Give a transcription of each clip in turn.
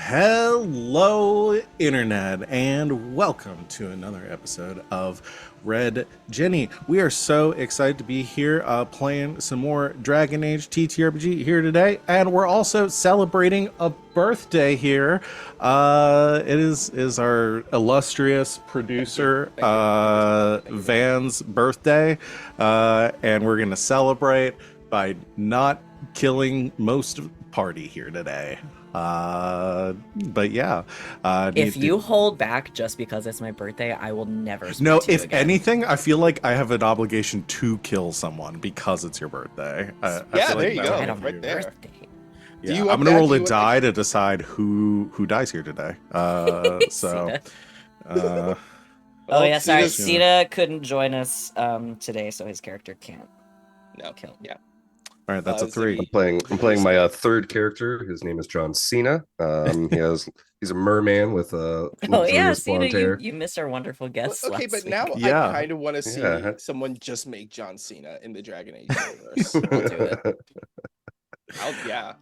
Hello, Internet, and welcome to another episode of Red Jenny. We are so excited to be here playing some more Dragon Age TTRPG here today, and we're also celebrating a birthday here. It is our illustrious producer, Van's birthday, and we're going to celebrate by not killing most party here today. But yeah. If you hold back just because it's my birthday, I will never speak No, to you if again. anything, I feel like I have an obligation to kill someone because it's your birthday. I Yeah, feel there like you that go. would I be don't Right have there. birthday. Yeah, you I'm want gonna that? roll Do a you want die to decide who dies here today. So, Sita. uh, Oh Well, yeah, sorry. Sita's- Sita couldn't join us today, so his character can't No. kill. Yeah. all right, that's a three. Ziggy. I'm playing my third character. His name is John Cena. He's a merman with Oh yeah, luxurious Sita, blonde hair. you missed our wonderful Well, guest. okay, last but week. now Yeah. I kind of want to see Yeah. someone just make John Cena in the Dragon Age universe. I'll do it. Yeah.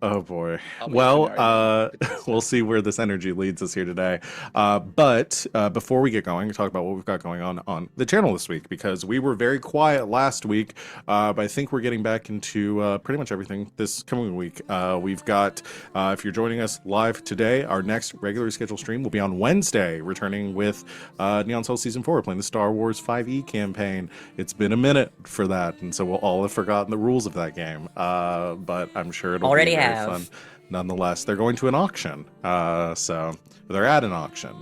Oh boy. I'll make Well, Bernard Batista. we'll see where this energy leads us here today. But before we get going, talk about what we've got going on the channel this week, because we were very quiet last week. But I think we're getting back into pretty much everything this coming week. We've got, if you're joining us live today, our next regularly scheduled stream will be on Wednesday, returning with Neon Soul Season 4, playing the Star Wars 5e campaign. It's been a minute for that, and so we'll all have forgotten the rules of that game. But I'm sure it'll Already be very have. fun. Nonetheless, they're going to an auction. So they're at an auction,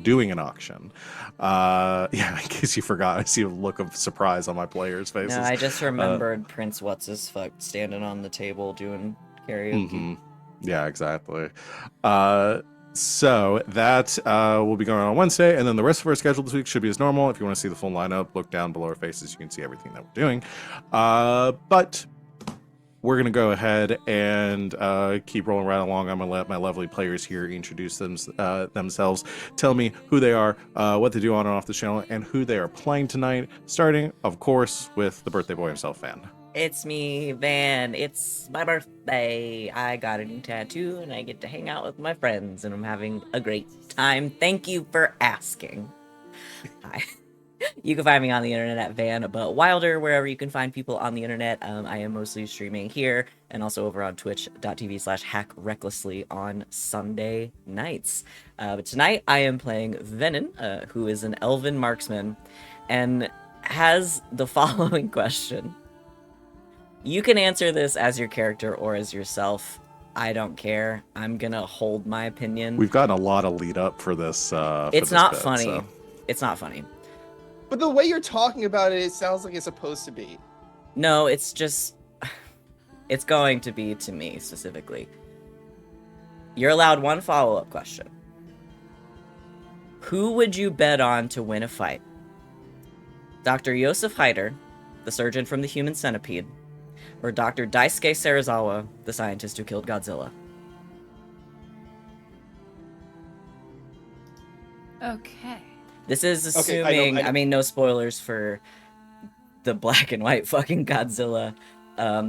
doing an auction. Yeah, in case you forgot, I see a look of surprise on my players' faces. No, I just remembered Prince What's His Fuck standing on the table doing karaoke. Yeah, exactly. So that will be going on Wednesday, and then the rest of our schedule this week should be as normal. If you want to see the full lineup, look down below our faces. You can see everything that we're doing. But we're going to go ahead and keep rolling right along. I'm going to let my lovely players here introduce themselves, tell me who they are, what they do on and off the channel, and who they are playing tonight, starting, of course, with the birthday boy himself, Van. It's me, Van. It's my birthday. I got a new tattoo and I get to hang out with my friends and I'm having a great time. Thank you for asking. Hi. You can find me on the internet at Van but Wilder, wherever you can find people on the internet. I am mostly streaming here and also over on twitch.tv/hackrecklessly on Sunday nights. But tonight I am playing Venehn, who is an elven marksman and has the following question. You can answer this as your character or as yourself. I don't care. I'm gonna hold my opinion. We've gotten a lot of lead up for this. It's not funny. It's not funny. But the way you're talking about it, it sounds like it's supposed to be. No, it's just... It's going to be to me, specifically. You're allowed one follow-up question. Who would you bet on to win a fight? Dr. Yosef Heider, the surgeon from the Human Centipede, or Dr. Daisuke Serizawa, the scientist who killed Godzilla? Okay. This is Okay, assuming, I know. I mean, no spoilers for the black and white fucking Godzilla.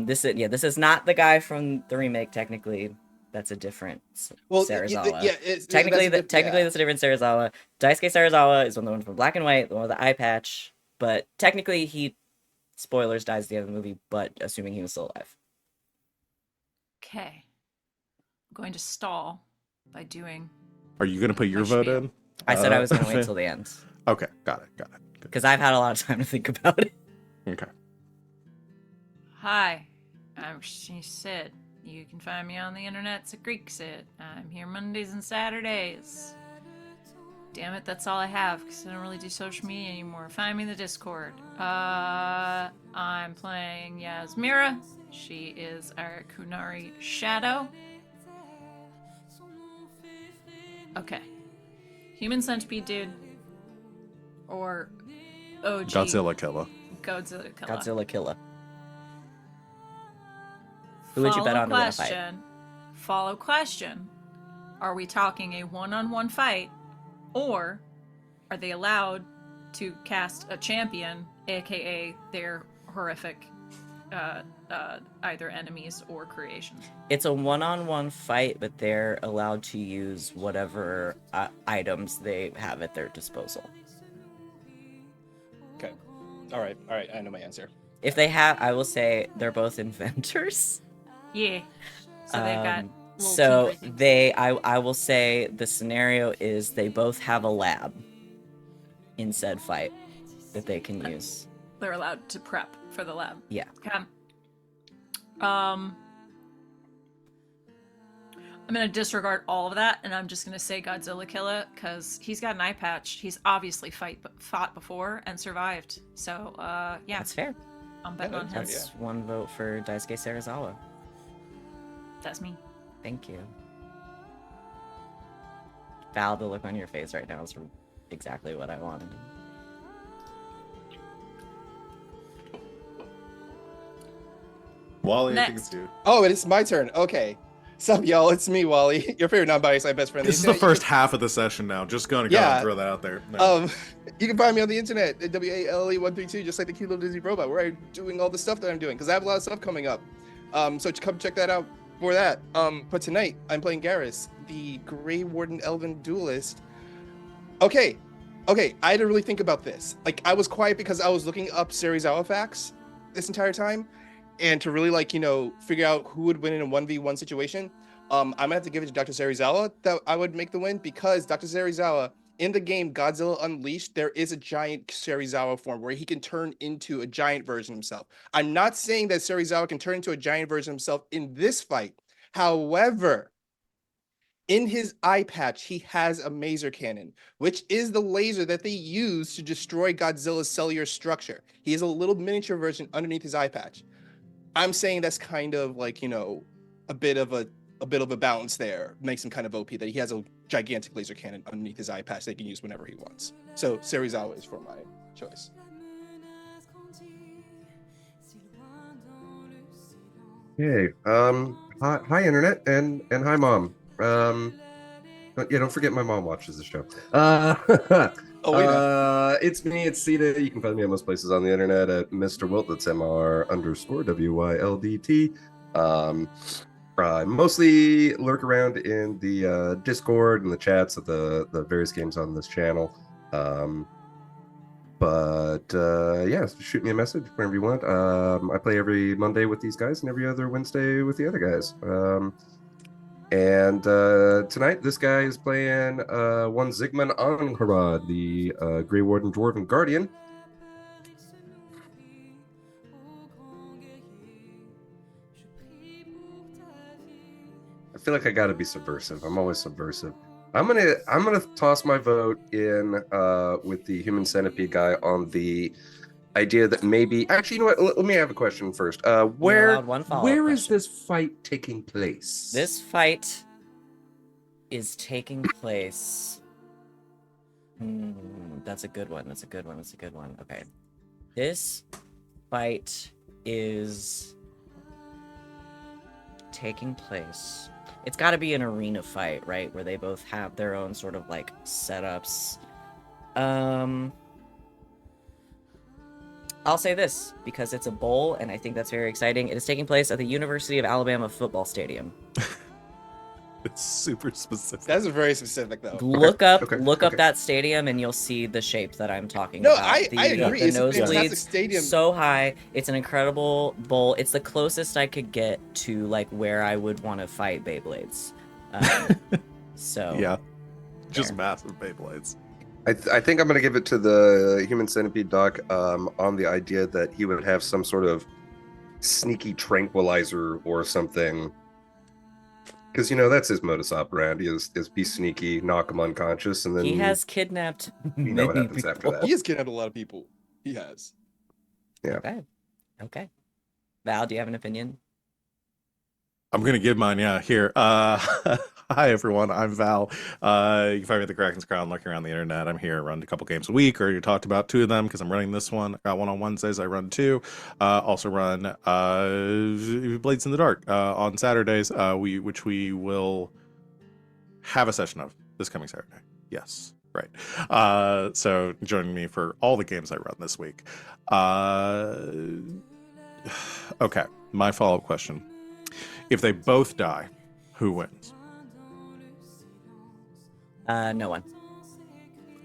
This is not the guy from the remake, technically. That's a different Serizawa. Technically, that's a different Serizawa. Daisuke Serizawa is the one from black and white, the one with the eye patch. But technically, he, spoilers, dies at the end of the movie, but assuming he was still alive. Okay. I'm going to stall by doing. Are you going to put your My vote spiel. in? I said I was going to wait till the end. Okay, got it. Good. Because I've had a lot of time to think about it. Okay. Hi, I'm Sid. You can find me on the internet. It's a Greek Sid. I'm here Mondays and Saturdays. Damn it, that's all I have because I don't really do social media anymore. Find me in the Discord. I'm playing Yasmera. She is our Kunari Shadow. Okay. Human Centipede dude. Or OG. Godzilla killer. Godzilla killer. Godzilla killer. Who would you bet on to win a fight? Follow question. Are we talking a one-on-one fight? Or are they allowed to cast a champion, aka their horrific either enemies or creations. It's a one-on-one fight, but they're allowed to use whatever items they have at their disposal. Okay. All right. I know my answer. If they have, I will say they're both inventors. Yeah. So they've got little So tinkery things. I will say the scenario is they both have a lab in said fight that they can use. They're allowed to prep for the lab. Yeah. Okay. I'm gonna disregard all of that, and I'm just gonna say Godzilla Killer because he's got an eye patch. He's obviously fought before and survived. So yeah, That's fair. I'm betting on him. That's one vote for Daisuke Serizawa. That's me. Thank you. Val, the look on your face right now is exactly what I wanted. Wally, I think Next. it's you. Oh, it is my turn. Okay. Sup, y'all? It's me, Wally. Your favorite non-biased, my best friend. This is the first half of the session now. Just going to go Yeah. and throw that out there. No. You can find me on the internet at WALE132, just like the cute little Disney robot, where I'm doing all the stuff that I'm doing, because I have a lot of stuff coming up. So come check that out for that. But tonight, I'm playing Garas, the Grey Warden Elven Duelist. Okay, I had to really think about this. Like, I was quiet because I was looking up Serizawa facts this entire time, and to really, like, figure out who would win in a 1v1 situation. I'm gonna have to give it to Dr. Serizawa that I would make the win, because Dr. Serizawa, in the game Godzilla Unleashed, there is a giant Serizawa form where he can turn into a giant version of himself. I'm not saying that Serizawa can turn into a giant version of himself in this fight. However, in his eye patch, he has a maser cannon, which is the laser that they use to destroy Godzilla's cellular structure. He has a little miniature version underneath his eye patch. I'm saying that's kind of like, a bit of a balance there. Makes him kind of OP that he has a gigantic laser cannon underneath his eye patch that he can use whenever he wants. So Serizawa is for my choice. Hey, hi internet and hi mom. Don't forget my mom watches the show. Oh, wait a It's me, it's Sita. You can find me on most places on the internet at Mr. Wilt. That's MR_WYLDT. I mostly lurk around in the Discord and the chats of the various games on this channel. Yeah, shoot me a message whenever you want. I play every Monday with these guys and every other Wednesday with the other guys. Tonight, this guy is playing one Zygmunt Anharad, the Grey Warden Dwarven Guardian. I feel like I gotta be subversive. I'm always subversive. I'm gonna toss my vote in with the Human Centipede guy on the idea that maybe actually, you know what? Let me have a question first. Where is this fight taking place? This fight is taking place. That's a good one. Okay. This fight is taking place. It's got to be an arena fight, right? Where they both have their own sort of like setups. I'll say this because it's a bowl, and I think that's very exciting. It is taking place at the University of Alabama football stadium. It's super specific. That's very specific, though. Look up that stadium, and you'll see the shape that I'm talking about. I agree. The It's a fantastic nosebleeds, stadium. so high. It's an incredible bowl. It's the closest I could get to like where I would want to fight Beyblades. So Yeah, just massive Beyblades. I think I'm going to give it to the Human Centipede doc on the idea that he would have some sort of sneaky tranquilizer or something. Because, that's his modus operandi is be sneaky, knock him unconscious, and then... he has kidnapped You know what many happens after people. that. He has kidnapped a lot of people. He has. Yeah. Okay. Val, do you have an opinion? I'm gonna give mine, yeah. Here. Hi everyone, I'm Val. You can find me at the Kraken's Crown, looking around the internet. I'm here, run a couple games a week, or you talked about two of them because I'm running this one. I got one on Wednesdays, I run two. Also run Blades in the Dark on Saturdays, which we will have a session of this coming Saturday. Yes. Right. So joining me for all the games I run this week. Okay, my follow-up question. If they both die, who wins? No one.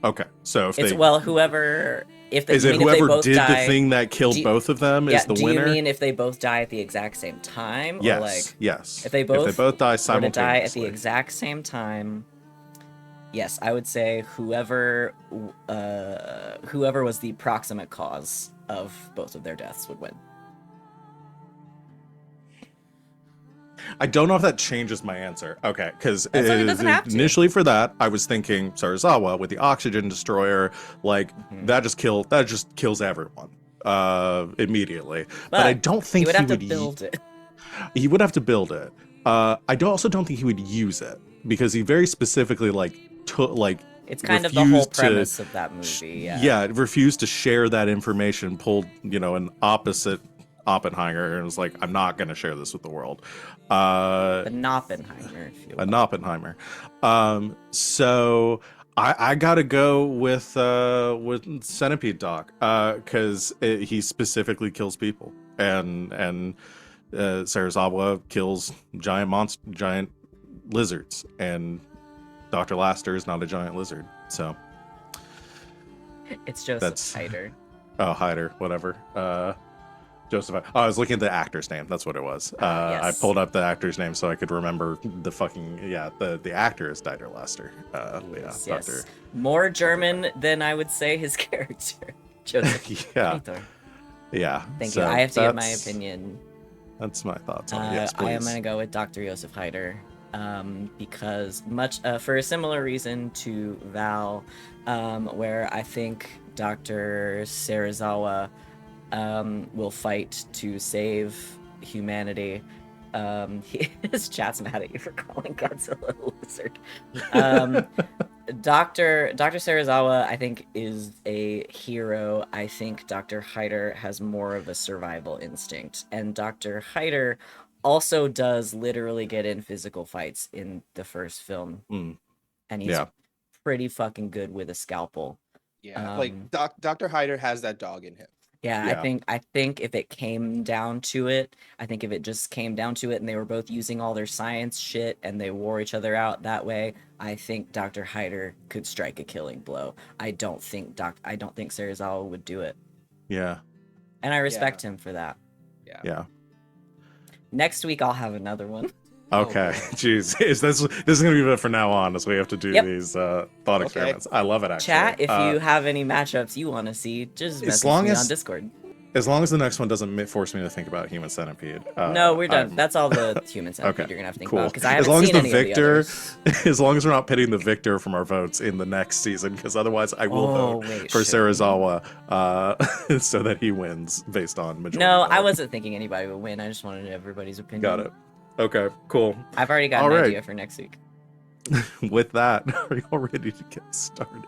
Okay, so if It's they whoever. If they, is you it mean if they whoever both did die, the thing that killed do you- both of them yeah, is the do winner? you mean if they both die at the exact same time, or like yes. if they both die were to die at the simultaneously. exact same time? Yes, I would say whoever was the proximate cause of both of their deaths would win. I don't know if that changes my answer. Okay, because It doesn't have to. initially for that, I was thinking Sarazawa with the oxygen destroyer, like that just kills everyone immediately. But I don't think he would have to build it. He would have to build it. Also don't think he would use it because he very specifically it's kind of the whole premise of that movie. Yeah, refused to share that information. Pulled an opposite Oppenheimer and was like, I'm not going to share this with the world. An Oppenheimer, if you will. An Oppenheimer. So I gotta go with Centipede Doc because he specifically kills people, and Sarazawa kills giant lizards, and Dr. Laster is not a giant lizard, so it's Joseph Hyder. Oh, Hyder, whatever. Joseph. Oh, I was looking at the actor's name. That's what it was. Yes. I pulled up the actor's name so I could remember the actor is Dieter Laster. Yes. Doctor. More German than I would say his character. Joseph. Yeah. Hyder. Yeah. Thank you. I have to give my opinion. That's my thoughts on it. Yes, I am please. going to go with Dr. Joseph Hyder because for a similar reason to Val, where I think Dr. Sarazawa will fight to save humanity. His chat's mad at you for calling Godzilla a lizard. Dr. Sarazawa, I think, is a hero. I think Dr. Hyder has more of a survival instinct. And Dr. Hyder also does literally get in physical fights in the first film. And he's pretty fucking good with a scalpel. Yeah, Dr. Hyder has that dog in him. Yeah, I think if it came down to it, and they were both using all their science shit and they wore each other out that way, I think Dr. Hyder could strike a killing blow. I don't think Sarazawa would do it. Yeah. And I respect him for that. Yeah. Next week I'll have another one. Okay. Jeez. This is gonna be from now on as we have to do these thought experiments. I love it actually. Chat, if you have any matchups you want to see, just message me on Discord. As long as the next one doesn't force me to think about Human Centipede. No, we're done. That's all the Human Centipede you're gonna have to think about because I haven't seen any of the others. As long as we're not pitting the victor from our votes in the next season, because otherwise I will vote for Sarazawa so that he wins based on majority. No, I wasn't thinking anybody would win. I just wanted everybody's opinion. Got it. Okay, cool. I've already got an idea for next week. With that, are you all ready to get started?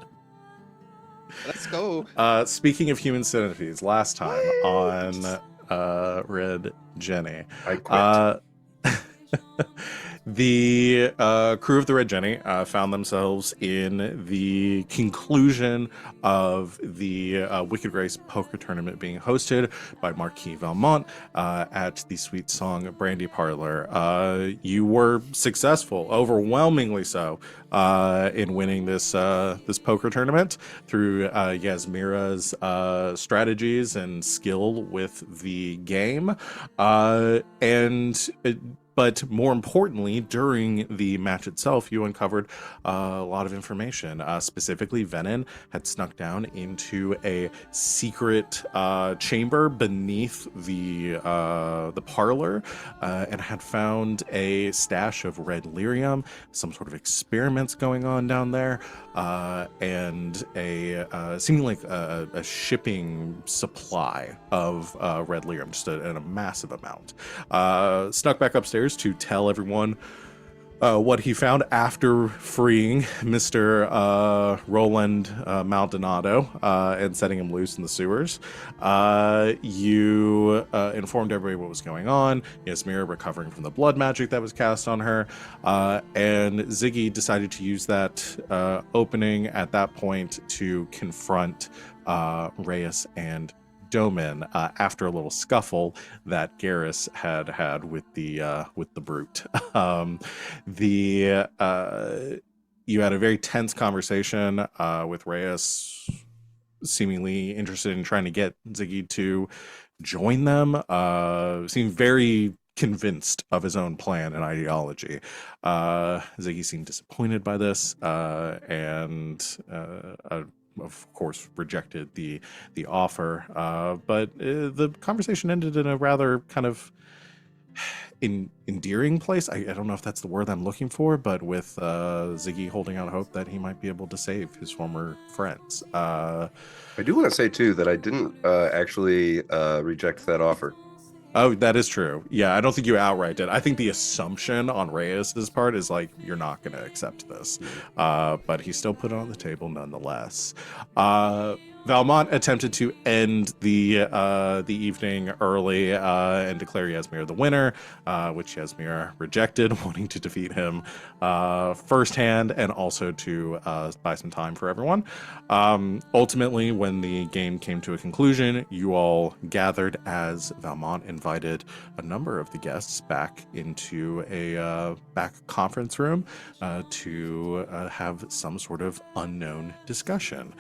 Let's go. Speaking of Human Centipedes, last time on Red Jenny, I quit. The crew of the Red Jenny found themselves in the conclusion of the Wicked Race poker tournament being hosted by Marquis Valmont at the Sweet Song Brandy Parlor. You were successful, overwhelmingly so, in winning this poker tournament through Yasmera's strategies and skill with the game, but more importantly, during the match itself, you uncovered a lot of information. Specifically, Venehn had snuck down into a secret chamber beneath the parlor and had found a stash of red lyrium, some sort of experiments going on down there, and seeming like a shipping supply of red lyrium, just in a massive amount. Snuck back upstairs to tell everyone what he found after freeing Mr. Roland Maldonado and setting him loose in the sewers. You informed everybody what was going on. Yasmera recovering from the blood magic that was cast on her. And Ziggy decided to use that opening at that point to confront Reyes and Domin after a little scuffle that Garas had with the brute. The You had a very tense conversation with Reyes, seemingly interested in trying to get Ziggy to join them. Seemed very convinced of his own plan and ideology. Ziggy seemed disappointed by this, and of course rejected the offer. But the conversation ended in a rather kind of endearing place. I don't know if that's the word I'm looking for, but with Ziggy holding out hope that he might be able to save his former friends. I do want to say too that I didn't actually reject that offer. Oh, that is true. Yeah, I don't think you outright did. I think the assumption on Reyes's part is like, you're not going to accept this. But he still put it on the table nonetheless. Valmont attempted to end the evening early and declare Yasmera the winner, which Yasmera rejected, wanting to defeat him firsthand and also to buy some time for everyone. Ultimately, when the game came to a conclusion, you all gathered as Valmont invited a number of the guests back into a back conference room to have some sort of unknown discussion.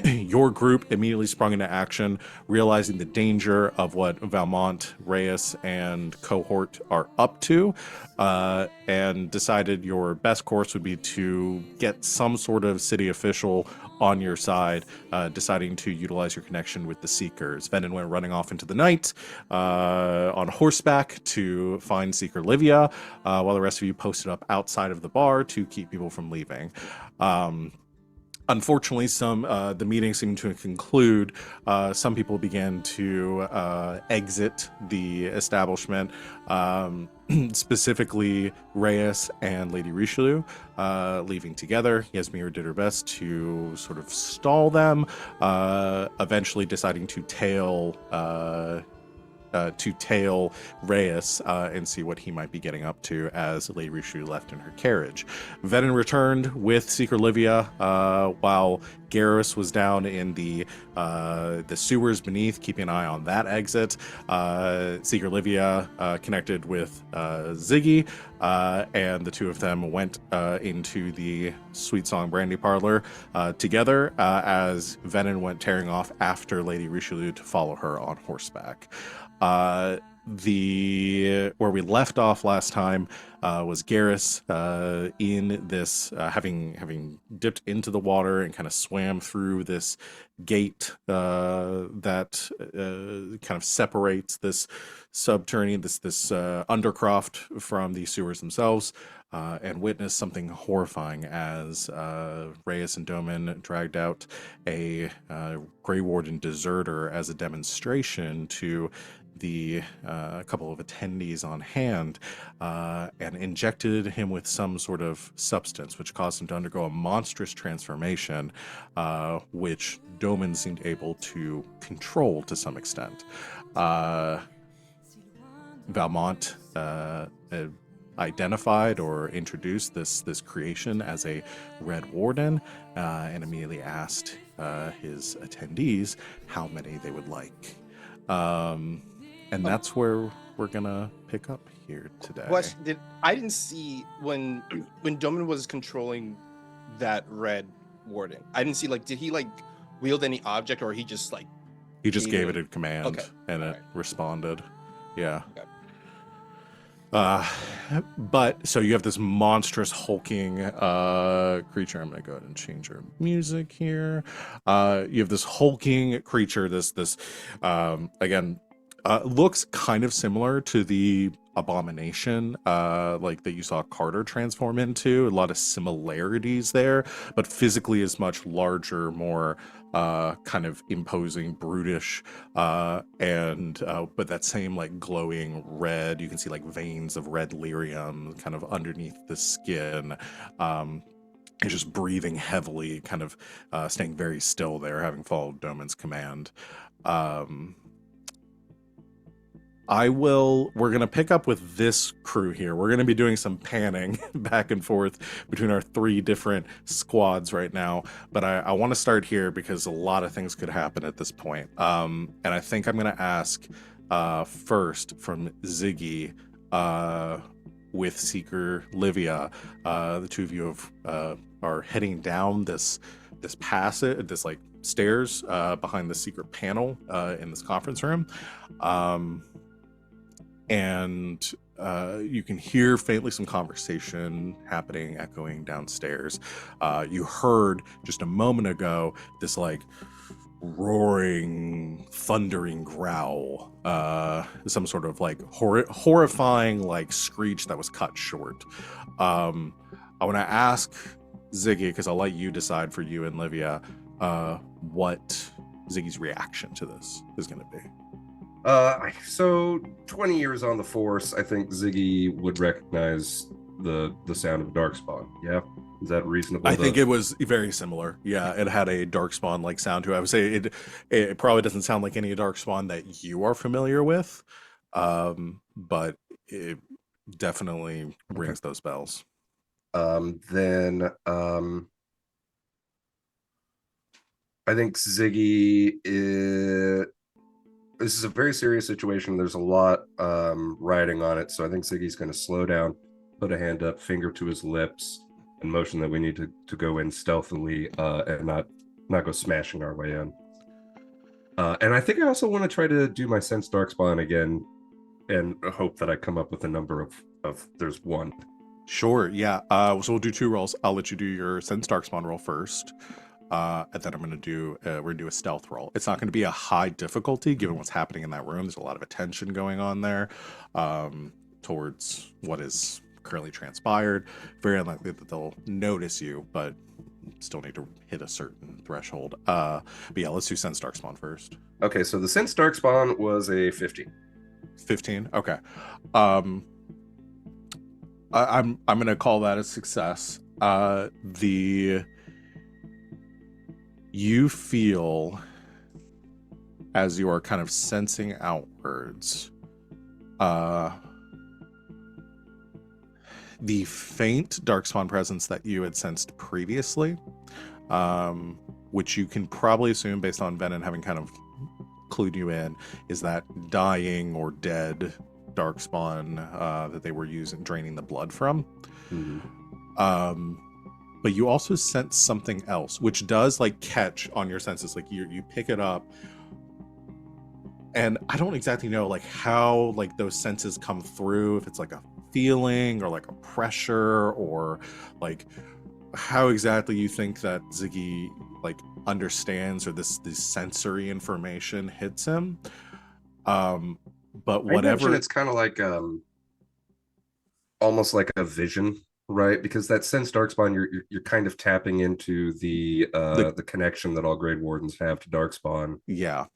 Your group immediately sprung into action, realizing the danger of what Valmont, Reyes, and cohort are up to, and decided your best course would be to get some sort of city official on your side, deciding to utilize your connection with the Seekers. Venehn went running off into the night on horseback to find Seeker Livia, while the rest of you posted up outside of the bar to keep people from leaving. Unfortunately, the meeting seemed to conclude. Some people began to exit the establishment, specifically Reyes and Lady Richelieu, leaving together. Yasmera did her best to sort of stall them, eventually deciding to tail Reyes and see what he might be getting up to as Lady Richelieu left in her carriage. Venehn returned with Seeker Livia while Garas was down in the sewers beneath, keeping an eye on that exit. Seeker Livia connected with Ziggy, and the two of them went into the Sweet Song Brandy Parlor together as Venehn went tearing off after Lady Richelieu to follow her on horseback. Where we left off last time was Garas in this having dipped into the water and kind of swam through this gate that kind of separates this subterranean, this undercroft from the sewers themselves. And witnessed something horrifying as Reyes and Domin dragged out a Grey Warden deserter as a demonstration to the couple of attendees on hand, and injected him with some sort of substance which caused him to undergo a monstrous transformation, which Domin seemed able to control to some extent. Valmont identified or introduced this creation as a Red Warden, and immediately asked his attendees how many they would like. And that's where we're gonna pick up here today. I didn't see when Domin was controlling that Red Warden. I didn't see, like, did he like wield any object, or he just like he just gave it a command, okay, and it responded. Yeah. Okay. But so you have this monstrous hulking creature. I'm gonna go ahead and change our music here. You have this hulking creature. This again looks kind of similar to the abomination like that you saw Carter transform into. A lot of similarities there, but physically is much larger, more kind of imposing, brutish, and but that same like glowing red. You can see like veins of red lyrium kind of underneath the skin. And just breathing heavily, kind of staying very still there, having followed Domin's command. We're going to pick up with this crew here. We're going to be doing some panning back and forth between our 3 different squads right now. But I want to start here because a lot of things could happen at this point. And I think I'm going to ask first from Ziggy with Seeker Livia. The 2 of you are heading down this passage, this like stairs behind the secret panel in this conference room. And you can hear faintly some conversation happening, echoing downstairs. You heard just a moment ago this like roaring, thundering growl, some sort of like horrifying like screech that was cut short. I want to ask Ziggy, because I'll let you decide for you and Livia, what Ziggy's reaction to this is going to be. So 20 years on the force, I think Ziggy would recognize the sound of Darkspawn. Yeah, is that reasonable? I think it was very similar. Yeah, it had a Darkspawn like sound to it. I would say it probably doesn't sound like any Darkspawn that you are familiar with, but it definitely rings those bells. Then I think Ziggy this is a very serious situation. There's a lot riding on it, so I think Ziggy's going to slow down, put a hand up, finger to his lips, and motion that we need to go in stealthily and not go smashing our way in. And I think I also want to try to do my sense darkspawn again, and hope that I come up with a number of there's 1. Sure. Yeah. So we'll do 2 rolls. I'll let you do your sense darkspawn roll first. And then we're gonna do a stealth roll. It's not going to be a high difficulty given what's happening in that room. There's a lot of attention going on there towards what is currently transpired. Very unlikely that they'll notice you, but still need to hit a certain threshold. But yeah, let's do sense darkspawn first. Okay, so the sense darkspawn was a 15. 15. Okay. I'm gonna call that a success. You feel, as you are kind of sensing outwards, the faint darkspawn presence that you had sensed previously, which you can probably assume, based on Venehn having kind of clued you in, is that dying or dead darkspawn that they were draining the blood from. Mm-hmm. But you also sense something else, which does like catch on your senses. Like you pick it up, and I don't exactly know like how like those senses come through. If it's like a feeling or like a pressure, or like how exactly you think that Ziggy like understands, or this sensory information hits him. But whatever, it's kind of like almost like a vision. Right, because that sense darkspawn, you're kind of tapping into the connection that all Grade Wardens have to darkspawn. Yeah.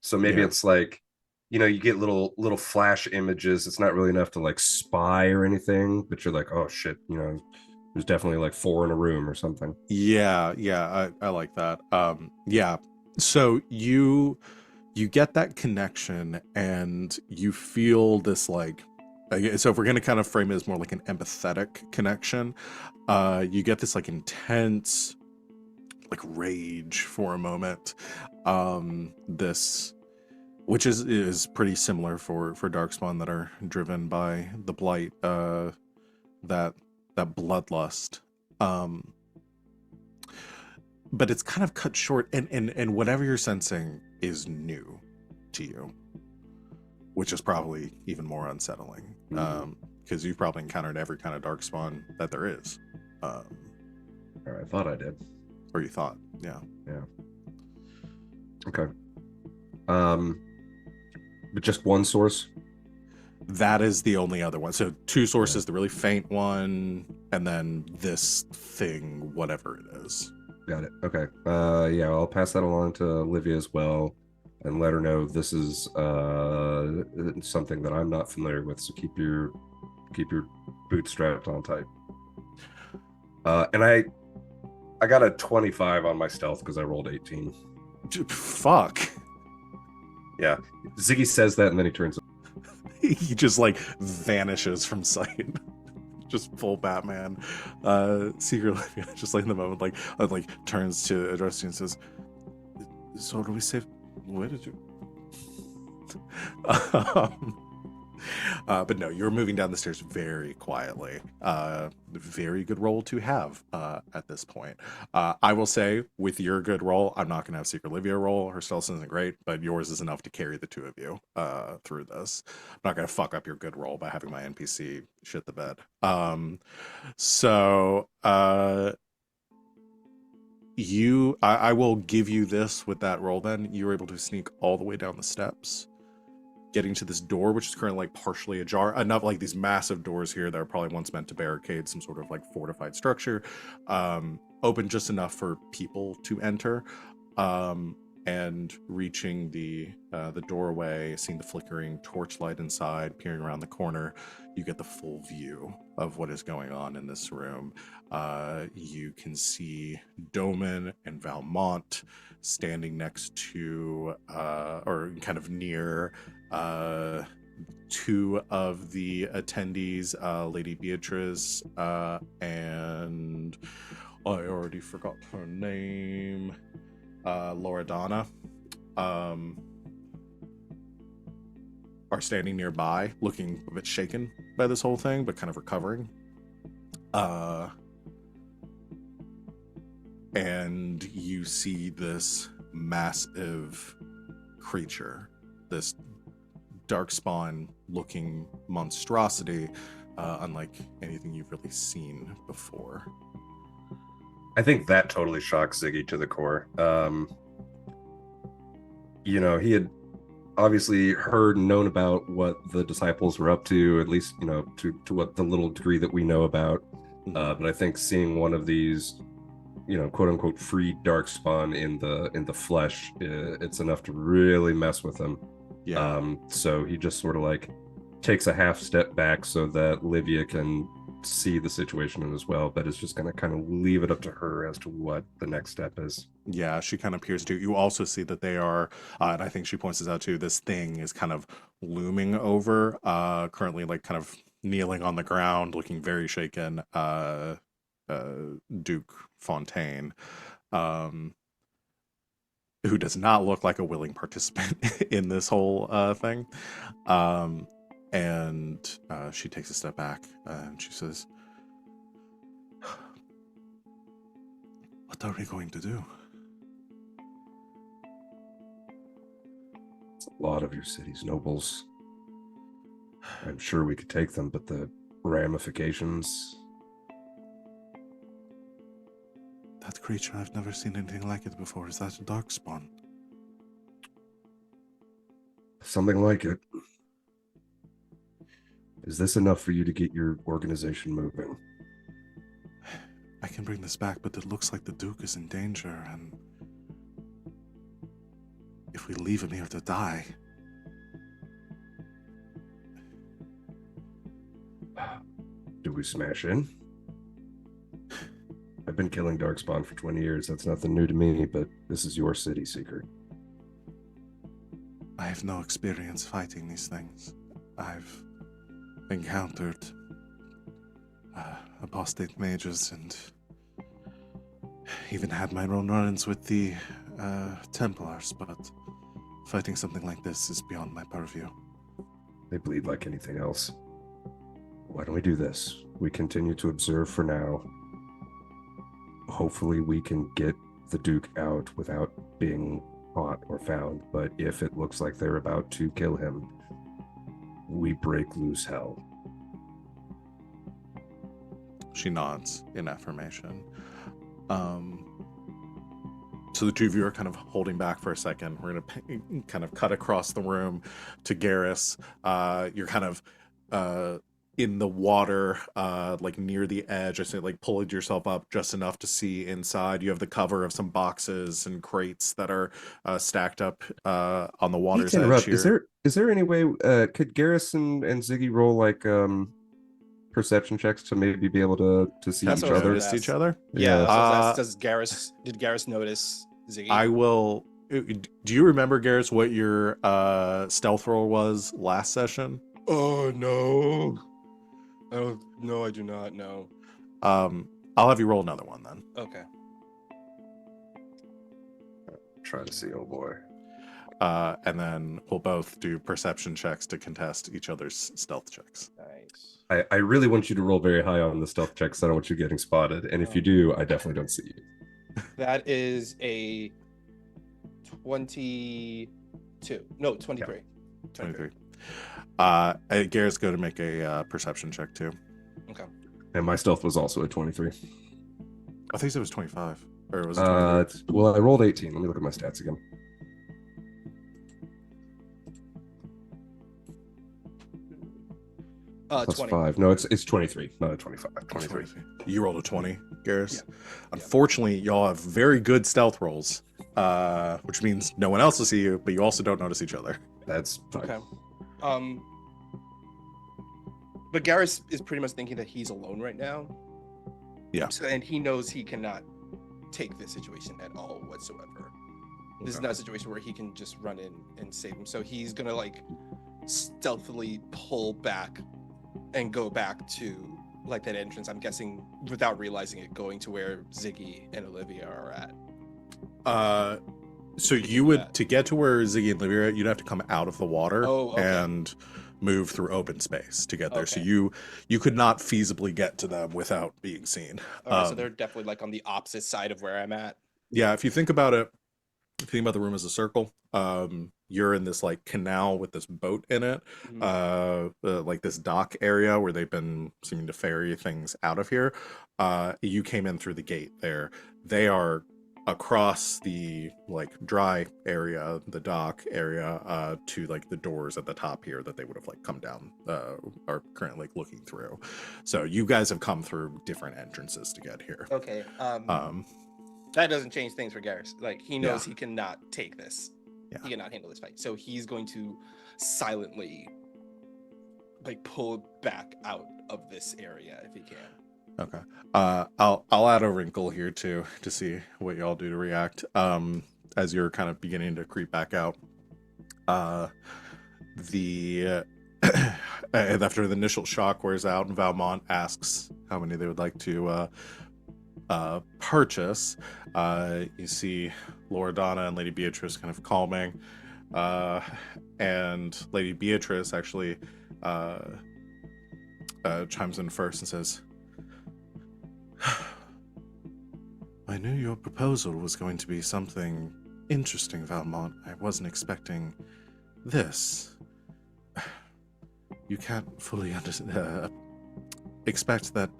So maybe it's like, you get little flash images. It's not really enough to like spy or anything, but you're like, oh shit, there's definitely like 4 in a room or something. Yeah, I like that. Yeah. So you get that connection, and you feel this like. So if we're going to kind of frame it as more like an empathetic connection, you get this like intense like rage for a moment, this, which is pretty similar for darkspawn that are driven by the blight, that bloodlust, but it's kind of cut short, and whatever you're sensing is new to you, which is probably even more unsettling, because you've probably encountered every kind of darkspawn that there is. Or I thought I did. Or you thought, yeah. Okay. But just one source? That is the only other one. So 2 sources, the really faint one, and then this thing, whatever it is. Got it. Okay. Yeah, I'll pass that along to Olivia as well, and let her know this is something that I'm not familiar with. So keep your boots strapped on tight. And I got a 25 on my stealth because I rolled 18. Fuck. Yeah, Ziggy says that, and then he turns. he just like vanishes from sight. Just full Batman. Secret Olivia, just like in the moment, like turns to address you and says, "So do we save? Where did you?" um, but no, you're moving down the stairs very quietly. Very good roll to have at this point. I will say, with your good roll, I'm not going to have Secret Olivia roll. Her stealth isn't great, but yours is enough to carry the two of you through this. I'm not going to fuck up your good roll by having my NPC shit the bed. So I will give you this with that roll. Then you were able to sneak all the way down the steps, getting to this door, which is currently like partially ajar. Enough like these massive doors here that are probably once meant to barricade some sort of like fortified structure, open just enough for people to enter, and reaching the doorway, seeing the flickering torchlight inside, peering around the corner, you get the full view of what is going on in this room. You can see Doman and Valmont standing next to or kind of near two of the attendees, Lady Beatrice and I already forgot her name, Loredana, are standing nearby, looking a bit shaken by this whole thing, but kind of recovering. And you see this massive creature, this darkspawn looking monstrosity, unlike anything you've really seen before. I think that totally shocks Ziggy to the core. You know, he had obviously heard and known about what the disciples were up to, at least, you know, to what the little degree that we know about. But I think seeing one of these, you know, quote unquote free darkspawn in the flesh, it's enough to really mess with him. Yeah. So he just sort of like takes a half step back so that Livia can see the situation as well, but it's just going to kind of leave it up to her as to what the next step is. Yeah, she kind of appears to. You also see that they are, and I think she points this out too, this thing is kind of looming over, currently like kind of kneeling on the ground, looking very shaken, Duke Fontaine, who does not look like a willing participant in this whole thing. And she takes a step back and she says, "What are we going to do?" It's a lot of your city's nobles. I'm sure we could take them, but the ramifications... That creature, I've never seen anything like it before. Is that a darkspawn? Something like it. Is this enough for you to get your organization moving? I can bring this back, but it looks like the Duke is in danger, and if we leave him here to die... Do we smash in? I've been killing Darkspawn for 20 years. That's nothing new to me, but this is your city, Seeker. I have no experience fighting these things. I've encountered apostate mages and even had my own run-ins with the Templars, but fighting something like this is beyond my purview. They bleed like anything else. Why don't we do this? We continue to observe for now. Hopefully we can get the Duke out without being caught or found, but if it looks like they're about to kill him, we break loose hell. She nods in affirmation. So the two of you are kind of holding back for a second. We're going to kind of cut across the room to Garas. You're kind of in the water, like near the edge. I say, like, pulling yourself up just enough to see inside. You have the cover of some boxes and crates that are stacked up on the water's edge here. Is there any way could Garas and Ziggy roll like perception checks to maybe be able to see That's each what I was other? gonna Noticed each ask. other? Yeah, Uh, did Garas notice Ziggy? I will. Do you remember, Garrus, what your stealth roll was last session? Oh no. Oh no, I do not know. I'll have you roll another one then. Okay. Try to see. Oh boy. And then we'll both do perception checks to contest each other's stealth checks. Nice. I really want you to roll very high on the stealth checks. I don't want you getting spotted. And if you do, I definitely don't see you. That is a 22. No, 23. 23. Garrett's going to make a perception check too. Okay. And my stealth was also a 23. I think it was 25. Or was it 23? Well, I rolled 18. Let me look at my stats again. Plus 20. 5. No, it's 23, not a 25. 23. You rolled a 20, Garrus. Yeah. Unfortunately, y'all have very good stealth rolls, which means no one else will see you, but you also don't notice each other. That's fine. Okay. But Garas is pretty much thinking that he's alone right now. Yeah. So, and he knows he cannot take this situation at all whatsoever. This is Okay. not a situation where he can just run in and save him. So he's gonna like stealthily pull back and go back to like that entrance. I'm guessing without realizing it, going to where Ziggy and Olivia are at. So you would, to get to where Ziggy and Livia are, you'd have to come out of the water and move through open space to get there. So Okay. you could not feasibly get to them without being seen. All right, so they're definitely like on the opposite side of where I'm at. Yeah, if you think about it, if you think about the room as a circle, you're in this like canal with this boat in it, like this dock area where they've been seeming to ferry things out of here. You came in through the gate there. They are across the like dry area, the dock area, to like the doors at the top here that they would have like come down, are currently like looking through. So you guys have come through different entrances to get here. Okay. That doesn't change things for Garas. Like he knows he cannot take this. Yeah. He cannot handle this fight. So he's going to silently like pull back out of this area if he can. Okay. I'll add a wrinkle here too to see what y'all do to react. As you're kind of beginning to creep back out. The after the initial shock wears out, Valmont asks how many they would like to purchase. You see Loredana and Lady Beatrice kind of calming, and Lady Beatrice actually chimes in first and says, I knew your proposal was going to be something interesting, Valmont. I wasn't expecting this. You can't fully expect that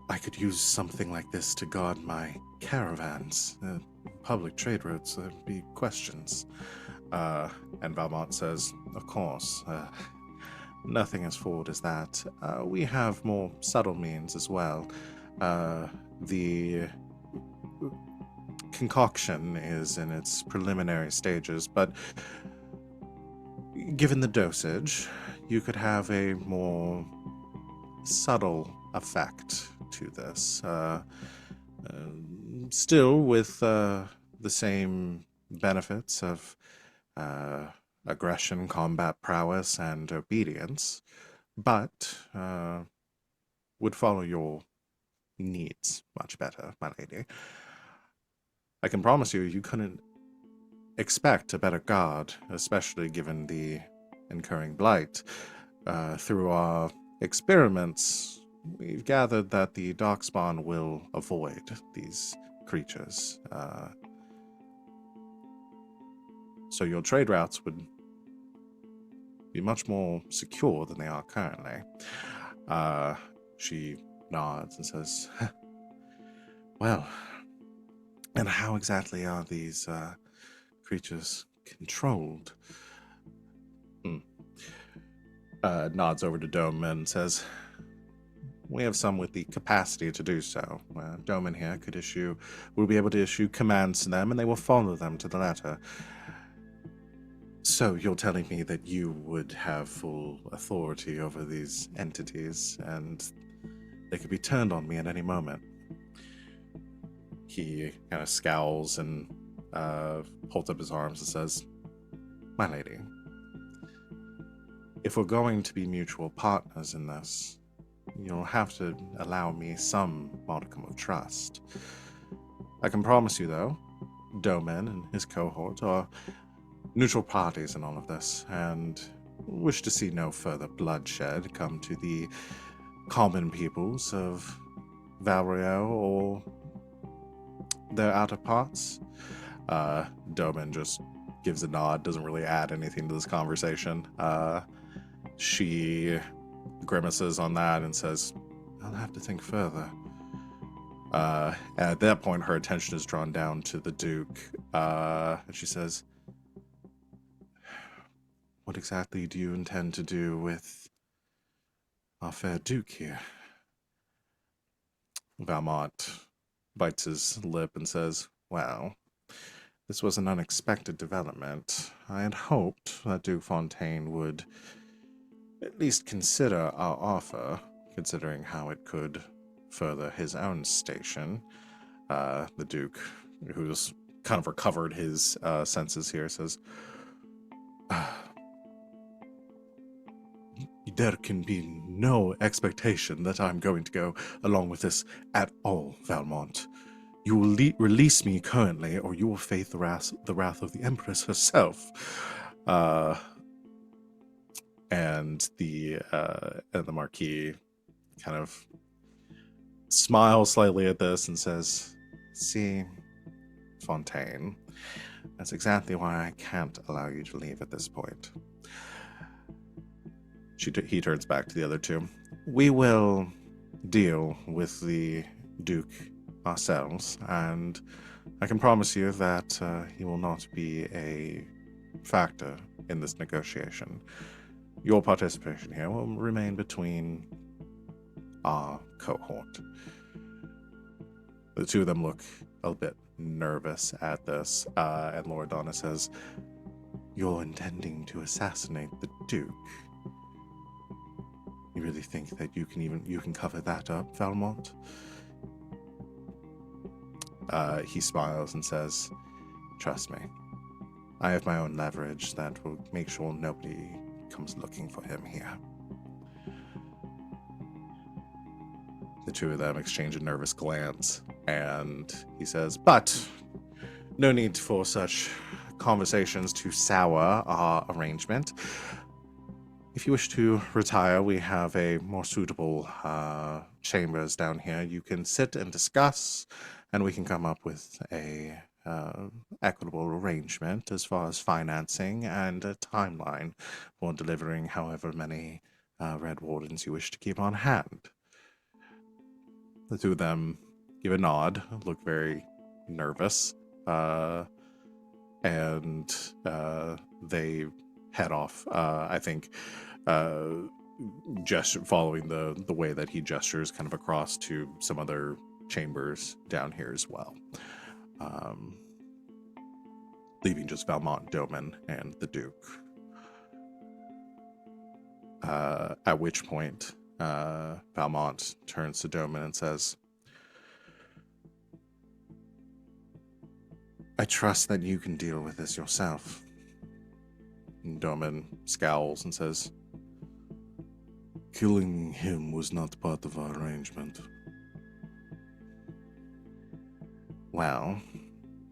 I could use something like this to guard my caravans. Public trade routes, there'd be questions. And Valmont says, of course, nothing as forward as that. We have more subtle means as well. The concoction is in its preliminary stages, but given the dosage, you could have a more subtle effect to this. Still with the same benefits of aggression, combat prowess, and obedience, but would follow your needs much better, my lady. I can promise you, you couldn't expect a better guard, especially given the incurring blight. Through our experiments, we've gathered that the Darkspawn will avoid these creatures. So your trade routes would be much more secure than they are currently. She nods and says, well, and how exactly are these creatures controlled? Nods over to Dome and says, we have some with the capacity to do so. Doman here will be able to issue commands to them, and they will follow them to the letter. So you're telling me that you would have full authority over these entities, and they could be turned on me at any moment? He kind of scowls and holds up his arms and says, my lady, if we're going to be mutual partners in this, you'll have to allow me some modicum of trust. I can promise you, though, Doman and his cohort are neutral parties in all of this, and wish to see no further bloodshed come to the common peoples of Valrio or their outer parts. Doman just gives a nod, doesn't really add anything to this conversation. She grimaces on that and says, I'll have to think further. At that point, her attention is drawn down to the Duke, and she says, what exactly do you intend to do with our fair Duke here? Valmont bites his lip and says, well, this was an unexpected development. I had hoped that Duke Fontaine would at least consider our offer, considering how it could further his own station. The Duke, who's kind of recovered his senses here, says, there can be no expectation that I'm going to go along with this at all, Valmont. You will release me currently, or you will face the wrath of the Empress herself. And the Marquis kind of smiles slightly at this and says, see, Fontaine, that's exactly why I can't allow you to leave at this point. He turns back to the other two. We will deal with the Duke ourselves, and I can promise you that he will not be a factor in this negotiation. Your participation here will remain between our cohort. The two of them look a bit nervous at this, and Lord Donna says, you're intending to assassinate the Duke? You really think that you can cover that up, Valmont? He smiles and says, trust me, I have my own leverage that will make sure nobody comes looking for him here. The two of them exchange a nervous glance, and he says, but no need for such conversations to sour our arrangement. If you wish to retire, we have a more suitable chambers down here. You can sit and discuss, and we can come up with a equitable arrangement as far as financing and a timeline for delivering however many Red Wardens you wish to keep on hand. The two of them give a nod, look very nervous, and they head off. I think following the way that he gestures kind of across to some other chambers down here as well. Leaving just Valmont, Doman, and the Duke. At which point, Valmont turns to Doman and says, I trust that you can deal with this yourself. And Doman scowls and says, killing him was not part of our arrangement. Well,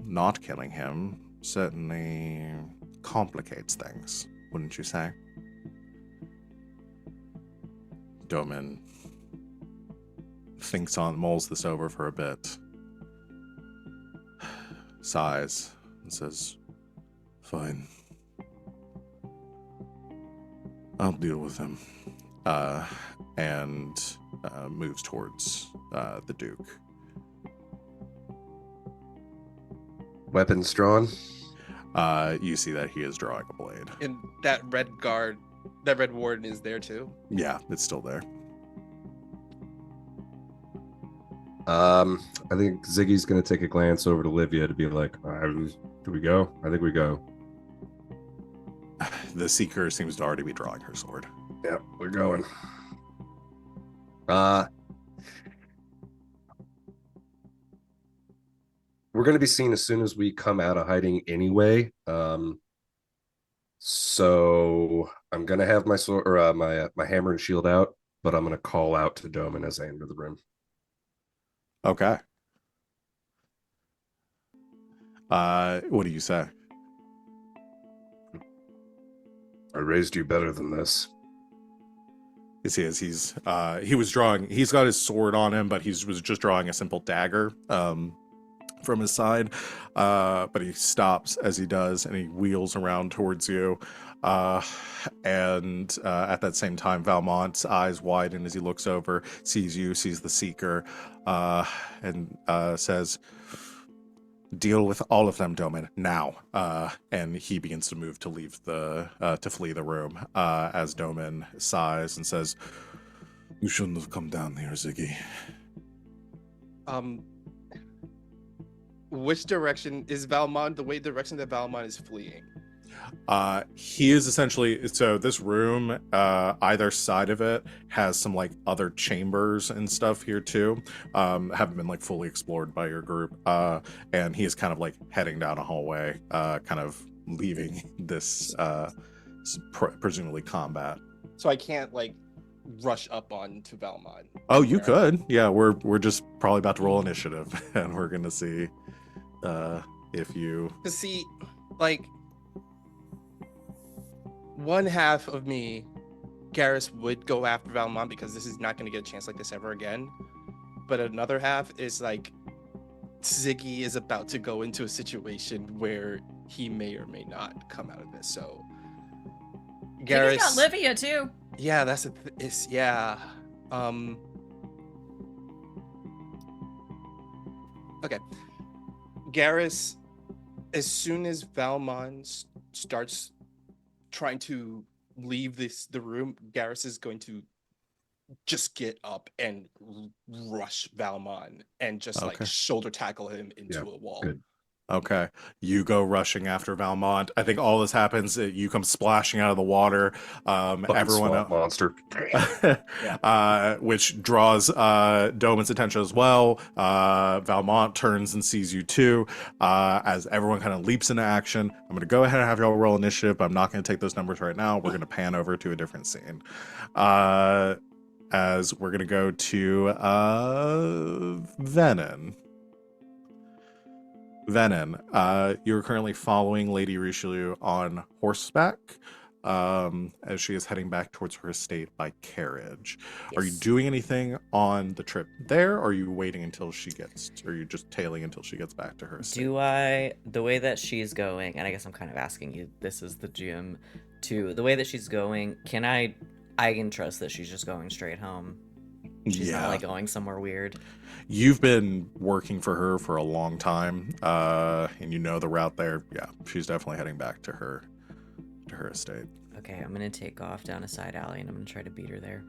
not killing him certainly complicates things, wouldn't you say? Doman mulls this over for a bit, sighs, and says, fine. I'll deal with him. And moves towards the Duke. Weapons drawn. You see that he is drawing a blade. And that red warden is there too. Yeah, it's still there. I think Ziggy's gonna take a glance over to Livia to be like, do we go? I think we go. The Seeker seems to already be drawing her sword. Yep, we're going. We're going to be seen as soon as we come out of hiding anyway. So I'm gonna have my sword or my hammer and shield out, but I'm gonna call out to Doman as I enter the room. Okay. What do you say? I raised you better than this. You see, as he's got his sword on him, but he was just drawing a simple dagger from his side. But he stops as he does, and he wheels around towards you. And at that same time, Valmont's eyes widen as he looks over, sees you, sees the Seeker, and says, "Deal with all of them, Doman, now." And he begins to move to leave to flee the room. As Doman sighs and says, "You shouldn't have come down here, Ziggy." Which direction is Valmont? The direction that Valmont is fleeing. He is essentially, so this room, either side of it has some like other chambers and stuff here too. Haven't been like fully explored by your group. And he is kind of like heading down a hallway, kind of leaving this presumably combat. So I can't like rush up on to Valmont. Oh, you could. Yeah, we're just probably about to roll initiative, and we're gonna see if you. To see, like, one half of me, Garas would go after Valmont because this is not going to get a chance like this ever again. But another half is like, Ziggy is about to go into a situation where he may or may not come out of this. So, Ziggy's got Livia too. Yeah, that's yeah. Okay. Garas, as soon as Valmont starts trying to leave the room, Garas is going to just get up and rush Valmont and just like shoulder tackle him into a wall. Good. Okay, you go rushing after Valmont. I think all this happens. You come splashing out of the water. Everyone monster, which draws Doman's attention as well. Valmont turns and sees you too. As everyone kind of leaps into action, I'm going to go ahead and have y'all roll initiative. I'm not going to take those numbers right now. We're going to pan over to a different scene. As we're going to go to Venehn. Venehn, you're currently following Lady Richelieu on horseback as she is heading back towards her estate by carriage. Yes. Are you doing anything on the trip there, or are you waiting until she gets, or are you just tailing until she gets back to her estate? The way that she's going, and I guess I'm kind of asking you, this is the GM too, the way that she's going, I can trust that she's just going straight home. She's not like going somewhere weird. You've been working for her for a long time, and you know the route there. Yeah, she's definitely heading back to her estate. Okay, I'm gonna take off down a side alley, and I'm gonna try to beat her there.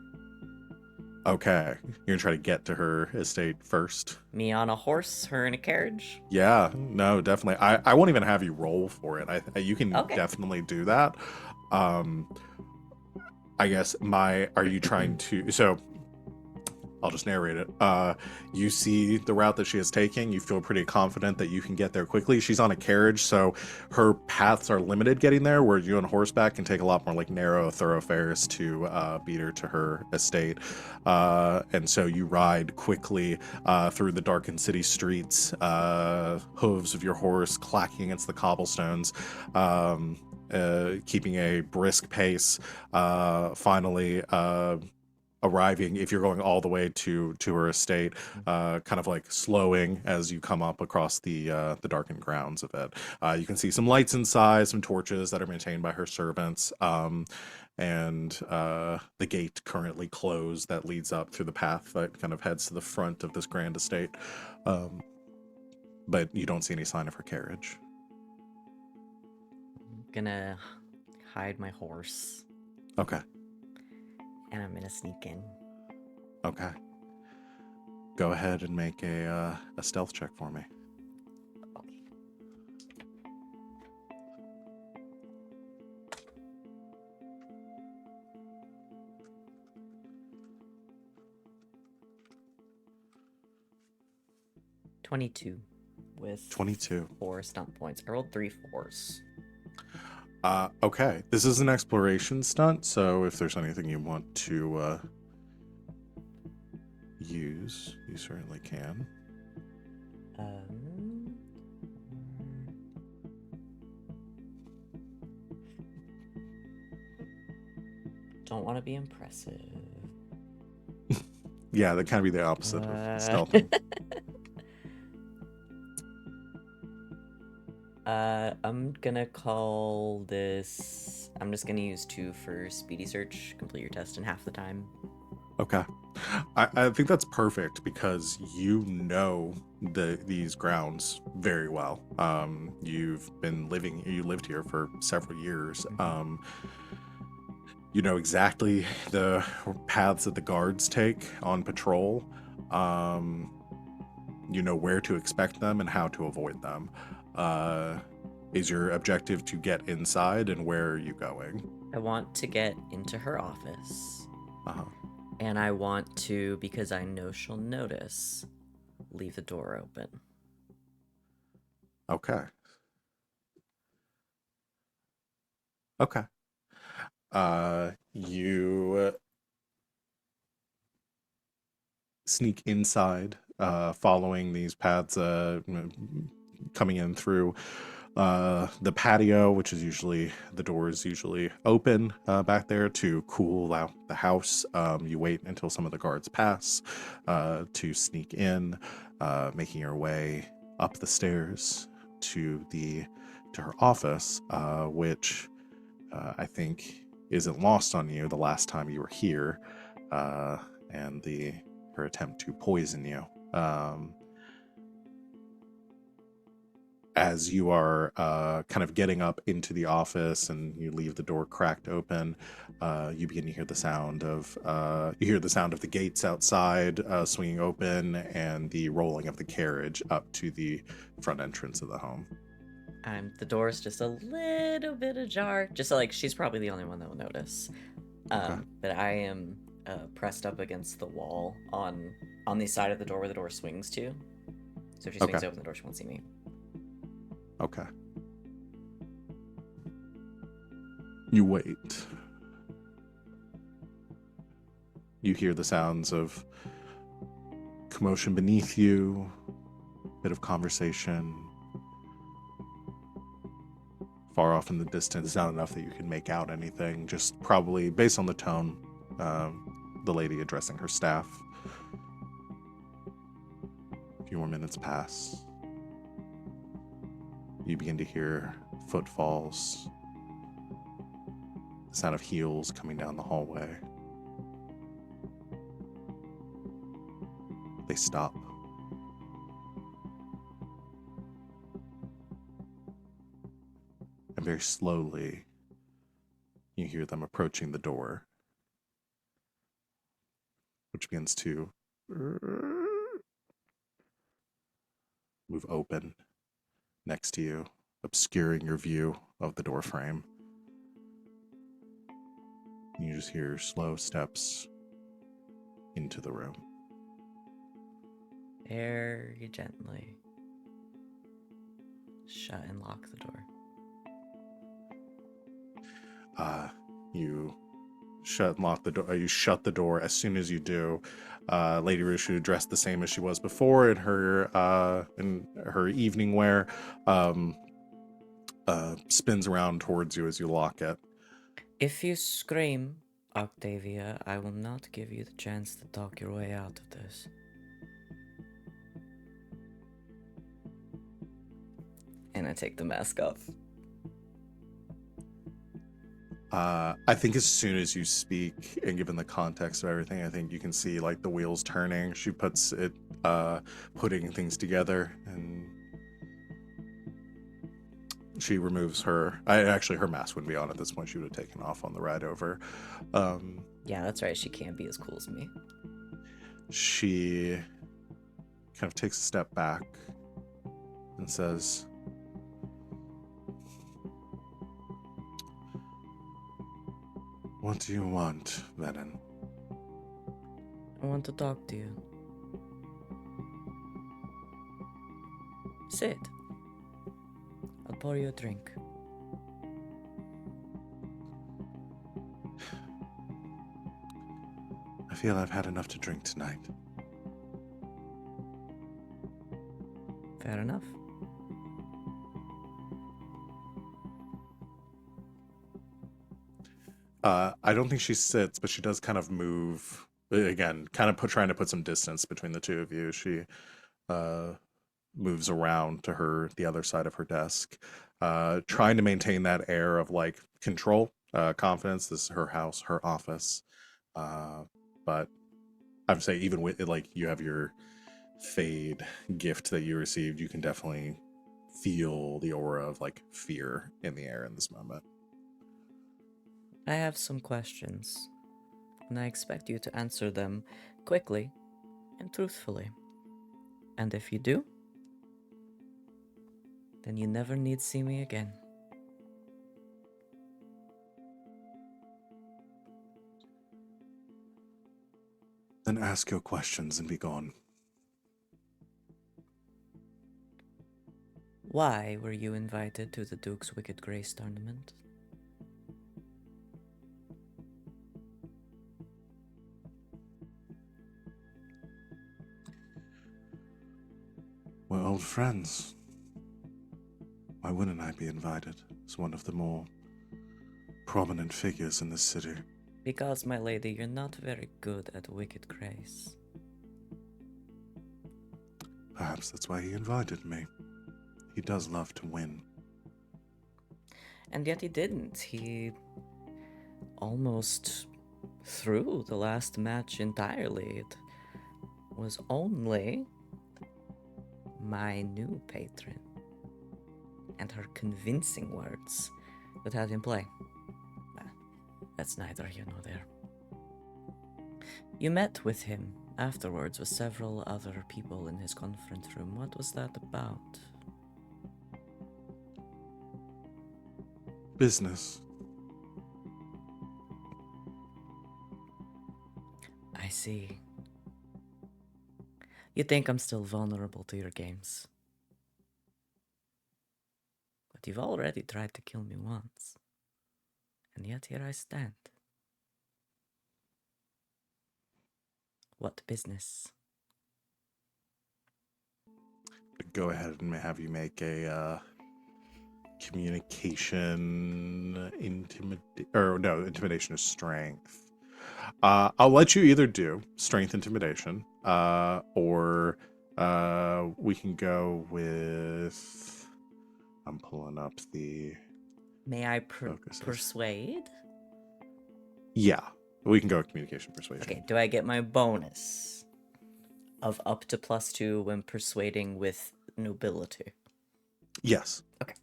Okay, you're gonna try to get to her estate first. Me on a horse, her in a carriage. Yeah, no, definitely. I won't even have you roll for it. You can definitely do that. I guess are you trying to? So I'll just narrate it. You see the route that she is taking. You feel pretty confident that you can get there quickly. She's on a carriage, so her paths are limited getting there, where you on horseback can take a lot more like narrow thoroughfares to beat her to her estate. And so you ride quickly through the darkened city streets, hooves of your horse clacking against the cobblestones, keeping a brisk pace. Finally, arriving, if you're going all the way to her estate, kind of like slowing as you come up across the darkened grounds of it. You can see some lights inside, some torches that are maintained by her servants, and the gate currently closed that leads up through the path that kind of heads to the front of this grand estate. But you don't see any sign of her carriage. I'm gonna hide my horse. Okay. And I'm gonna sneak in. Okay. Go ahead and make a stealth check for me. Okay. (22) with 22. 4 stump points. I rolled 3 4s. Okay. This is an exploration stunt, so if there's anything you want to use, you certainly can. Don't want to be impressive. Yeah, that kind of be the opposite of stealthing. I'm gonna call this. I'm just gonna use 2 for speedy search. Complete your test in half the time. Okay. I think that's perfect because you know these grounds very well. You lived here for several years. You know exactly the paths that the guards take on patrol. You know where to expect them and how to avoid them. Is your objective to get inside, and where are you going? I want to get into her office. Uh-huh. And I want to, because I know she'll notice, leave the door open. Okay. Okay. You sneak inside, following these paths, coming in through the patio, which is usually, the door is usually open back there to cool out the house. You wait until some of the guards pass to sneak in, making your way up the stairs to her office, which I think isn't lost on you the last time you were here, and her attempt to poison you. As you are kind of getting up into the office and you leave the door cracked open, you begin to hear the sound of the gates outside swinging open and the rolling of the carriage up to the front entrance of the home. The door's just a little bit ajar, just so, like, she's probably the only one that will notice. Okay. But I am pressed up against the wall on the side of the door where the door swings to. So if she swings open the door, she won't see me. Okay. You wait. You hear the sounds of commotion beneath you, bit of conversation. Far off in the distance, not enough that you can make out anything, just probably, based on the tone, the lady addressing her staff. A few more minutes pass. You begin to hear footfalls, the sound of heels coming down the hallway. They stop. And very slowly, you hear them approaching the door, which begins to move open next to you, obscuring your view of the door frame. You just hear slow steps into the room. Very gently shut and lock the door. You shut and lock the door. You shut the door. As soon as you do, Lady Rushu, dressed the same as she was before in her evening wear, spins around towards you as you lock it. If you scream, Octavia, I will not give you the chance to talk your way out of this. And I take the mask off. I think as soon as you speak, and given the context of everything, I think you can see like the wheels turning. She puts it, putting things together, and she removes her. Her mask wouldn't be on at this point. She would have taken off on the ride over. Yeah, that's right. She can't be as cool as me. She kind of takes a step back and says, "What do you want, Venehn?" I want to talk to you. Sit. I'll pour you a drink. I feel I've had enough to drink tonight. Fair enough. I don't think she sits, but she does kind of move again, kind of trying to put some distance between the two of you. She moves around to the other side of her desk, trying to maintain that air of like control, confidence. This is her house, her office. But I would say even with like you have your fade gift that you received, you can definitely feel the aura of like fear in the air in this moment. I have some questions, and I expect you to answer them quickly and truthfully. And if you do, then you never need see me again. Then ask your questions and be gone. Why were you invited to the Duke's Wicked Grace tournament? We're old friends. Why wouldn't I be invited as one of the more prominent figures in this city? Because, my lady, you're not very good at Wicked Grace. Perhaps that's why he invited me. He does love to win. And yet he didn't. He almost threw the last match entirely. It was only my new patron and her convincing words that had him play. Well, that's neither here nor there. You met with him afterwards with several other people in his conference room. What was that about? Business. I see. You think I'm still vulnerable to your games. But you've already tried to kill me once. And yet here I stand. What business? Go ahead and have you make a communication intimidation is strength. I'll let you either do strength intimidation, or we can go with. I'm pulling up the May I focuses. persuade? Yeah, we can go with communication persuasion. Okay, do I get my bonus of up to +2 when persuading with nobility? Yes. Okay.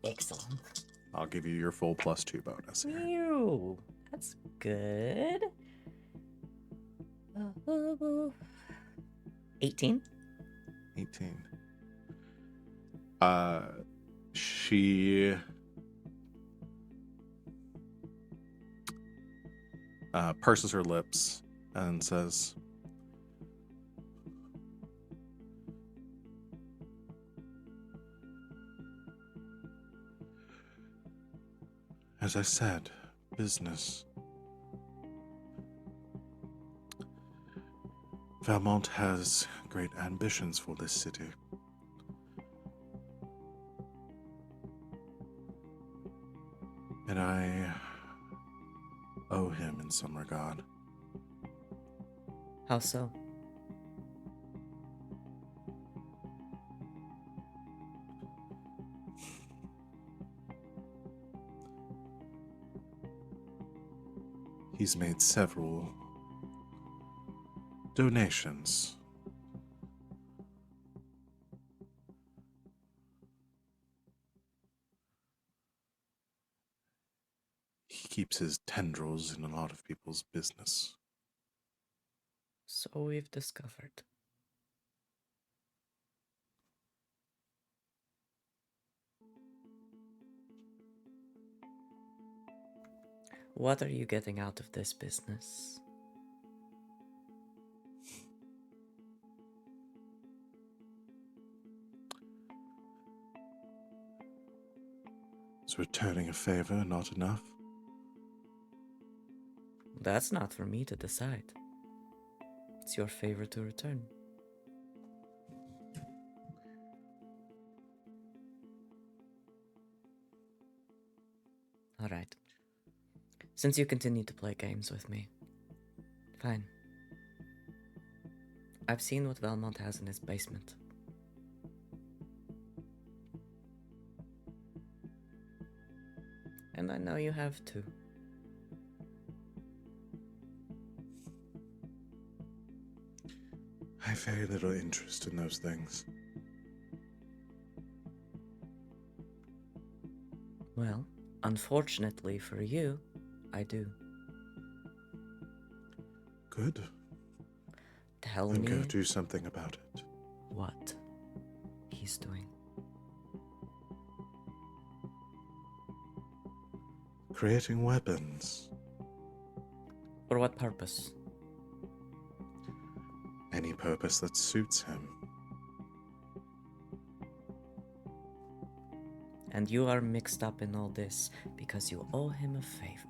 Excellent. I'll give you your full +2 bonus here. Ew, that's good. 18. 18. She purses her lips and says, as I said, business. Vermont has great ambitions for this city. And I owe him in some regard. How so? He's made several donations. He keeps his tendrils in a lot of people's business. So we've discovered. What are you getting out of this business? Is returning a favor not enough? That's not for me to decide. It's your favor to return. All right. Since you continue to play games with me, fine. I've seen what Valmont has in his basement. And I know you have too. I have very little interest in those things. Well, unfortunately for you, I do. Good. Tell Then me go do something about it. what he's doing. Creating weapons. For what purpose? Any purpose that suits him. And you are mixed up in all this because you owe him a favor.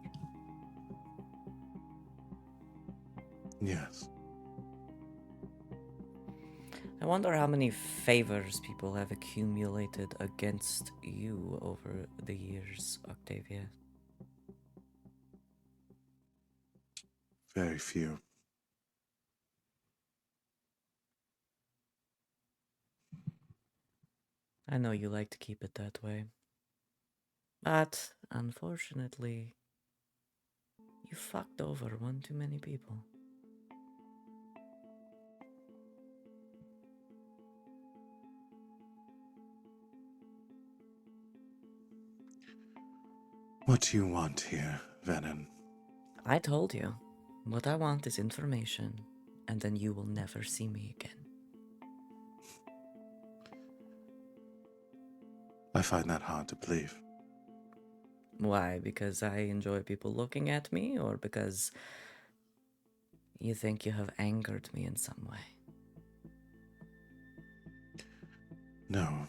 Yes. I wonder how many favors people have accumulated against you over the years, Octavia. Very few. I know you like to keep it that way. But, unfortunately, you fucked over one too many people. What do you want here, Venehn? I told you. What I want is information, and then you will never see me again. I find that hard to believe. Why? Because I enjoy people looking at me, or because you think you have angered me in some way? No.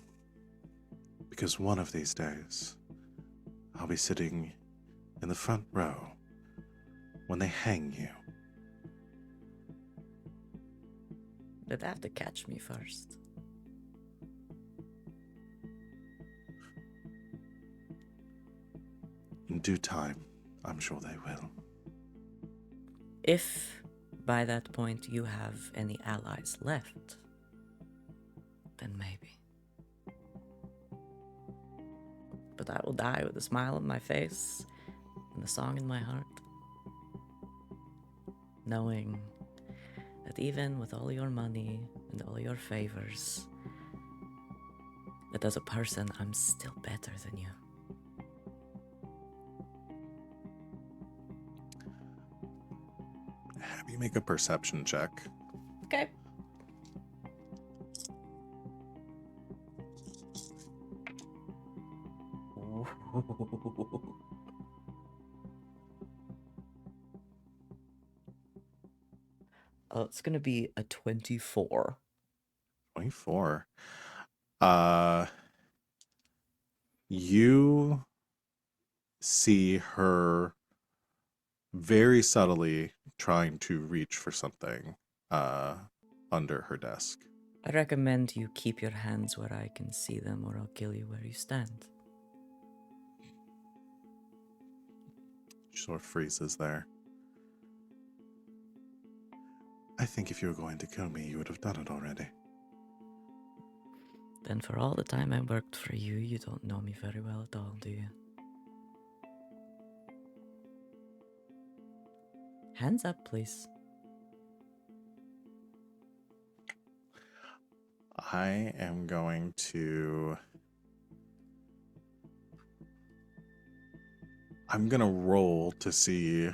Because one of these days, I'll be sitting in the front row when they hang you. They'd have to catch me first. In due time, I'm sure they will. If by that point you have any allies left, then maybe. But I will die with a smile on my face and a song in my heart, knowing that even with all your money and all your favors, that as a person, I'm still better than you. Have you make a perception check? Okay. It's gonna be a 24. 24. You see her very subtly trying to reach for something under her desk. I recommend you keep your hands where I can see them, or I'll kill you where you stand. She sort of freezes there. I think if you were going to kill me, you would have done it already. Then for all the time I worked for you, you don't know me very well at all, do you? Hands up, please. I am going to... I'm going to roll to see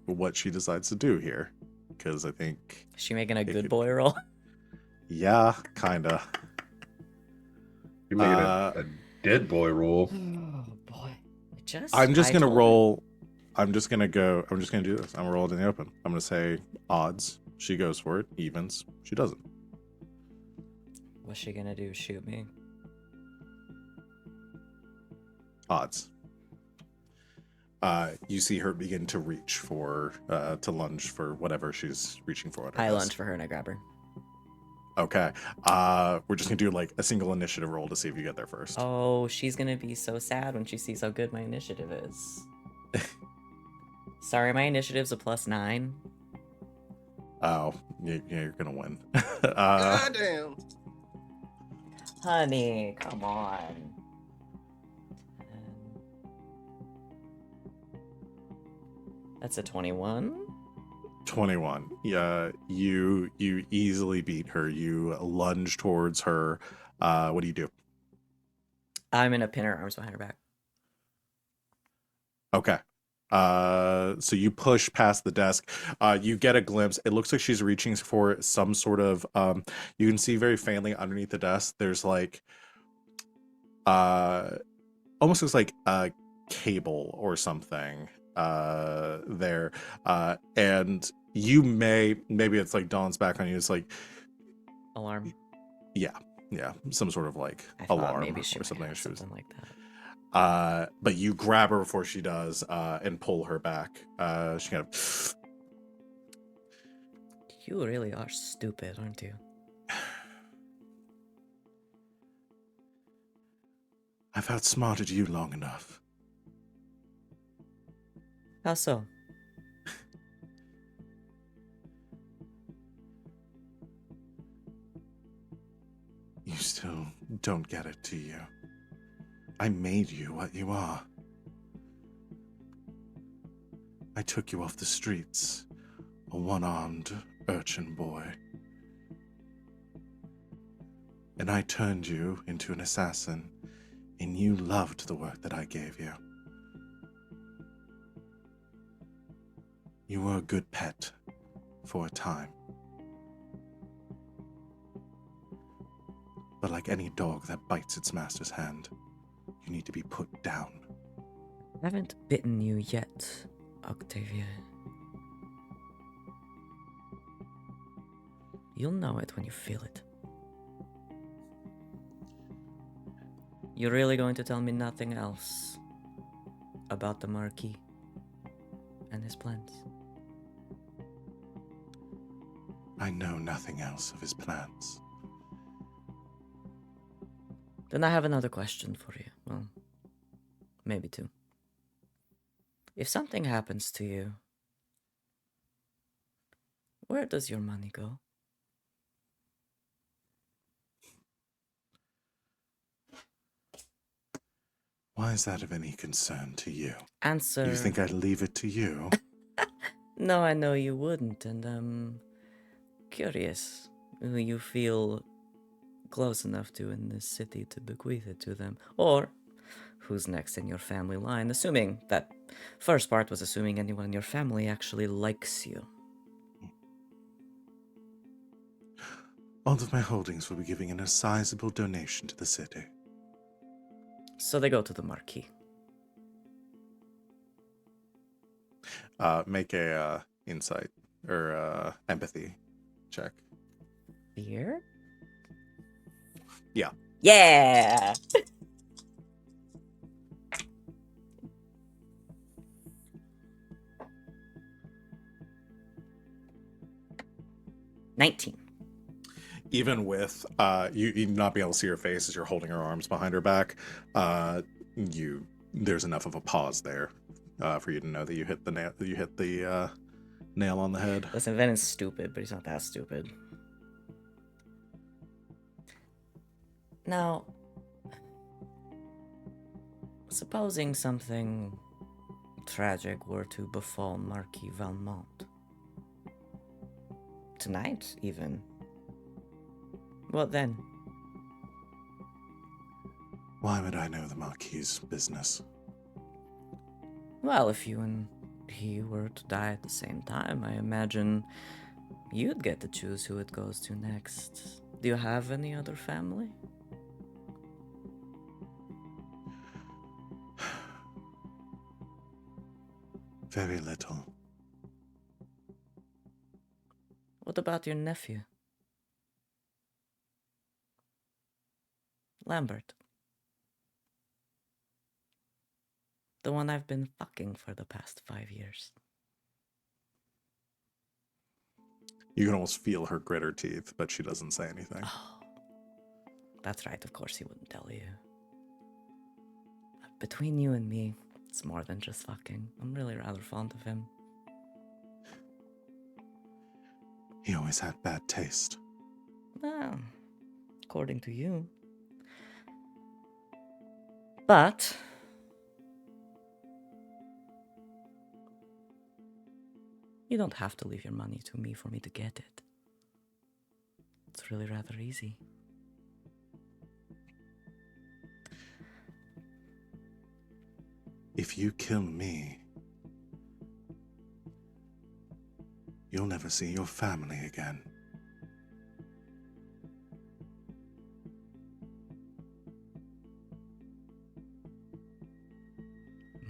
what she decides to do here. Because I think... Is she making a good could- boy roll? Yeah, kinda. You're making Uh, a dead boy roll. Oh boy. I'm just gonna told roll. I'm just gonna do this. I'm gonna roll it in the open. I'm gonna say odds. She goes for it. Evens. She doesn't. What's she gonna do? Shoot me? Odds. you see her begin to reach for, to lunge for whatever she's reaching for. On her I desk. lunge for her and I grab her. Okay. We're just gonna do like a single initiative roll to see if you get there first. Oh, she's gonna be so sad when she sees how good my initiative is. Sorry, my initiative's a +9. Oh, yeah, you're gonna win. God damn. Honey, come on. 10. That's a 21. 21. Yeah, you easily beat her. You lunge towards her. What do you do? I'm gonna pin her arms behind her back. Okay. So you push past the desk. You get a glimpse. It looks like she's reaching for some sort of you can see very faintly underneath the desk. There's like almost looks like a cable or something there. And you maybe it's like dawns back on you. It's like Alarm. yeah, some sort of like I thought alarm maybe she or might something. have She was something like that. but you grab her before she does, and pull her back. She kind of. You really are stupid, aren't you? I've outsmarted you long enough. How so? You still don't get it, do you? I made you what you are. I took you off the streets, a one-armed urchin boy. And I turned you into an assassin, and you loved the work that I gave you. You were a good pet for a time. But like any dog that bites its master's hand, you need to be put down. I haven't bitten you yet, Octavia. You'll know it when you feel it. You're really going to tell me nothing else about the Marquis and his plans? I know nothing else of his plans. Then I have another question for you. Well, maybe two. If something happens to you, where does your money go? Why is that of any concern to you? Answer. You think I'd leave it to you? No, I know you wouldn't, and I'm curious who you feel close enough to in this city to bequeath it to them, or who's next in your family line, assuming that first part was assuming anyone in your family actually likes you. All of my holdings will be giving in a sizable donation to the city. So they go to the Marquis. Make a insight or empathy check. Fear? Yeah. Yeah! $19. Even with you not be able to see her face as you're holding her arms behind her back, there's enough of a pause there for you to know that you hit the nail on the head. Listen, Venn is stupid, but he's not that stupid. Now, supposing something tragic were to befall Marquis Valmont. Tonight, even. What then? Why would I know the Marquis's business? Well, if you and he were to die at the same time, I imagine you'd get to choose who it goes to next. Do you have any other family? Very little. What about your nephew? Lambert. The one I've been fucking for the past 5 years. You can almost feel her grit her teeth, but she doesn't say anything. Oh, that's right, of course he wouldn't tell you. Between you and me, it's more than just fucking. I'm really rather fond of him. He always had bad taste. Well, according to you. But you don't have to leave your money to me for me to get it. It's really rather easy. If you kill me, you'll never see your family again.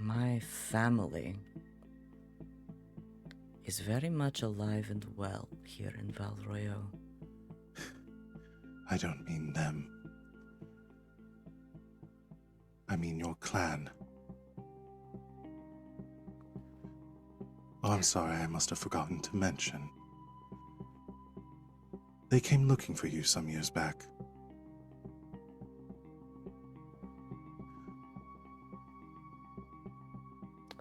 My family is very much alive and well here in Val Royaux. I don't mean them. I mean your clan. Oh, I'm sorry, I must have forgotten to mention. They came looking for you some years back.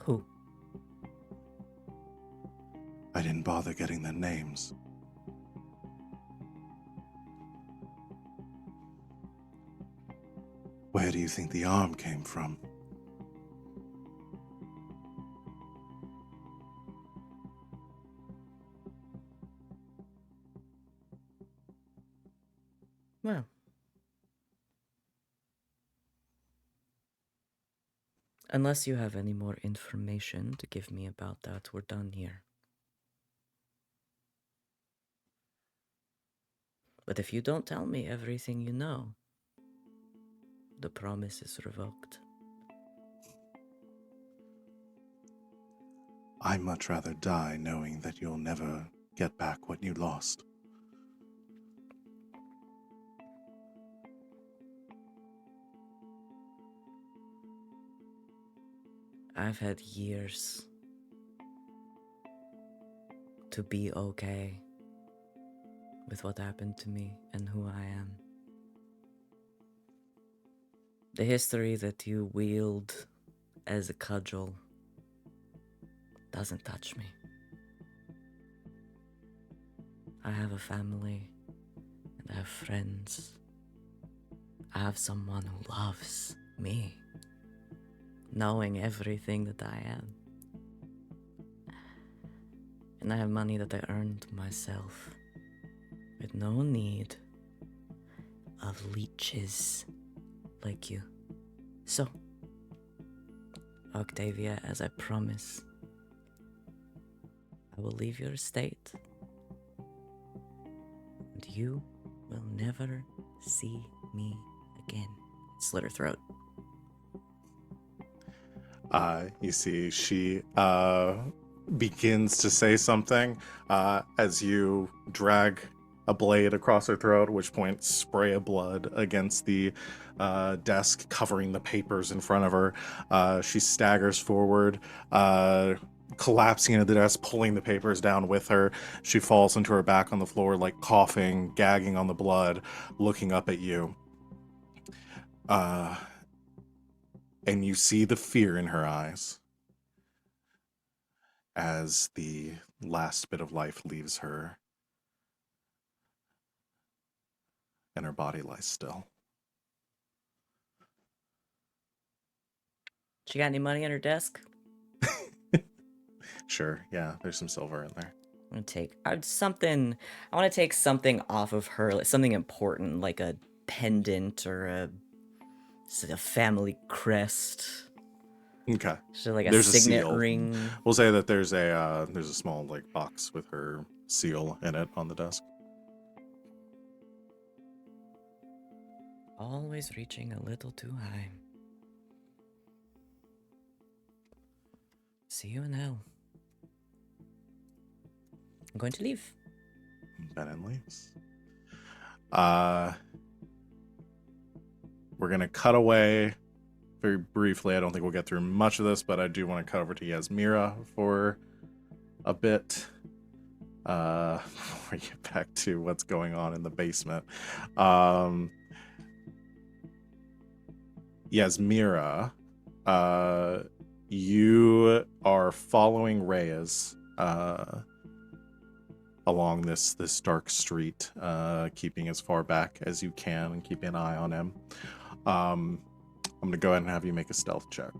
Who? I didn't bother getting their names. Where do you think the arm came from? Well, unless you have any more information to give me about that, we're done here. But if you don't tell me everything you know, the promise is revoked. I'd much rather die knowing that you'll never get back what you lost. I've had years to be okay with what happened to me and who I am. The history that you wield as a cudgel doesn't touch me. I have a family and I have friends. I have someone who loves me, knowing everything that I am. And I have money that I earned myself with no need of leeches like you. So, Octavia, as I promise, I will leave your estate, and you will never see me again. Slit her throat. You see, she begins to say something as you drag a blade across her throat, at which point spray of blood against the desk covering the papers in front of her. She staggers forward, collapsing into the desk, pulling the papers down with her. She falls into her back on the floor, like coughing, gagging on the blood, looking up at you. And you see the fear in her eyes as the last bit of life leaves her and her body lies still. She got any money on her desk? Sure, yeah, there's some silver in there. I'm gonna take I want to take something off of her, like something important, like a pendant or a family crest. Okay. So like a There's a signet seal. ring. We'll say that there's a small like box with her seal in it on the desk. Always reaching a little too high. See you in hell. I'm going to leave. Venehn leaves. We're gonna cut away very briefly, I don't think we'll get through much of this, but I do want to cut over to Yasmera for a bit. Before we get back to what's going on in the basement. Yasmera, you are following Reyes along this dark street, keeping as far back as you can and keeping an eye on him. I'm gonna go ahead and have you make a stealth check.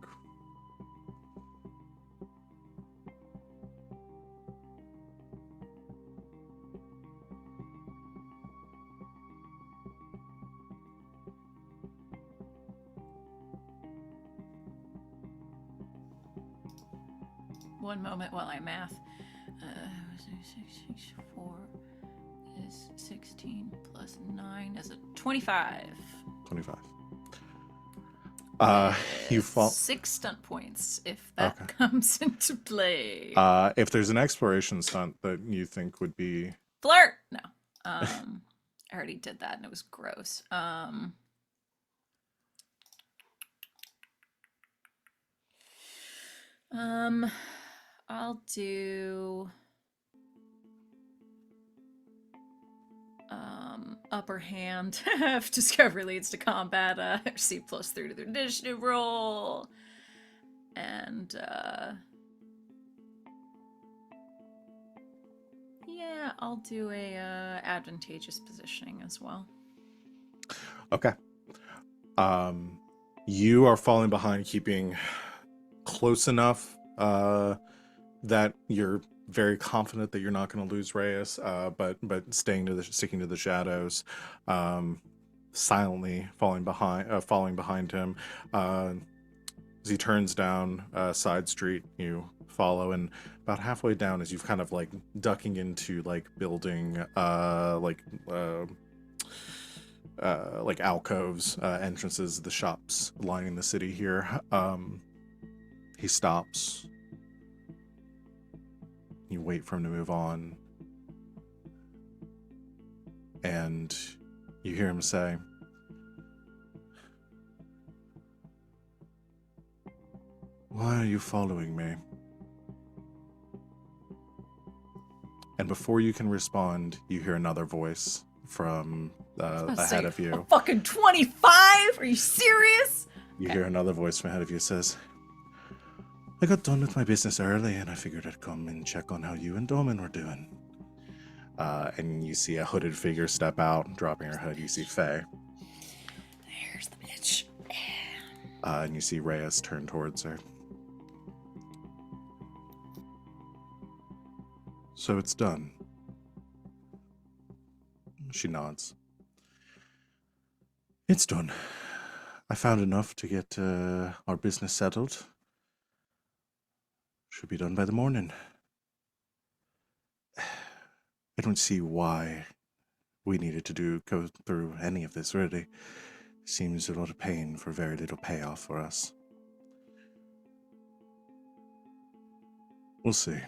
One moment while I math. 4 is 16 plus 9 is a 25. 25. You fall. 6 stunt points if that Okay. comes into play. If there's an exploration stunt that you think would be Flirt. No. I already did that and it was gross. I'll do upper hand. If discovery leads to combat, receive +3 to the initiative roll. And yeah, I'll do a advantageous positioning as well. okay. You are falling behind, keeping close enough that you're very confident that you're not going to lose Reyes, but sticking to the shadows, silently falling behind him. As he turns down a side street, you follow, and about halfway down, as you've kind of like ducking into like building like alcoves, entrances, the shops lining the city here. He stops. You wait for him to move on, and you hear him say, "Why are you following me?" And before you can respond, you hear another voice from ahead of you. A fucking 25? Are you serious? You hear another voice from ahead of you says, "I got done with my business early and I figured I'd come and check on how you and Domin were doing." And you see a hooded figure step out, dropping her hood. You see Faye. There's the bitch. And you see Reyes turn towards her. "So it's done." She nods. "It's done. I found enough to get our business settled. Should be done by the morning. I don't see why we needed to go through any of this, really. Seems a lot of pain for very little payoff for us. We'll see.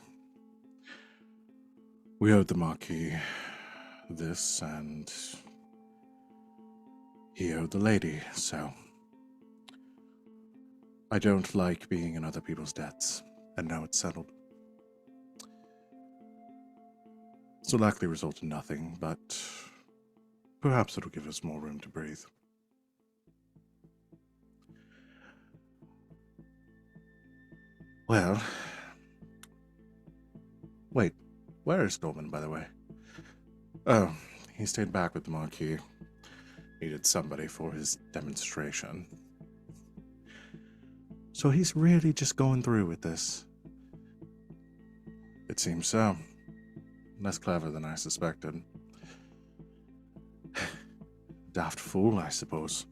We owed the Marquis this, and he owed the lady, so I don't like being in other people's debts, and now it's settled. This will likely result in nothing, but perhaps it'll give us more room to breathe. Well, wait, where is Dolman, by the way? Oh, he stayed back with the Marquis. Needed somebody for his demonstration. So he's really just going through with this? It seems so. Less clever than I suspected. Daft fool, I suppose.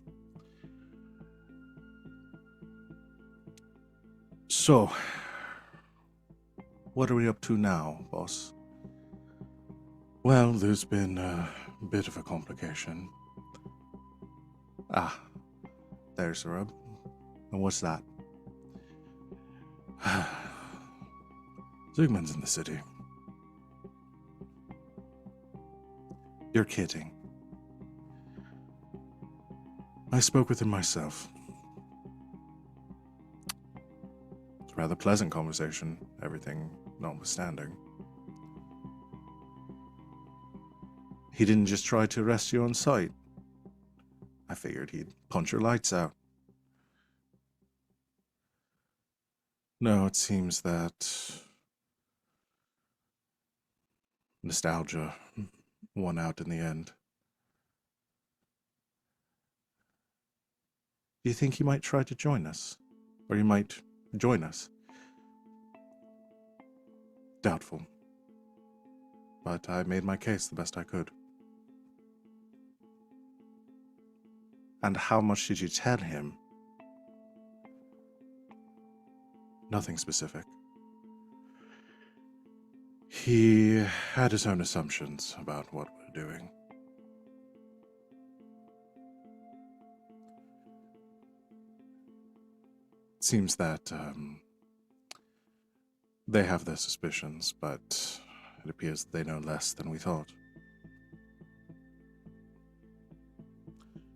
So, what are we up to now, boss? Well, there's been a bit of a complication. Ah, there's the rub. And what's that? Zygmun's in the city. You're kidding. I spoke with him myself. It's a rather pleasant conversation, everything notwithstanding. He didn't just try to arrest you on sight. I figured he'd punch your lights out. No, it seems that nostalgia won out in the end. Do you think he might try to join us? Or he might join us? Doubtful. But I made my case the best I could. And how much did you tell him? Nothing specific. He had his own assumptions about what we're doing. It seems that they have their suspicions, but it appears that they know less than we thought.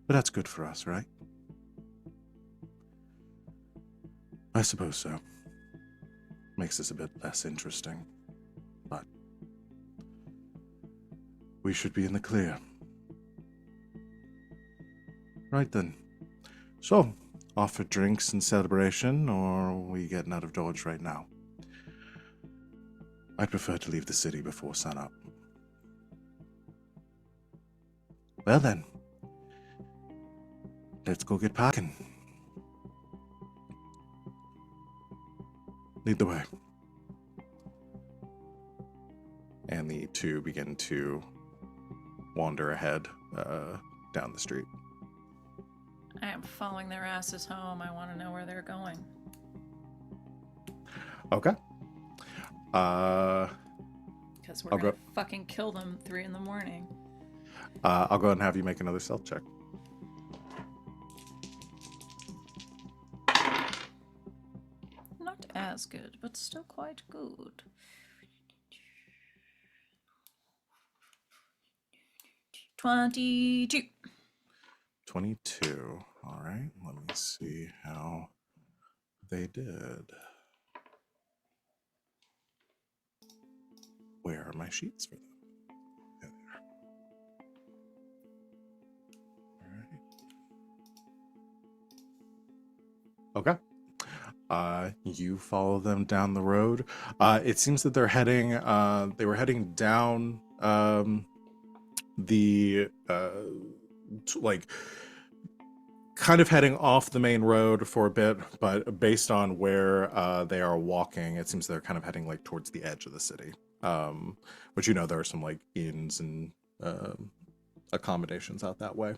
But that's good for us, right? I suppose so. Makes this a bit less interesting. But we should be in the clear. Right then. So, off for drinks and celebration, or are we getting out of Dodge right now? I'd prefer to leave the city before sunup. Well then, let's go get packing. Lead the way. And the two begin to wander ahead down the street. I am following their asses home. I want to know where they're going. Okay. Because we're I'll gonna go- fucking kill them 3 in the morning. I'll go ahead and have you make another stealth check. Not as good, but still quite good. 22. 22. All right. Let me see how they did. Where are my sheets for them? There they are. All right. Okay. You follow them down the road. It seems that they're heading. They were heading down the like kind of heading off the main road for a bit, but based on where they are walking, it seems they're kind of heading like towards the edge of the city. But you know, there are some like inns and accommodations out that way.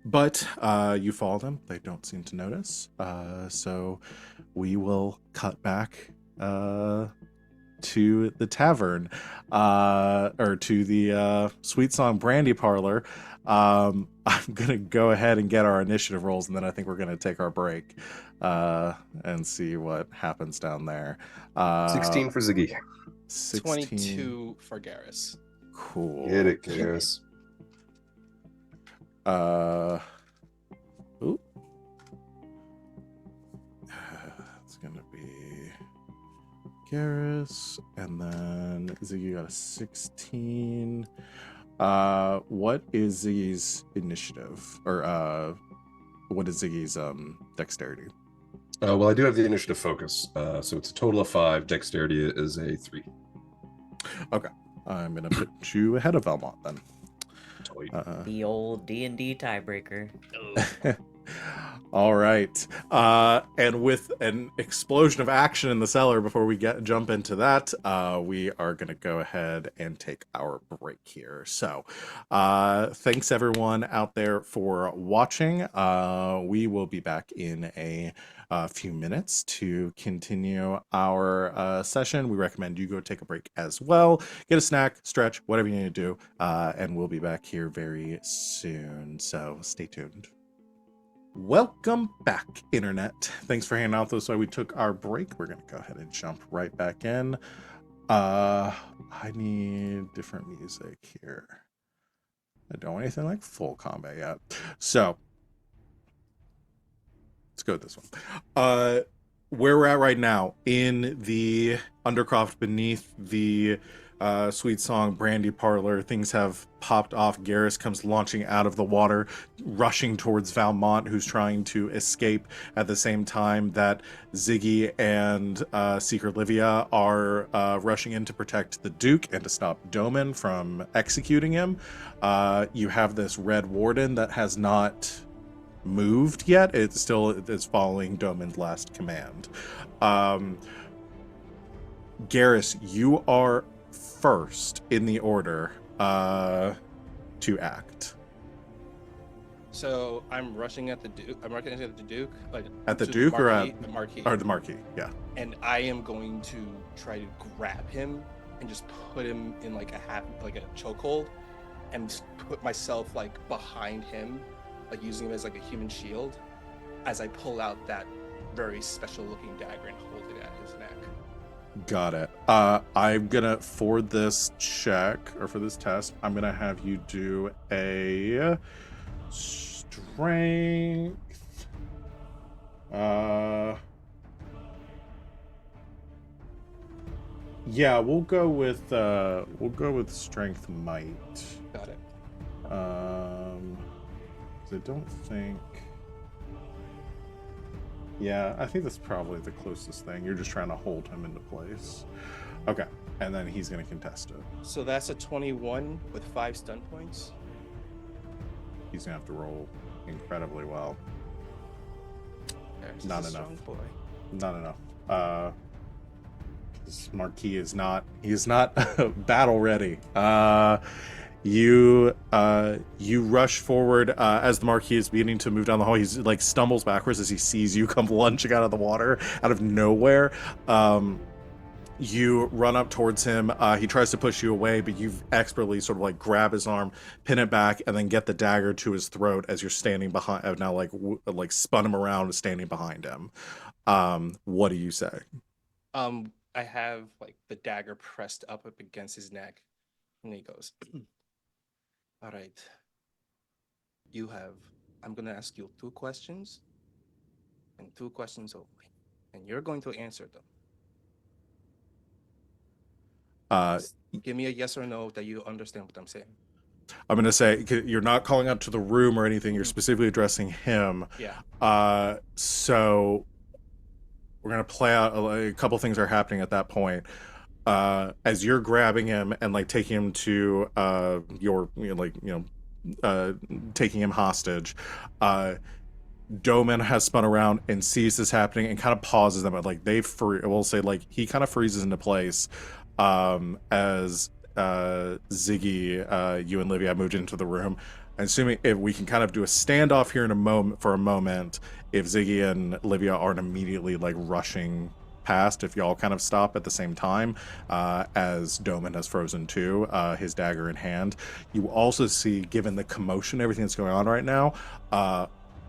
But you follow them. They don't seem to notice. So we will cut back to the tavern, or to the Sweet Song Brandy Parlor. I'm gonna go ahead and get our initiative rolls, and then I think we're gonna take our break and see what happens down there. 16 for Ziggy. 16. 22 for Garas. Cool. Get it, Garas. Ooh. It's gonna be Garas, and then Ziggy got a 16. What is Ziggy's initiative, or what is Ziggy's dexterity? Well, I do have the initiative focus, so it's a total of 5. Dexterity is a 3. Okay, I'm gonna put you ahead of Velmont then. The old D&D tiebreaker. All right. And with an explosion of action in the cellar before we jump into that, we are going to go ahead and take our break here. So thanks everyone out there for watching. We will be back in a few minutes to continue our session. We recommend you go take a break as well. Get a snack, stretch, whatever you need to do. And we'll be back here very soon. So stay tuned. Welcome back, Internet. Thanks for hanging out with us while we took our break. We're going to go ahead and jump right back in. I need different music here. I don't want anything like full combat yet. So, let's Let's go with this one. Where we're at right now in the Undercroft beneath the Sweet Song Brandy Parlor, things have popped off. Garas comes launching out of the water, rushing towards Valmont, who's trying to escape at the same time that Ziggy and Seeker Livia are rushing in to protect the Duke and to stop Doman from executing him. You have this Red Warden that has not moved yet. It still is following Doman's last command. Garas, you are first in the order to act. So I'm rushing at the Duke. I'm rushing at the Duke, like At the to Duke or Marquis, at the Marquis, or the Marquis? Yeah. and I am going to try to grab him and just put him in like a chokehold, and put myself like behind him, like using him as like a human shield, as I pull out that very special looking dagger and hold it at his neck. Got it. I'm gonna, for this check or for this test, I'm gonna have you do a strength. Yeah, we'll go with strength might. Got it. 'Cause I don't think. Yeah, I think that's probably the closest thing. You're just trying to hold him into place. Okay, and then he's gonna contest it. So that's a 21 with 5 stun points. He's gonna have to roll incredibly well. There's Not a enough. strong boy. Not enough. This Marquis is not. He is not battle ready. You rush forward as the Marquis is beginning to move down the hall. He's like stumbles backwards as he sees you come lunging out of the water out of nowhere. You run up towards him. He tries to push you away, but you expertly sort of like grab his arm, pin it back, and then get the dagger to his throat as you're standing behind. Now, like spun him around, standing behind him. What do you say? I have like the dagger pressed up against his neck, and he goes, "All right, I'm gonna ask you 2 questions, and 2 questions only, and you're going to answer them. Just give me a yes or no that you understand what I'm saying." I'm going to say you're not calling out to the room or anything. You're specifically addressing him. Yeah. So we're going to play out a couple things are happening at that point. As you're grabbing him and like taking him to taking him hostage, Doman has spun around and sees this happening and kind of pauses them. Like we'll say like he kind of freezes into place as Ziggy, you and Livia have moved into the room. And assuming if we can kind of do a standoff here in a moment, if Ziggy and Livia aren't immediately like rushing past, if y'all kind of stop at the same time, as Doman has frozen too, his dagger in hand. You also see, given the commotion, everything that's going on right now,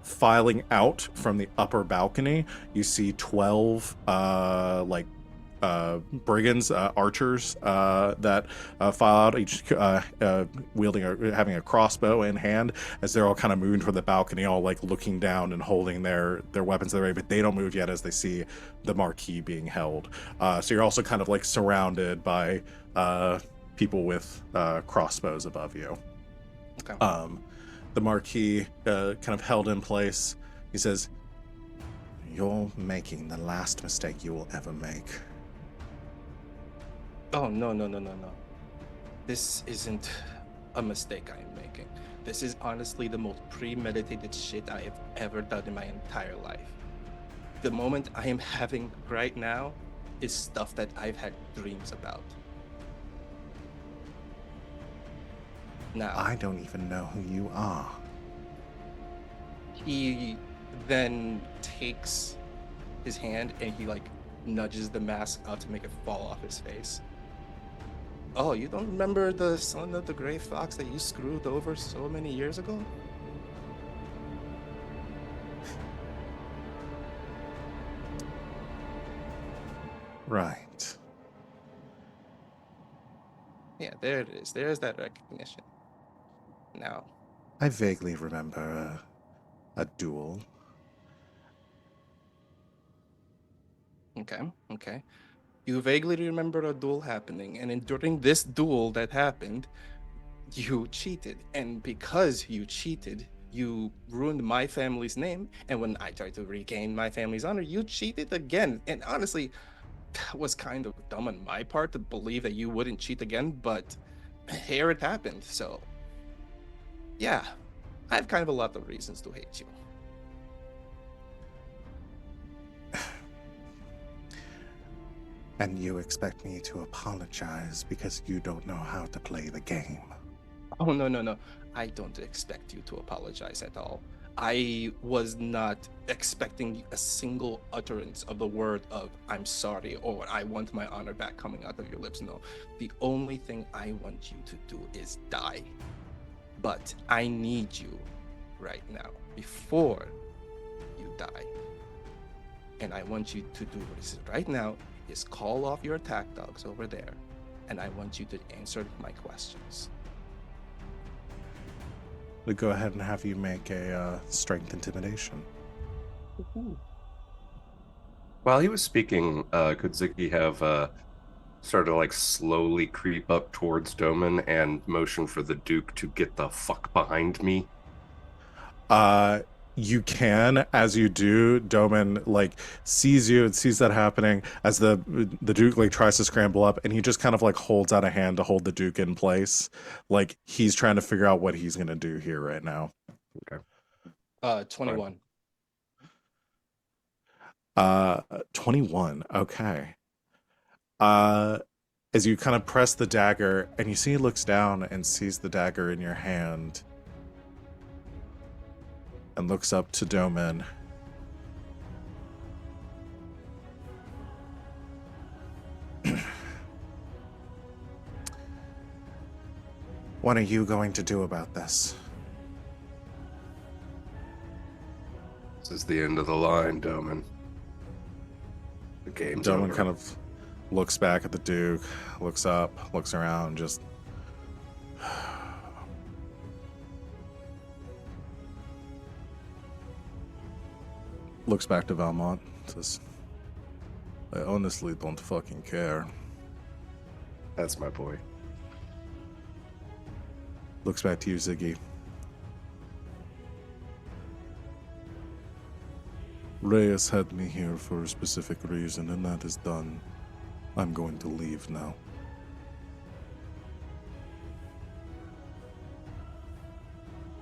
filing out from the upper balcony, you see 12 brigands, archers that file out, each wielding or having a crossbow in hand, as they're all kind of moving toward the balcony, all like looking down and holding their weapons at the ready, but they don't move yet as they see the Marquis being held. So you're also kind of like surrounded by people with crossbows above you. Okay. The Marquis kind of held in place. He says, "You're making the last mistake you will ever make." Oh, no. This isn't a mistake I am making. This is honestly the most premeditated shit I have ever done in my entire life. The moment I am having right now is stuff that I've had dreams about. Now, I don't even know who you are. he then takes his hand and he like nudges the mask out to make it fall off his face. "Oh, you don't remember the son of the gray fox that you screwed over so many years ago?" Right. Yeah, there it is. There's that recognition. Now, I vaguely remember a duel. Okay. You vaguely remember a duel happening, and during this duel that happened, you cheated. And because you cheated, you ruined my family's name. And when I tried to regain my family's honor, you cheated again. And honestly, that was kind of dumb on my part to believe that you wouldn't cheat again, but here it happened. So, yeah, I have kind of a lot of reasons to hate you. And you expect me to apologize because you don't know how to play the game. Oh, no. I don't expect you to apologize at all. I was not expecting a single utterance of the word of I'm sorry or I want my honor back coming out of your lips. No, the only thing I want you to do is die. But I need you right now before you die. And I want you to do this right now is call off your attack dogs over there. And I want you to answer my questions. We'll go ahead and have you make a strength intimidation. While he was speaking, could Ziggy have started to like slowly creep up towards Doman and motion for the Duke to get the fuck behind me? You can, as you do, Doman like sees you and sees that happening as the Duke like tries to scramble up, and he just kind of like holds out a hand to hold the Duke in place, like he's trying to figure out what he's gonna do here right now. Okay. 21. 21. Okay. As you kind of press the dagger, and you see he looks down and sees the dagger in your hand, and looks up to Doman. What are you going to do about this? This is the end of the line, Doman. The game's Doman over. kind of looks back at the Duke, looks up, looks around, just... looks back to Valmont, says, I honestly don't fucking care. That's my boy. Looks back to you, Ziggy. Reyes had me here for a specific reason, and that is done. I'm going to leave now.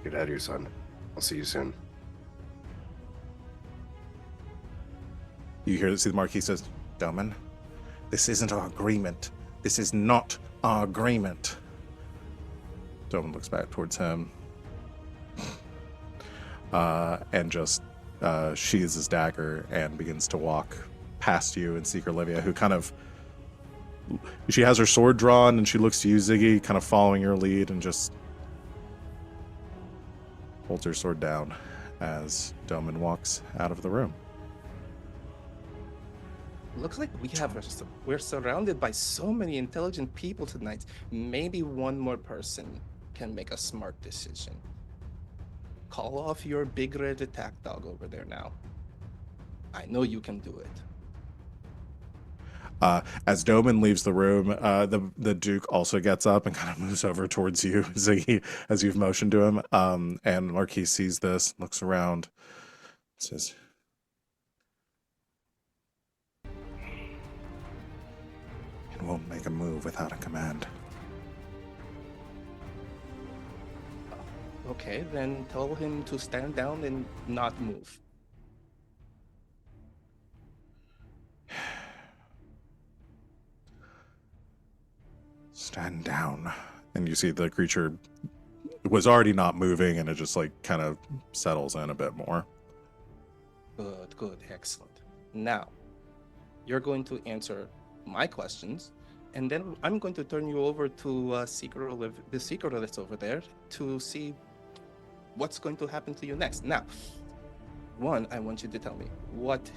Get out of here, son. I'll see you soon. You hear see the Marquis says, Doman, this isn't our agreement. This is not our agreement. Doman looks back towards him. And just sheathes his dagger and begins to walk past you and Seeker Olivia, who kind of... she has her sword drawn and she looks to you, Ziggy, kind of following your lead, and just holds her sword down as Doman walks out of the room. Looks like we're surrounded by so many intelligent people tonight. Maybe one more person can make a smart decision. Call off your big red attack dog over there now. I know you can do it. As Doman leaves the room, the Duke also gets up and kind of moves over towards you, Ziggy, as you've motioned to him. And Marquis sees this, looks around, says, "It won't make a move without a command." Okay, then tell him to stand down and not move. Stand down. And you see the creature was already not moving, and it just like kind of settles in a bit more. Good, excellent. Now, you're going to answer my questions, and then I'm going to turn you over to the Seeker that's over there to see what's going to happen to you next. Now, one, I want you to tell me, what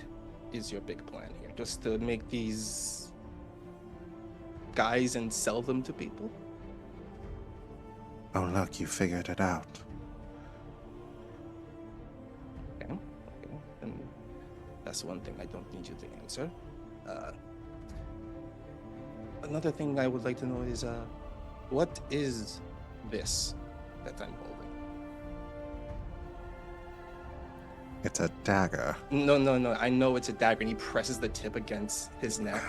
is your big plan here? Just to make these guys and sell them to people? Oh, look, you figured it out. Okay. And that's one thing I don't need you to answer. Another thing I would like to know is, what is this that I'm holding? It's a dagger. No, no, no. I know it's a dagger, and he presses the tip against his neck.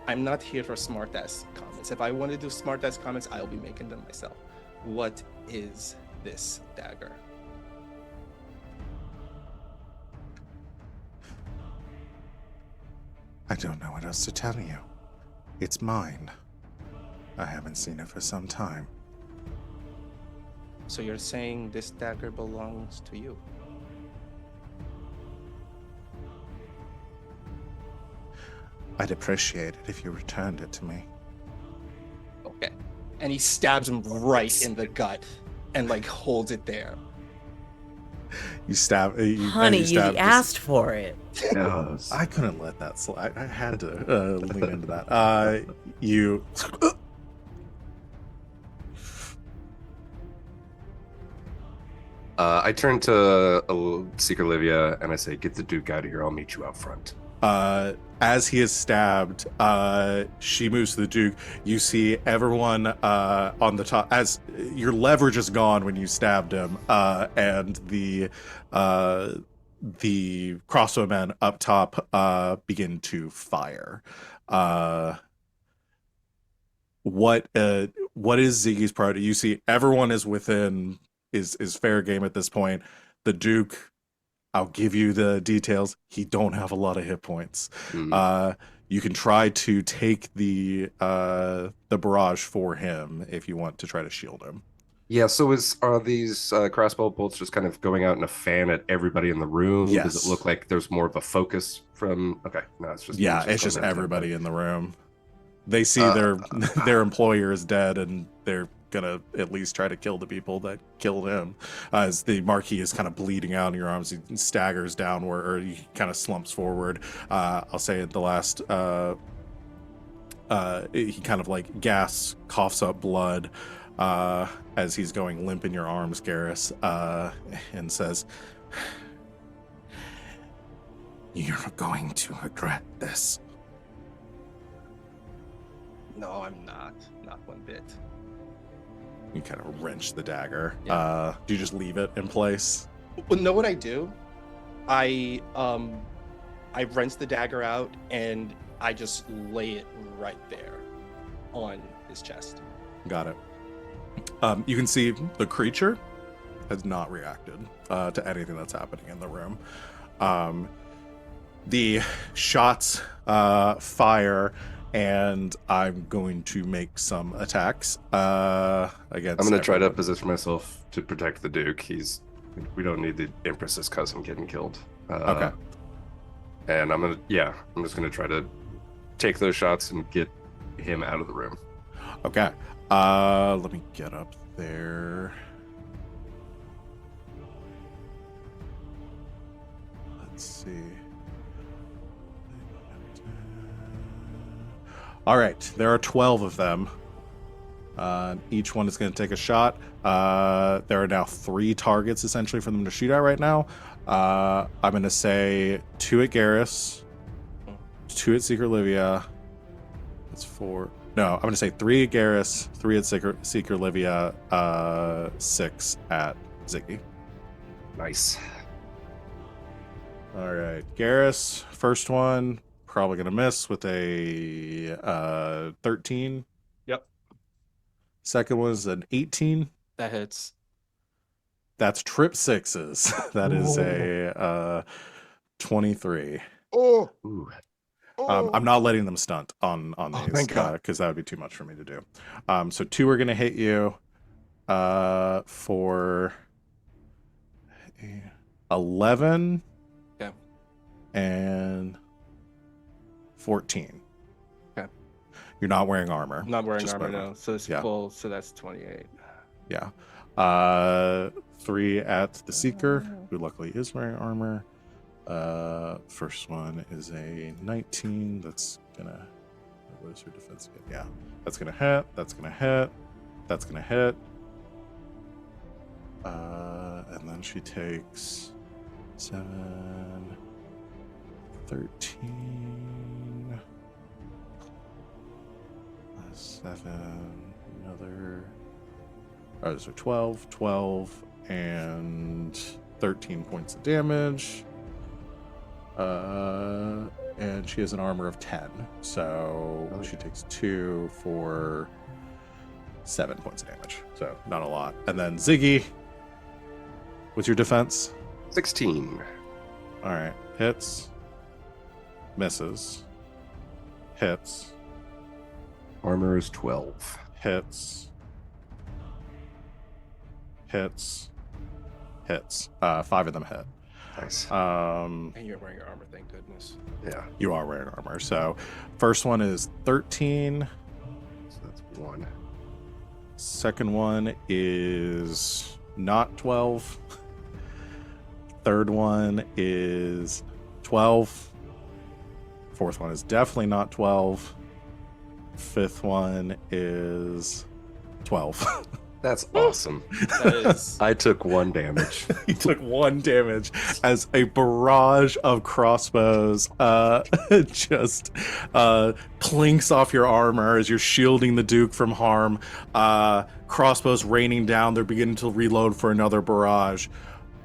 I'm not here for smart-ass comments. If I want to do smart-ass comments, I'll be making them myself. What is this dagger? I don't know what else to tell you. It's mine. I haven't seen it for some time. So you're saying this dagger belongs to you? I'd appreciate it if you returned it to me. Okay. And he stabs him right in the gut and like holds it there. You stab. Honey, you stab asked for it. Yes. I couldn't let that slide. I had to lean into that. You. I turn to Secret Olivia and I say, "Get the Duke out of here. I'll meet you out front." As he is stabbed, she moves to the Duke. You see everyone on the top. As your leverage is gone when you stabbed him, and the crossbowmen up top begin to fire. What is Ziggy's priority? You see everyone is within is fair game at this point. The Duke, I'll give you the details. He don't have a lot of hit points. You can try to take the barrage for him if you want to try to shield him. Yeah. So are these crossbow bolts just kind of going out in a fan at everybody in the room? Yes. Does it look like there's more of a focus from? Okay. No, it's just It's just everybody in the room. They see their employer is dead, and they're gonna at least try to kill the people that killed him. As the Marquis is kind of bleeding out in your arms, he staggers downward, or he kind of slumps forward. I'll say at the last, he kind of like coughs up blood as he's going limp in your arms, Garas, and says, "You're going to regret this." No, I'm not. Not one bit. You kind of wrench the dagger. Yeah. Do you just leave it in place? Well, know what I do? I wrench the dagger out and I just lay it right there on his chest. Got it. You can see the creature has not reacted to anything that's happening in the room. The shots fire, and I'm going to make some attacks against. I'm going to try to everyone. position myself to protect the Duke. We don't need the Empress's cousin getting killed. Okay. And I'm just going to try to take those shots and get him out of the room. Okay. Let me get up there. Let's see. All right, there are 12 of them. Each one is going to take a shot. There are now 3 targets essentially for them to shoot at right now. I'm going to say 2 at Garas, 2 at Secret Olivia. That's 4. No, I'm going to say 3 at Garas, 3 at Secret Olivia, 6 at Ziggy. Nice. All right, Garas, first one, probably going to miss with a 13. Yep. Second was an 18. That hits. That's trip sixes. That is a 23. Oh. Ooh. I'm not letting them stunt on these thank God. because that would be too much for me to do. So 2 are going to hit you for 11 Okay. and 14. Okay. You're not wearing armor. I'm not wearing Just armor armor. now, so it's Yeah. full. So that's 28. Yeah. 3 at the Seeker, who luckily is wearing armor. First one is a 19. That's gonna. What is her defense again? Yeah, that's gonna hit. That's gonna hit. That's gonna hit. And then she takes 7, 13, 7, another. Oh, so 12, 12, and 13 points of damage. And she has an armor of 10, so she takes 2 for 7 points of damage. So not a lot. And then Ziggy, what's your defense? 16. All right, hits, misses, hits, Armor is 12. hits, hits, hits. 5 of them hit. Nice. And you're wearing your armor, thank goodness. Yeah. You are wearing armor. So first one is 13. So that's 1. Second one is not 12. Third one is 12. Fourth one is definitely not 12. Fifth one is 12. That's awesome. That is. I took 1 damage. He took 1 damage as a barrage of crossbows just plinks off your armor as you're shielding the Duke from harm. Crossbows raining down. They're beginning to reload for another barrage.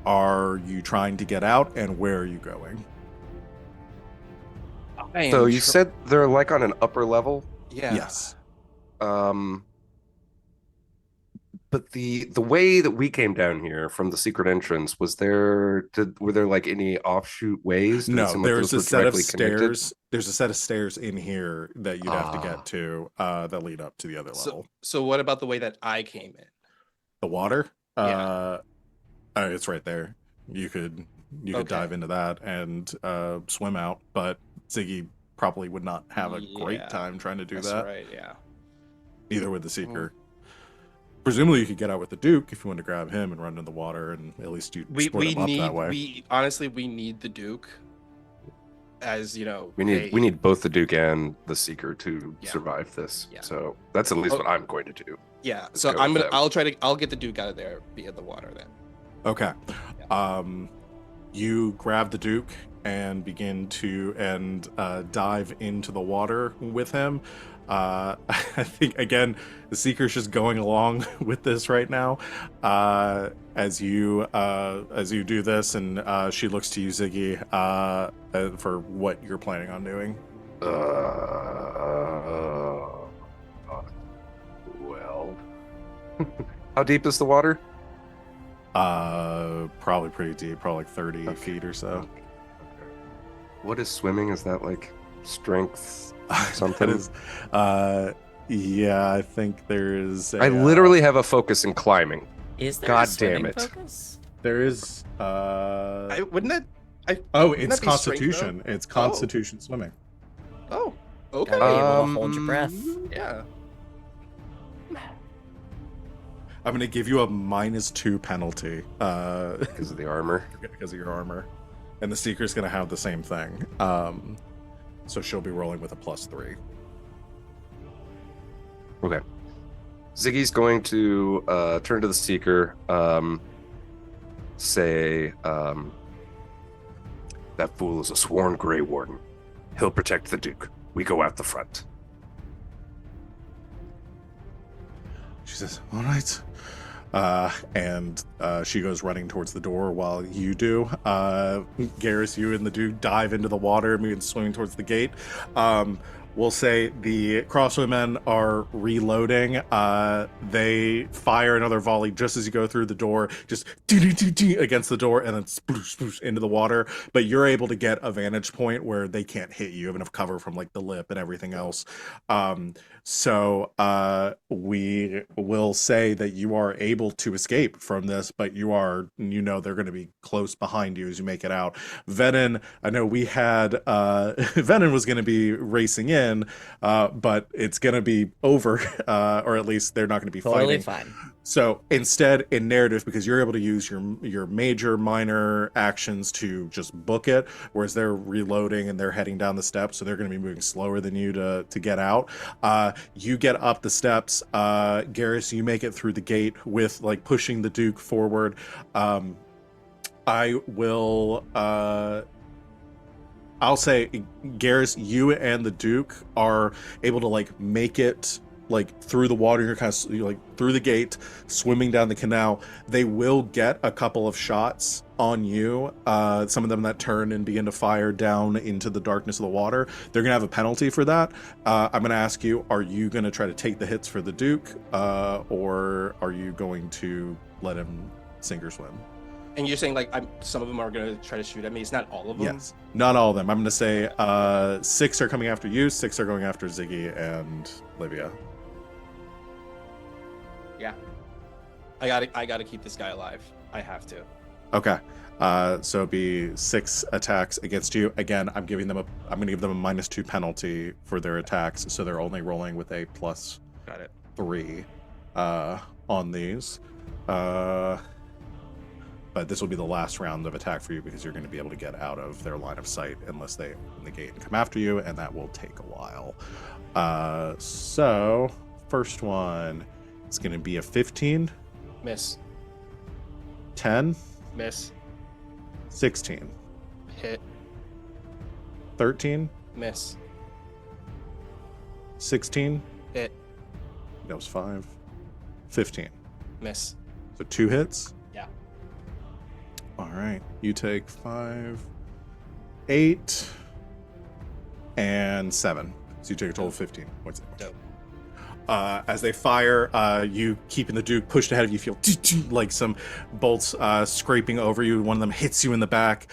Are you trying to get out, and where are you going? So you said they're like on an upper level? Yeah. Yes. But the way that we came down here from the secret entrance, were there like any offshoot ways? Did it No, seem like there's those a were set of directly connected? stairs. There's a set of stairs in here that you'd have to Ah. get to that lead up to the other level. So what about the way that I came in? The water? Yeah. It's right there. You could Okay. dive into that and swim out, but Ziggy probably would not have a great Yeah, time trying to do That's that. right, yeah. Either with the Seeker. Presumably you could get out with the Duke if you want to grab him and run into the water, and at least you split him up that way. We need the Duke, as you know. We need both the Duke and the Seeker to Yeah. survive this. Yeah. So that's at least what I'm going to do. Yeah. Let's So go with them. I'll get the Duke out of there via the water then. Okay. You grab the Duke and begin to dive into the water with him. I think again the Seeker's just going along with this right now. As you do this, and she looks to you, Ziggy, for what you're planning on doing. Well, how deep is the water? Probably pretty deep, probably like 30 feet or so. Okay. What is swimming? Is that like strength something? That is, yeah, I think there is. I literally have a focus in climbing. Is there God a swimming damn it. focus? there is. Wouldn't that? Oh, wouldn't it's that be strength, Constitution. It's Constitution swimming. Oh, okay. Gotta be able to hold your breath. Yeah. I'm gonna give you a -2 penalty Because of the armor. because of your armor, and the Seeker's gonna have the same thing. So she'll be rolling with a +3. Okay. Ziggy's going to turn to the Seeker, say, that fool is a sworn Grey Warden. He'll protect the Duke. We go out the front. She says, "All right," and she goes running towards the door while you do. Garas, you and the Duke dive into the water and begin swimming towards the gate. We'll say the crossbowmen are reloading. They fire another volley just as you go through the door, just against the door, and then sploosh, sploosh into the water. But you're able to get a vantage point where they can't hit you. You have enough cover from like the lip and everything else. So we will say that you are able to escape from this, but they're going to be close behind you as you make it out. Venehn, I know we had Venehn was going to be racing in, but it's going to be over, or at least they're not going to be Totally fighting. fine. So instead, in narrative, because you're able to use your major, minor actions to just book it, whereas they're reloading and they're heading down the steps, so they're going to be moving slower than you to get out. You get up the steps. Garas, you make it through the gate with like pushing the Duke forward. I will. I'll say, Garas, you and the Duke are able to like make it like through the water. You're kind of like through the gate, swimming down the canal. They will get a couple of shots on you. Some of them that turn and begin to fire down into the darkness of the water. They're gonna have a penalty for that. I'm gonna ask you: are you gonna try to take the hits for the Duke, or are you going to let him sink or swim? And you're saying like some of them are gonna try to shoot at me. It's not all of them. Yes, not all of them. I'm gonna say 6 are coming after you, 6 are going after Ziggy and Livia. Yeah. I gotta keep this guy alive. I have to. Okay. So it'd be 6 attacks against you. Again, I'm gonna give them a -2 penalty for their attacks, so they're only rolling with a Got it. +3 on these. But this will be the last round of attack for you because you're going to be able to get out of their line of sight unless they open the gate and come after you, and that will take a while. So first one is going to be a 15, Miss. 10, Miss. 16, Hit. 13, Miss. 16. Hit. That was 5. 15. Miss. So 2 hits. Yeah. All right. You take 5, 8, and 7. So you take a total of 15 points. Dope. As they fire, you keeping the Duke pushed ahead of you, feel like some bolts scraping over you. One of them hits you in the back.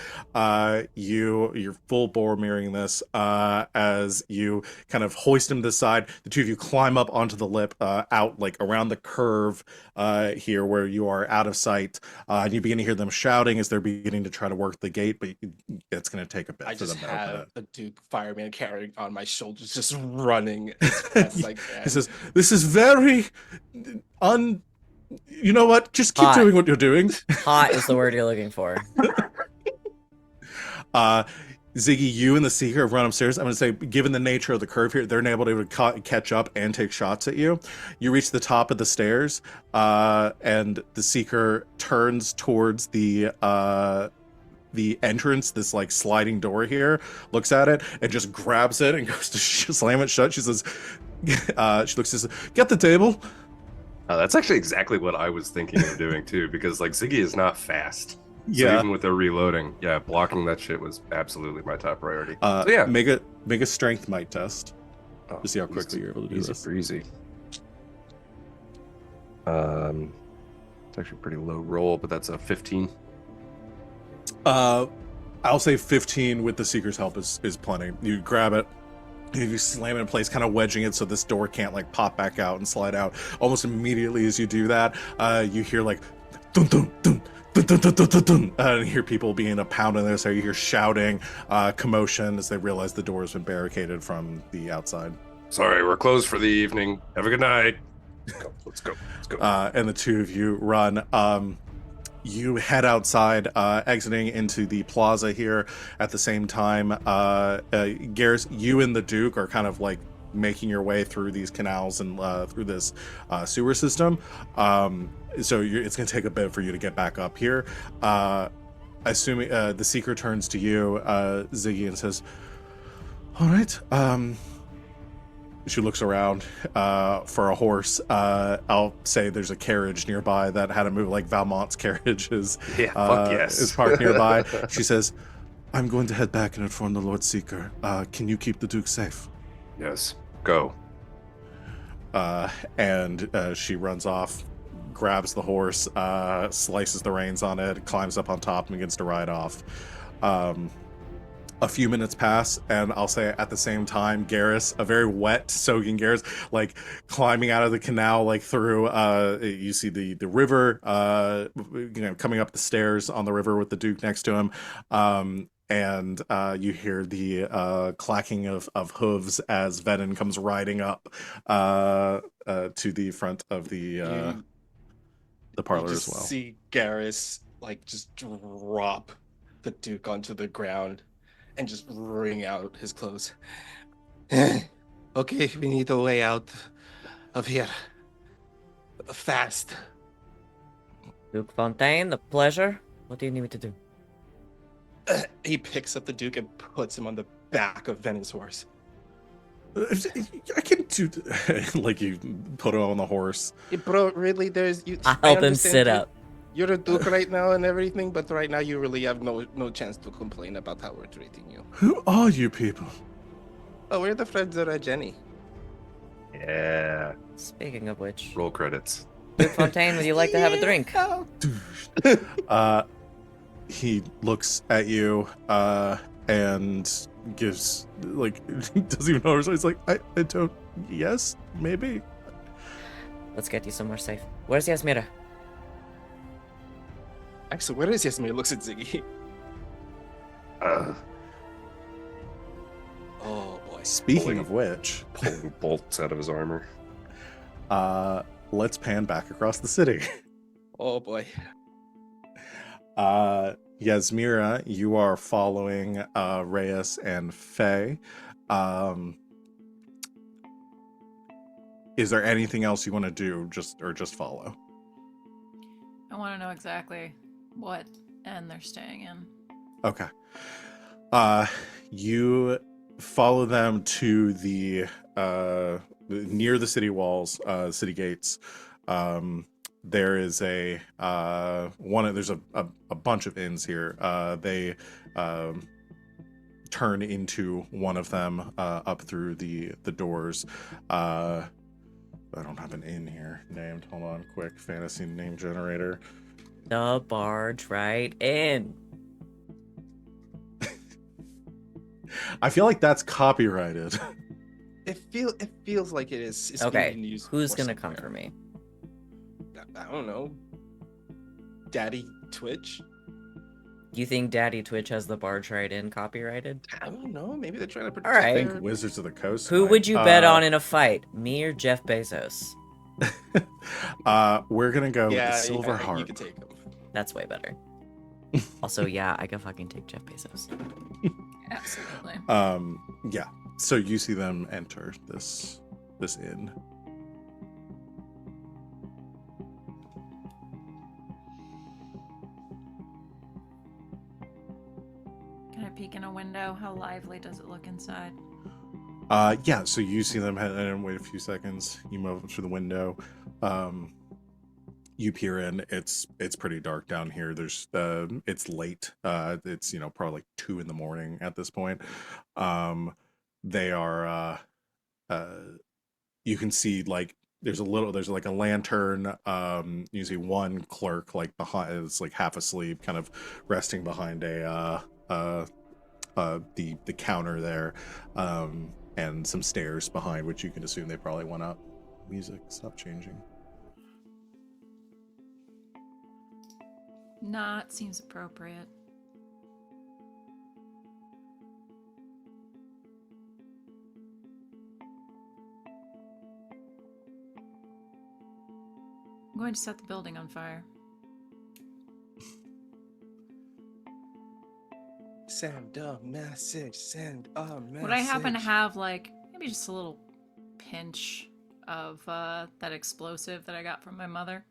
You're full bore mirroring this as you kind of hoist him to the side. The two of you climb up onto the lip, out like around the curve here where you are out of sight. And you begin to hear them shouting as they're beginning to try to work the gate, but it's going to take a bit I for just them to open have it. a Duke fireman carrying on my shoulders, just running as fast as I can. He says, "This is very you know what? Just keep Hot. doing what you're doing." Hot is the word you're looking for. Ziggy, you and the Seeker have run upstairs. I'm going to say, given the nature of the curve here, they're able to catch up and take shots at you. You reach the top of the stairs, and the Seeker turns towards the entrance, this like sliding door here, looks at it and just grabs it and goes to slam it shut. She says, she looks and says, "Get the table." That's actually exactly what I was thinking of doing too, because like Ziggy is not fast. So Yeah. even with their reloading, yeah, blocking that shit was absolutely my top priority. So yeah, make a strength might test Oh, to see how quickly you're able to do easy this. breezy. It's actually a pretty low roll, but that's a 15. I'll say 15 with the Seeker's help is plenty. You grab it, you slam it in place, kind of wedging it so this door can't like pop back out and slide out. Almost immediately as you do that, you hear like dun dun dun dun dun dun dun dun, dun, and you hear people being a pound in there. So you hear shouting, commotion as they realize the door has been barricaded from the outside. Sorry, we're closed for the evening. Have a good night. Let's go. And the two of you run. You head outside, exiting into the plaza here at the same time. Garas, you and the Duke are kind of like making your way through these canals and through this sewer system. So it's going to take a bit for you to get back up here. Assuming the Seeker turns to you, Ziggy, and says, "All right." She looks around for a horse. I'll say there's a carriage nearby that had to move, like Valmont's carriage is, fuck yes. is parked nearby. She says, "I'm going to head back and inform the Lord Seeker. Can you keep the Duke safe?" Yes, go. And she runs off, grabs the horse, slices the reins on it, climbs up on top, and begins to ride off. A few minutes pass, and I'll say at the same time, Garas, a very wet, soaking Garas, like climbing out of the canal, like through, you see the river, coming up the stairs on the river with the Duke next to him. And you hear the clacking of hooves as Venehn comes riding up to the front of the parlor you as just well. See Garas like just drop the Duke onto the ground and just wring out his clothes. Okay, we need a way out of here. Fast. Duke Fontaine, the pleasure. What do you need me to do? He picks up the Duke and puts him on the back of Venehn's horse. I can do like you put him on the horse. Bro, really, there's you. I'll I help him understand sit you- up. You're a duke right now and everything, but right now you really have no chance to complain about how we're treating you. Who are you people? Oh, we're the friends of Jenny. Yeah. Speaking of which, Roll credits. Duke Fontaine, would you like to have a drink? He looks at you and gives like doesn't even know. He's like, I don't. Yes, maybe. Let's get you somewhere safe. Where's Yasmera? Actually, where is Yasmera? Looks at Ziggy. Uh, Oh boy. Speaking of which, pulling bolts out of his armor. let's pan back across the city. Oh boy. Yasmera, you are following Reyes and Faye. Is there anything else you want to do, just follow? I want to know exactly what inn they're staying in. Okay. You follow them to the near the city walls, city gates. There is there's a bunch of inns here. They turn into one of them up through the doors. I don't have an inn here named. Hold on, quick fantasy name generator. The barge right in. I feel like that's copyrighted. It feels like it is. It's Okay, being used who's for gonna come somewhere. for me? I don't know. Daddy Twitch? You think Daddy Twitch has the barge right in copyrighted? I don't know. Maybe they're trying to protect All right. I their- think Wizards of the Coast. Who might. would you bet on in a fight? Me or Jeff Bezos? We're gonna go with Yeah, the Silver you Harp. can take them. That's way better. Also, yeah, I can fucking take Jeff Bezos. Absolutely. Yeah. So you see them enter this inn. Can I peek in a window? How lively does it look inside? Yeah, so you see them head in and wait a few seconds. You move up through the window. You peer in. It's pretty dark down here. There's it's late. It's probably like 2 a.m. at this point. They are you can see like there's like a lantern. You see one clerk like behind, it's like half asleep, kind of resting behind the counter there, and some stairs behind, which you can assume they probably went up. Music, stop changing. Not seems appropriate. I'm going to set the building on fire. Send a message. Send a message. Would I happen to have, like, maybe just a little pinch of that explosive that I got from my mother?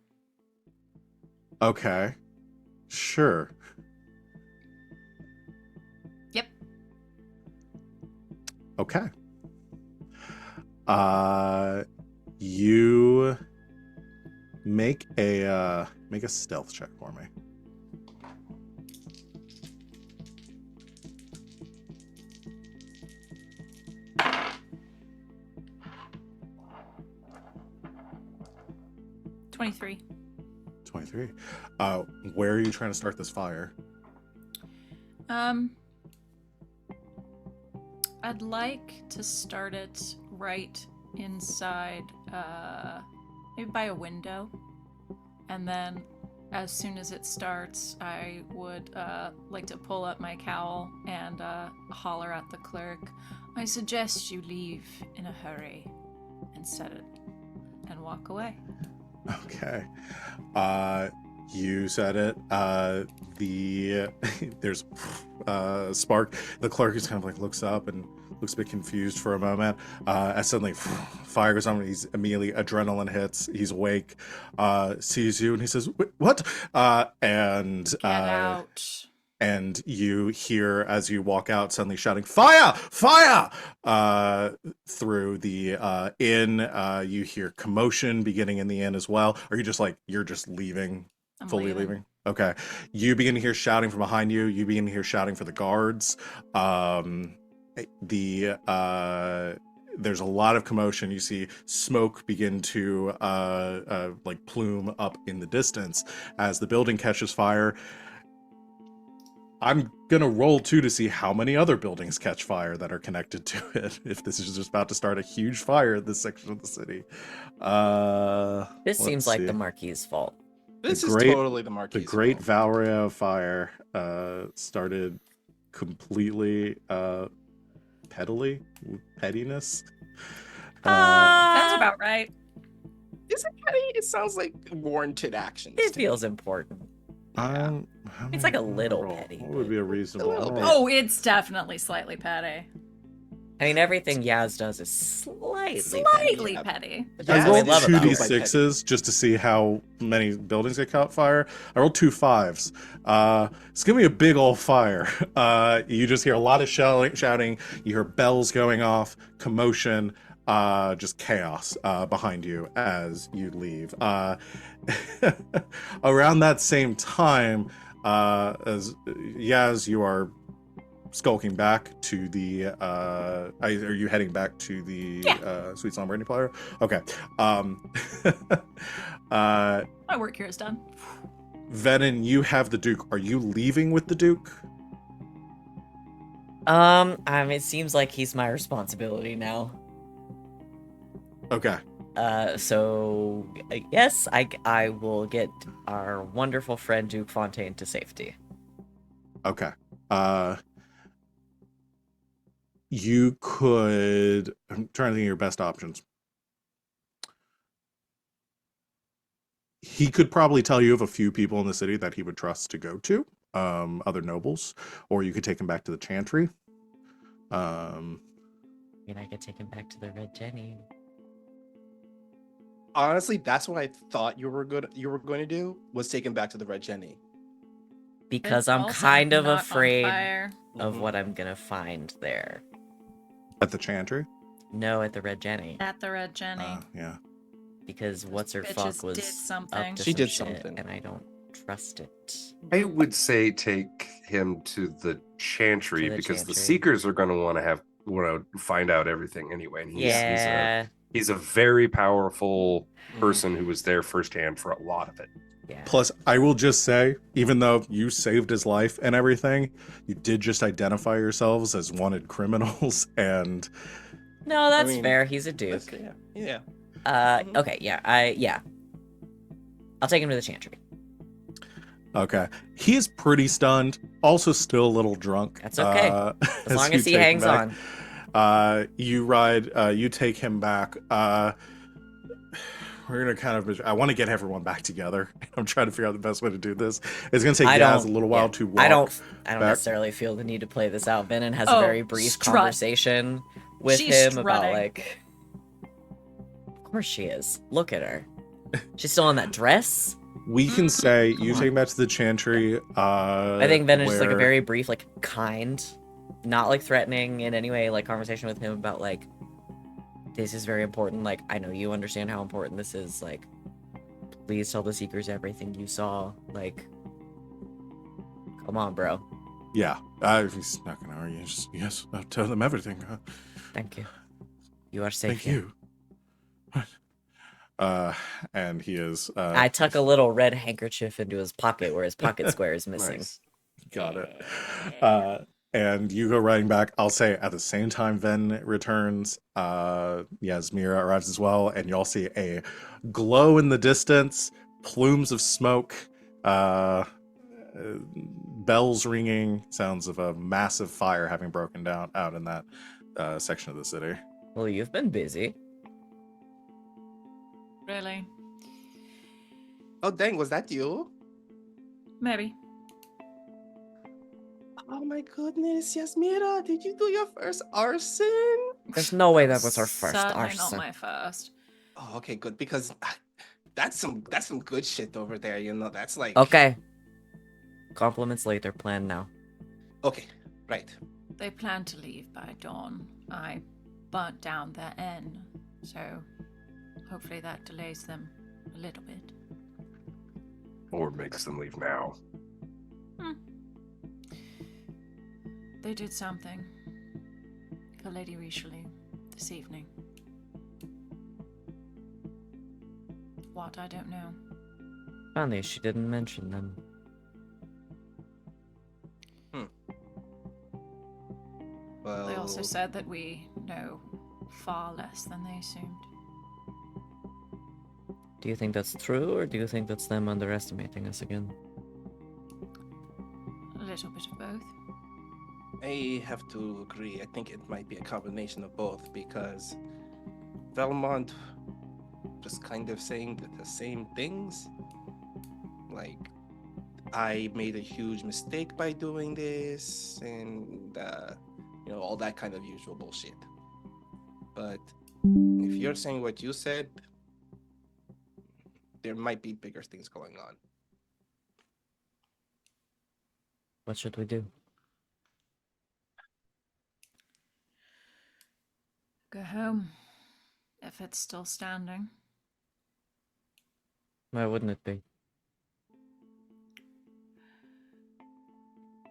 Okay, sure. Yep. Okay. You make a stealth check for me. $23. 23. Where are you trying to start this fire? I'd like to start it right inside, maybe by a window. And then as soon as it starts, I would like to pull up my cowl and holler at the clerk. I suggest you leave in a hurry and set it and walk away. Okay. You said it. There's spark. The clerk is kind of like looks up and looks a bit confused for a moment. As suddenly fire goes on. He's immediately adrenaline hits. He's awake. Sees you and he says, "What?" And Get out. and you hear as you walk out suddenly shouting fire, fire, through the inn. You hear commotion beginning in the inn as well. Are you just like you're just leaving, I'm fully leaving. leaving? Okay. You begin to hear shouting from behind you. You begin to hear shouting for the guards. There's a lot of commotion. You see smoke begin to like plume up in the distance as the building catches fire. I'm gonna roll too to see how many other buildings catch fire that are connected to it. If this is just about to start a huge fire in this section of the city. This seems like see. the Marquis' fault. This is great- totally the Marquis. The Great Valeria Fire started completely pettiness. That's about right. Is it petty? It sounds like warranted actions. It to me. feels important. How It's many like a would I little roll? petty, What would be a reasonable? little bit. Oh, it's definitely slightly petty. I mean, everything Yaz does is slightly Slightly Yeah. petty. But I that's what we rolled love two about it. d6s just to see how many buildings get caught fire. I rolled 2 5s. It's gonna be a big old fire. You just hear a lot of shouting. You hear bells going off, commotion, just chaos behind you as you leave. Around that same time, as Yaz, you are skulking back to the are you heading back to the Sweet Slumber Brandy Player? Okay. My work here is done. Venehn, you have the Duke. Are you leaving with the Duke? It seems like he's my responsibility now. Okay. So yes, I will get our wonderful friend Duke Fontaine to safety. Okay. You could. I'm trying to think of your best options. He could probably tell you of a few people in the city that he would trust to go to, other nobles, or you could take him back to the Chantry. I mean, I could take him back to the Red Jenny. Honestly, that's what I thought you were going to do, was take him back to the Red Jenny. Because It's I'm also kind of not on afraid fire. of Mhm. what I'm gonna find there. At the Chantry. No, at the Red Jenny. At the Red Jenny. Yeah. Because what's her bitches fuck was did something. up to She some did shit, something. and I don't trust it. I would say take him to the Chantry To the because the Chantry. Seekers are going to want to find out everything anyway. And Yeah, he's a very powerful person who was there firsthand for a lot of it. yeah. Plus, I will just say, even though you saved his life and everything, you did just identify yourselves as wanted criminals, and No, that's mean, fair. He's a duke. Yeah. Okay, yeah. I'll take him to the Chantry. okay, he is pretty stunned. Also, still a little drunk. That's okay. As long you as he take him hangs back. on. You take him back. We're gonna kind of. I want to get everyone back together. I'm trying to figure out the best way to do this. It's gonna take I Yaz don't- a little while yeah, to walk. I don't back. necessarily feel the need to play this out. Venehn has Oh, a very brief strut. conversation with She's him about strutting. like. Of course she is. Look at her. She's still in that dress. We can say you on. take him back to the Chantry. I think Venehn is just like a where- very brief, like kind, not like threatening in any way, like conversation with him about like, this is very important. Like, I know you understand how important this is. Like, please tell the Seekers everything you saw. Like, come on, bro. Yeah, he's not gonna argue. Just, yes, I'll tell them everything. Thank you. You are safe Thank here. you. And he is. I tuck a little red handkerchief into his pocket where his pocket square is missing. Nice. Got it. And you go riding back. I'll say at the same time Venn returns, Yasmera arrives as well, and y'all see a glow in the distance, plumes of smoke, bells ringing, sounds of a massive fire having broken down out in that section of the city. Well, you've been busy. Really? Oh, dang, was that you? Maybe. Oh my goodness, Yasmera, did you do your first arson? There's no way that was our first Certainly arson. not my first. Oh, okay, good, because that's some good shit over there, you know. That's like Okay. Compliments later, plan now. Okay, right. They plan to leave by dawn. I burnt down their inn, so hopefully that delays them a little bit. Or makes them leave now. They did something for Lady Richelieu this evening. What, I don't know. Funny, she didn't mention them. Well, They also said that we know far less than they assumed. Do you think that's true, or do you think that's them underestimating us again? A little bit of both. I have to agree. I think it might be a combination of both because Valmont just kind of saying the same things. Like, I made a huge mistake by doing this, and all that kind of usual bullshit. But if you're saying what you said, there might be bigger things going on. What should we do? Go home, if it's still standing. Why wouldn't it be?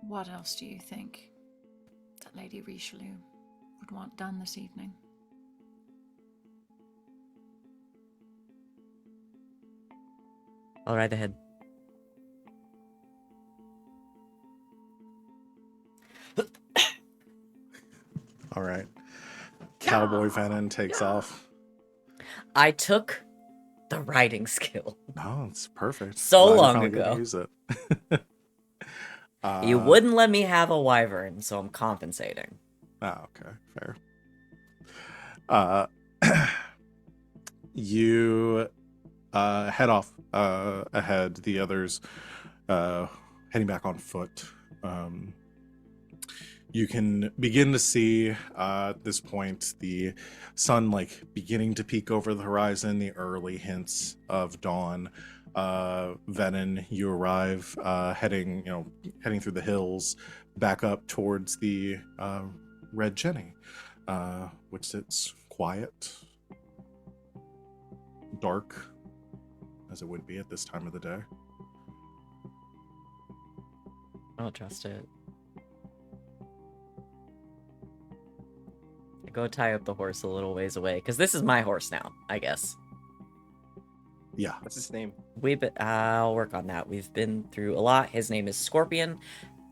What else do you think that Lady Richelieu would want done this evening? I'll ride ahead. All right. Cowboy Venehn takes off. I took the riding skill. No, it's perfect. So Glad you long finally get to ago. Use it. You wouldn't let me have a wyvern, so I'm compensating. Oh, okay, fair. You head off ahead. The others heading back on foot. You can begin to see at this point the sun beginning to peek over the horizon, the early hints of dawn. Venehn, you arrive heading through the hills back up towards the Red Jenny, which sits quiet, dark, as it would be at this time of the day. I don't trust it. I go tie up the horse a little ways away, because this is my horse now, I guess. Yeah. What's his name? I'll work on that. We've been through a lot. His name is Scorpion,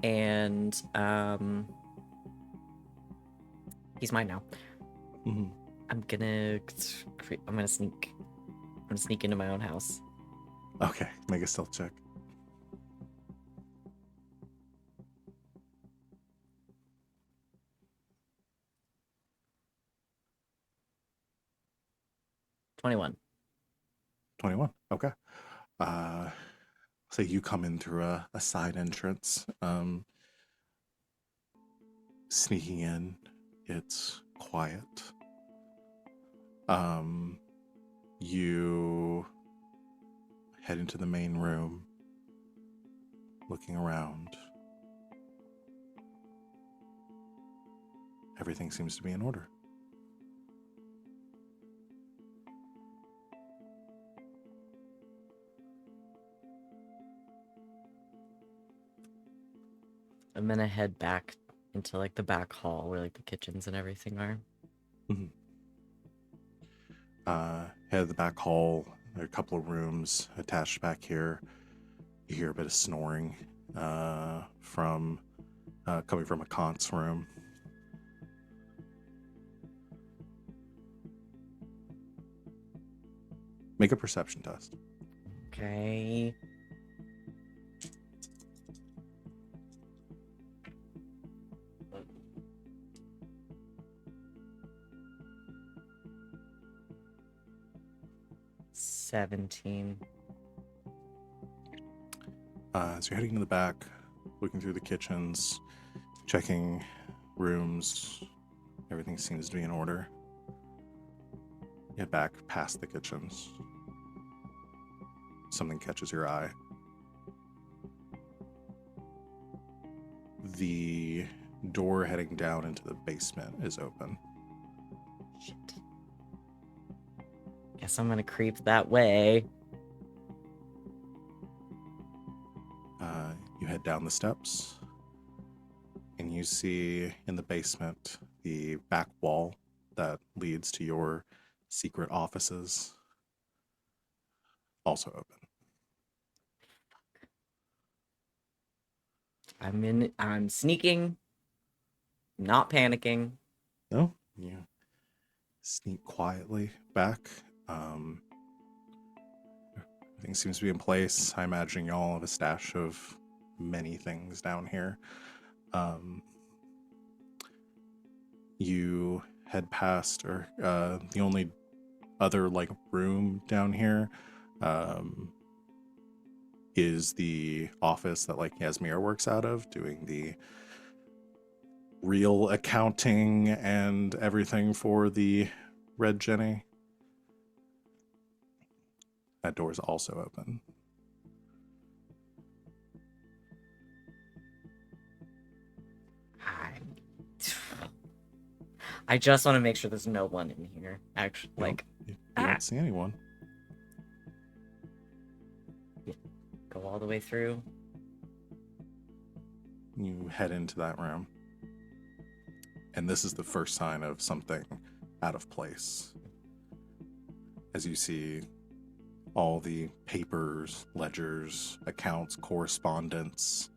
and he's mine now. Mm-hmm. I'm gonna sneak. I'm gonna sneak into my own house. Okay, make a stealth check. $21. 21. Okay. So you come in through a side entrance. Sneaking in, it's quiet. You head into the main room, looking around. Everything seems to be in order. I'm gonna head back into the back hall where the kitchens and everything are. Mm-hmm. Head to the back hall. There are a couple of rooms attached back here. You hear a bit of snoring from coming from a Kant's room. Make a perception test. Okay. $17. So you're heading to the back, looking through the kitchens, checking rooms. Everything seems to be in order. You head back past the kitchens. Something catches your eye. the door heading down into the basement is open. Shit. Guess I'm gonna creep that way. You head down the steps, and you see in the basement the back wall that leads to your secret offices also open. I'm sneaking, not panicking. No, you sneak quietly back. Everything seems to be in place. I imagine y'all have a stash of many things down here. You head past, or the only other like room down here is the office that like Yasmera works out of, doing the real accounting and everything for the Red Jenny. That door is also open. I just want to make sure there's no one in here. Actually, like, you don't see anyone. go all the way through. You head into that room, and this is the first sign of something out of place. As you see all the papers, ledgers, accounts, correspondence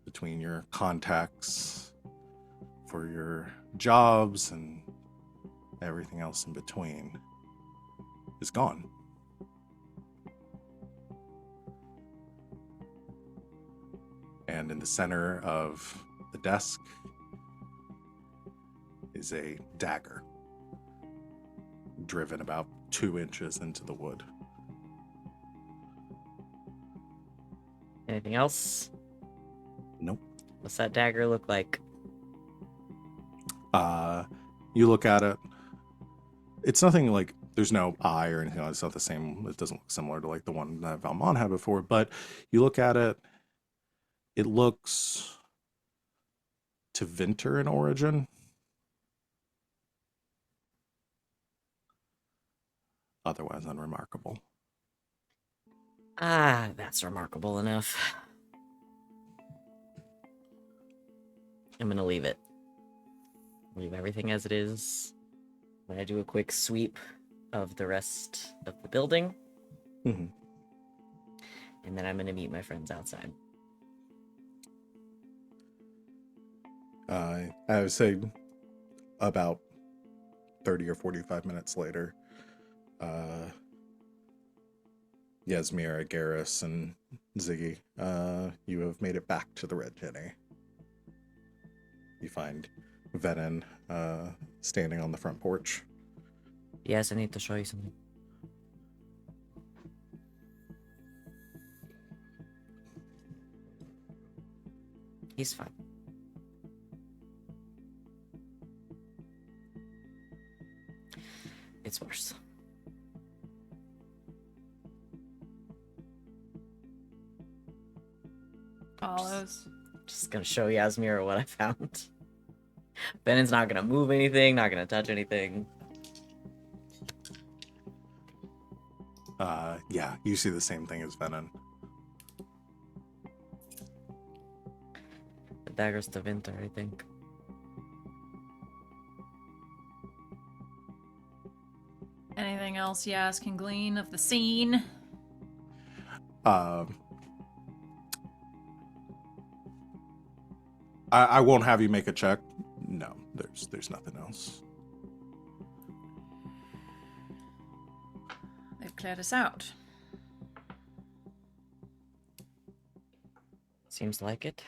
between your contacts for your jobs and everything else in between is gone. And in the center of the desk is a dagger driven about 2 inches into the wood. Anything else? Nope. What's that dagger look like? You look at it. It's nothing like, there's no eye or anything. It's not the same. It doesn't look similar to like the one that Valmont had before. But you look at it. It looks to Vinter in origin. Otherwise unremarkable. That's remarkable enough. I'm gonna leave it. Leave everything as it is. I'm gonna do a quick sweep of the rest of the building. Mm-hmm. And then I'm gonna meet my friends outside. I would say about 30 or 45 minutes later, Yasmera, Garas, and Ziggy, you have made it back to the Red Jenny. You find Venehn standing on the front porch. Yes, I need to show you something. He's fine. It's worse. Follows. Just gonna show Yasmera what I found. Venen's not gonna move anything, not gonna touch anything. Yeah, you see the same thing as Venehn. The dagger's to Winter, I think. Anything else Yas can glean of the scene? I won't have you make a check. No, there's nothing else. They've cleared us out. Seems like it.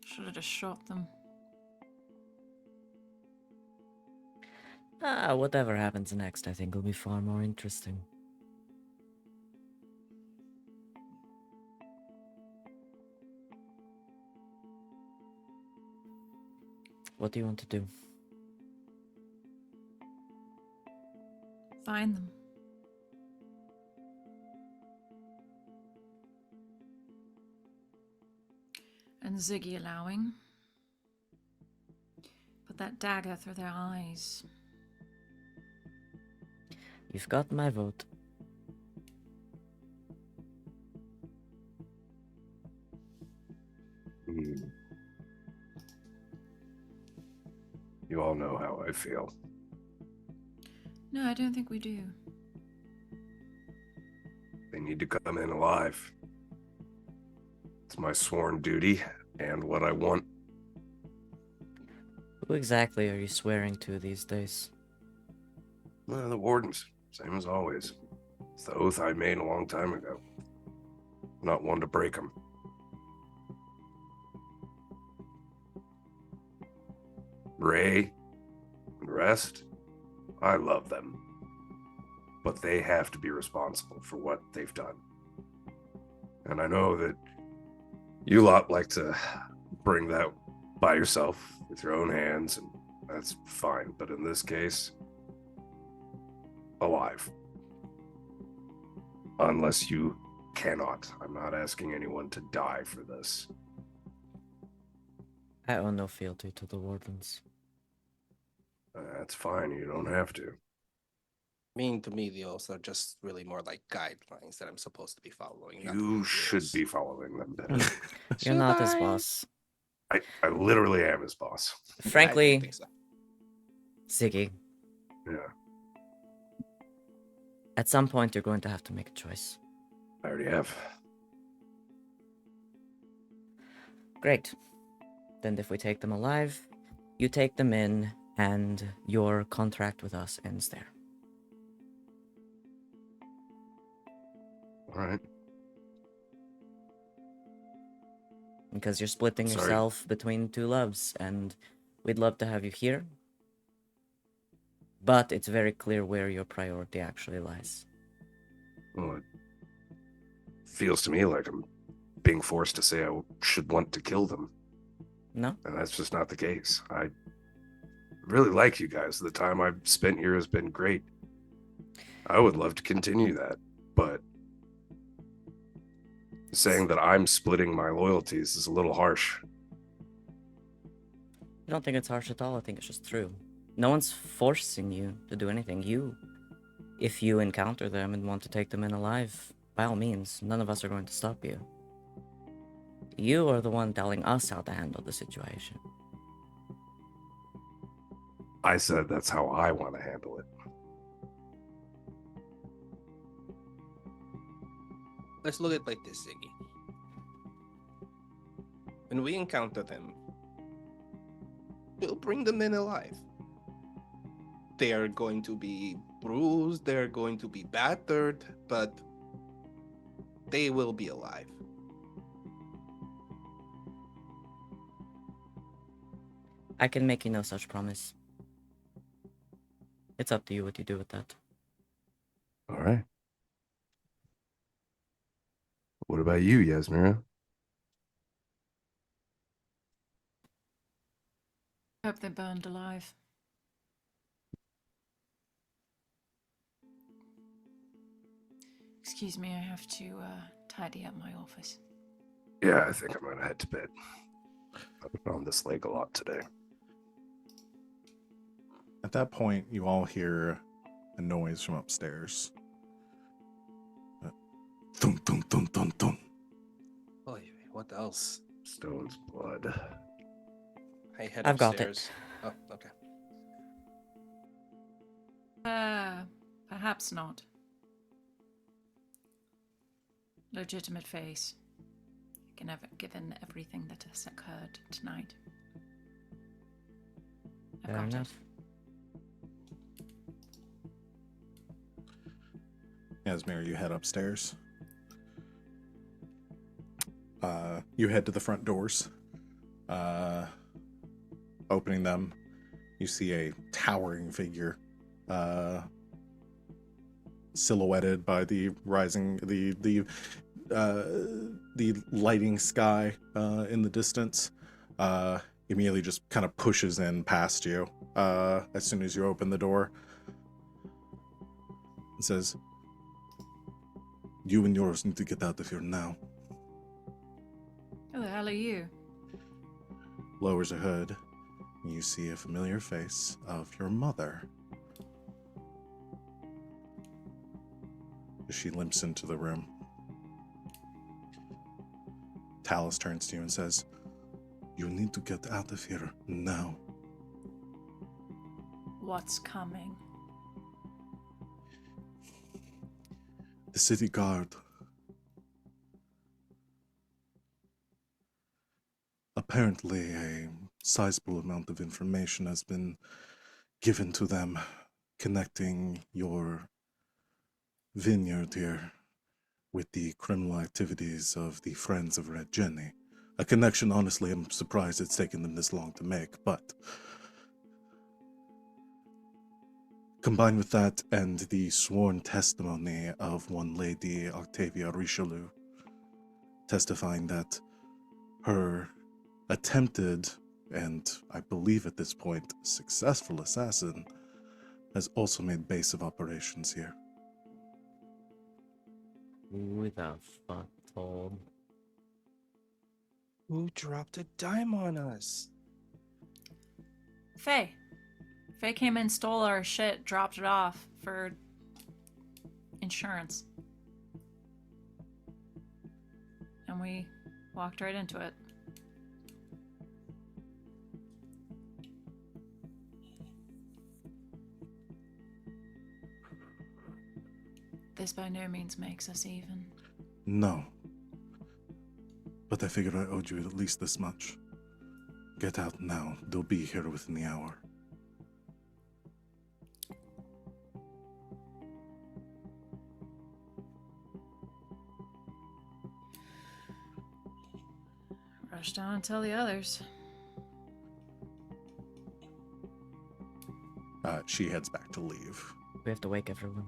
Should have just shot them. Whatever happens next, I think will be far more interesting. What do you want to do? Find them. And Ziggy allowing. Put that dagger through their eyes. You've got my vote. You all know how I feel. No, I don't think we do. They need to come in alive. It's my sworn duty and what I want. Who exactly are you swearing to these days? Well, the wardens, same as always. It's the oath I made a long time ago. Not one to break them. Ray and the rest, I love them. But they have to be responsible for what they've done. And I know that you lot like to bring that by yourself with your own hands, and that's fine. But in this case, alive. Unless you cannot. I'm not asking anyone to die for this. I owe no fealty to the wardens. That's fine. You don't have to. To me, the oaths are just really more like guidelines that I'm supposed to be following. not You rules. should be following them better. You're not his boss. I literally am his boss. I Frankly, don't think so. Ziggy, Yeah, at some point you're going to have to make a choice. I already have. Great. Then if we take them alive, you take them in, and your contract with us ends there. All right. Because you're splitting Sorry. yourself between two loves, and we'd love to have you here. But it's very clear where your priority actually lies. Well, it feels to me like I'm being forced to say I should want to kill them. No? And that's just not the case. I really like you guys. The time I've spent here has been great. I would love to continue that, but saying that I'm splitting my loyalties is a little harsh. I don't think it's harsh at all. I think it's just true. No one's forcing you to do anything. If you encounter them and want to take them in alive, by all means, none of us are going to stop you. You are the one telling us how to handle the situation. I said that's how I want to handle it. Let's look at it like this, Ziggy. When we encounter them, we'll bring them in alive. They are going to be bruised, they're going to be battered, but they will be alive. I can make you no such promise. It's up to you what you do with that. All right. What about you, Yasmera? Hope they're burned alive. Excuse me, I have to tidy up my office. Yeah, I think I'm gonna head to bed. I've been on this leg a lot today. At that point, you all hear a noise from upstairs. Thump, thump, thump, thump, thump. Oy, what else? Stone's blood. I head I've got it. upstairs. Oh, okay. Perhaps not. Legitimate face. Given everything that has occurred tonight. I've Fair got it. enough. Yasmera, you head upstairs. You head to the front doors. Opening them, you see a towering figure, silhouetted by the rising, the lighting sky in the distance. You immediately just kind of pushes in past you as soon as you open the door. It says, "You and yours need to get out of here now." Who the hell are you? Lowers her hood, and you see a familiar face of your mother. As she limps into the room. Talus turns to you and says, "You need to get out of here now." What's coming? The city guard. Apparently, a sizable amount of information has been given to them connecting your vineyard here with the criminal activities of the Friends of Red Jenny. A connection, honestly, I'm surprised it's taken them this long to make, but combined with that and the sworn testimony of one Lady Octavia Richelieu, testifying that her attempted, and I believe at this point, successful assassin has also made base of operations here. Who the fuck told? Who dropped a dime on us? Faye. Faye came in, stole our shit, dropped it off for insurance. And we walked right into it. This by no means makes us even. No. But I figured I owed you at least this much. Get out now. They'll be here within the hour. Rush down and tell the others. She heads back to leave. We have to wake everyone.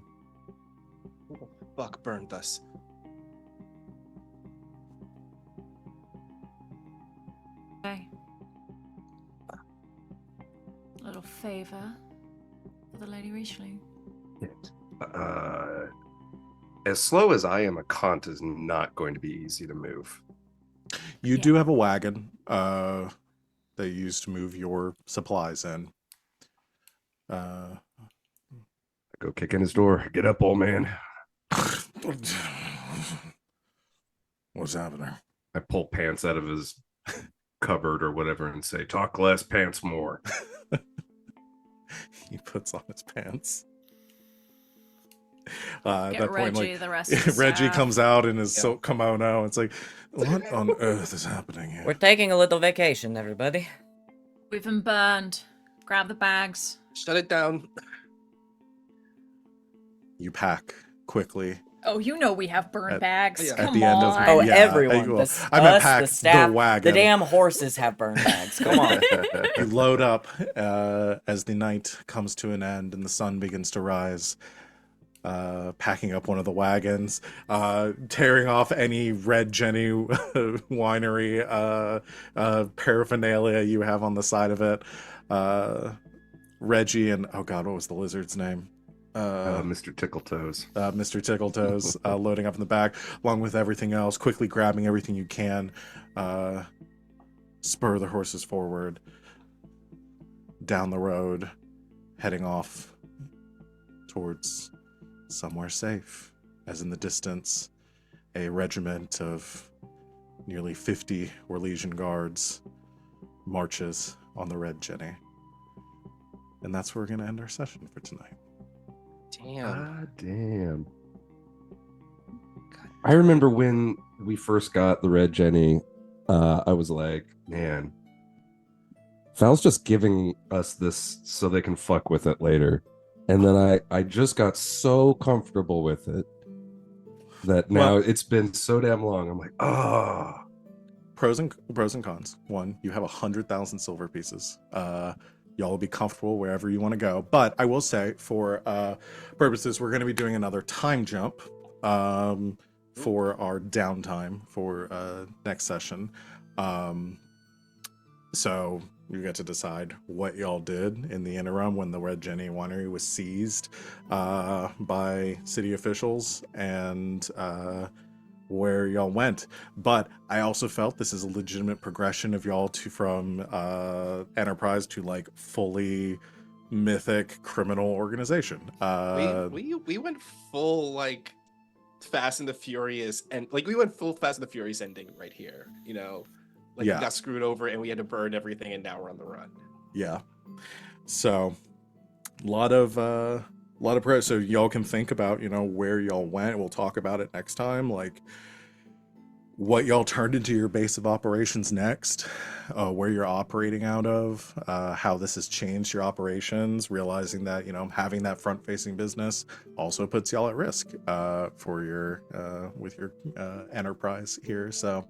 Who the fuck burned us? Okay. Little favor for the Lady Richelieu. As slow as I am, a Kant is not going to be easy to move. You Yeah. do have a wagon that you use to move your supplies in. I go kick in his door. Get up, old man. What's happening? I pull pants out of his cupboard or whatever and say, "Talk less, pants more." He puts on his pants. At Get that Reggie, point, like, the rest of the Reggie staff. comes out in his silk kimono. It's like, what on earth is happening here? We're taking a little vacation, everybody. We've been burned. Grab the bags. Shut it down. You pack quickly. Oh, you know we have burn At- bags. yeah. Come At the end of on. Oh, Yeah, everyone. well, The, I meant us, pack the the staff, wagon. the damn horses have burn bags. Come on. You load up as the night comes to an end and the sun begins to rise. Packing up one of the wagons, tearing off any Red Jenny winery paraphernalia you have on the side of it. Reggie and, oh god, what was the lizard's name? Mr. Tickletoes. Mr. Tickletoes loading up in the back, along with everything else, quickly grabbing everything you can, spur the horses forward, down the road, heading off towards somewhere safe, as in the distance, a regiment of nearly 50 Orlesian guards marches on the Red Jenny. And that's where we're going to end our session for tonight. Damn. Damn. I remember when we first got the Red Jenny, I was like, man, Val's just giving us this so they can fuck with it later. And then I just got so comfortable with it that now it's been so damn long. I'm like, oh. Pros and cons. One, you have 100,000 silver pieces. Y'all will be comfortable wherever you want to go. But I will say, for purposes, we're going to be doing another time jump for our downtime for next session. So you get to decide what y'all did in the interim when the Red Jenny winery was seized by city officials and where y'all went. But I also felt this is a legitimate progression of y'all to from enterprise to like fully mythic criminal organization. We went full like Fast and the Furious, and like we went full Fast and the Furious ending right here. You know, like Yeah. we got screwed over and we had to burn everything, and now we're on the run. Yeah. So a lot of prayer. So y'all can think about, you know, where y'all went. We'll talk about it next time. Like what y'all turned into your base of operations next, where you're operating out of, how this has changed your operations, realizing that, you know, having that front facing business also puts y'all at risk for your with your enterprise here. So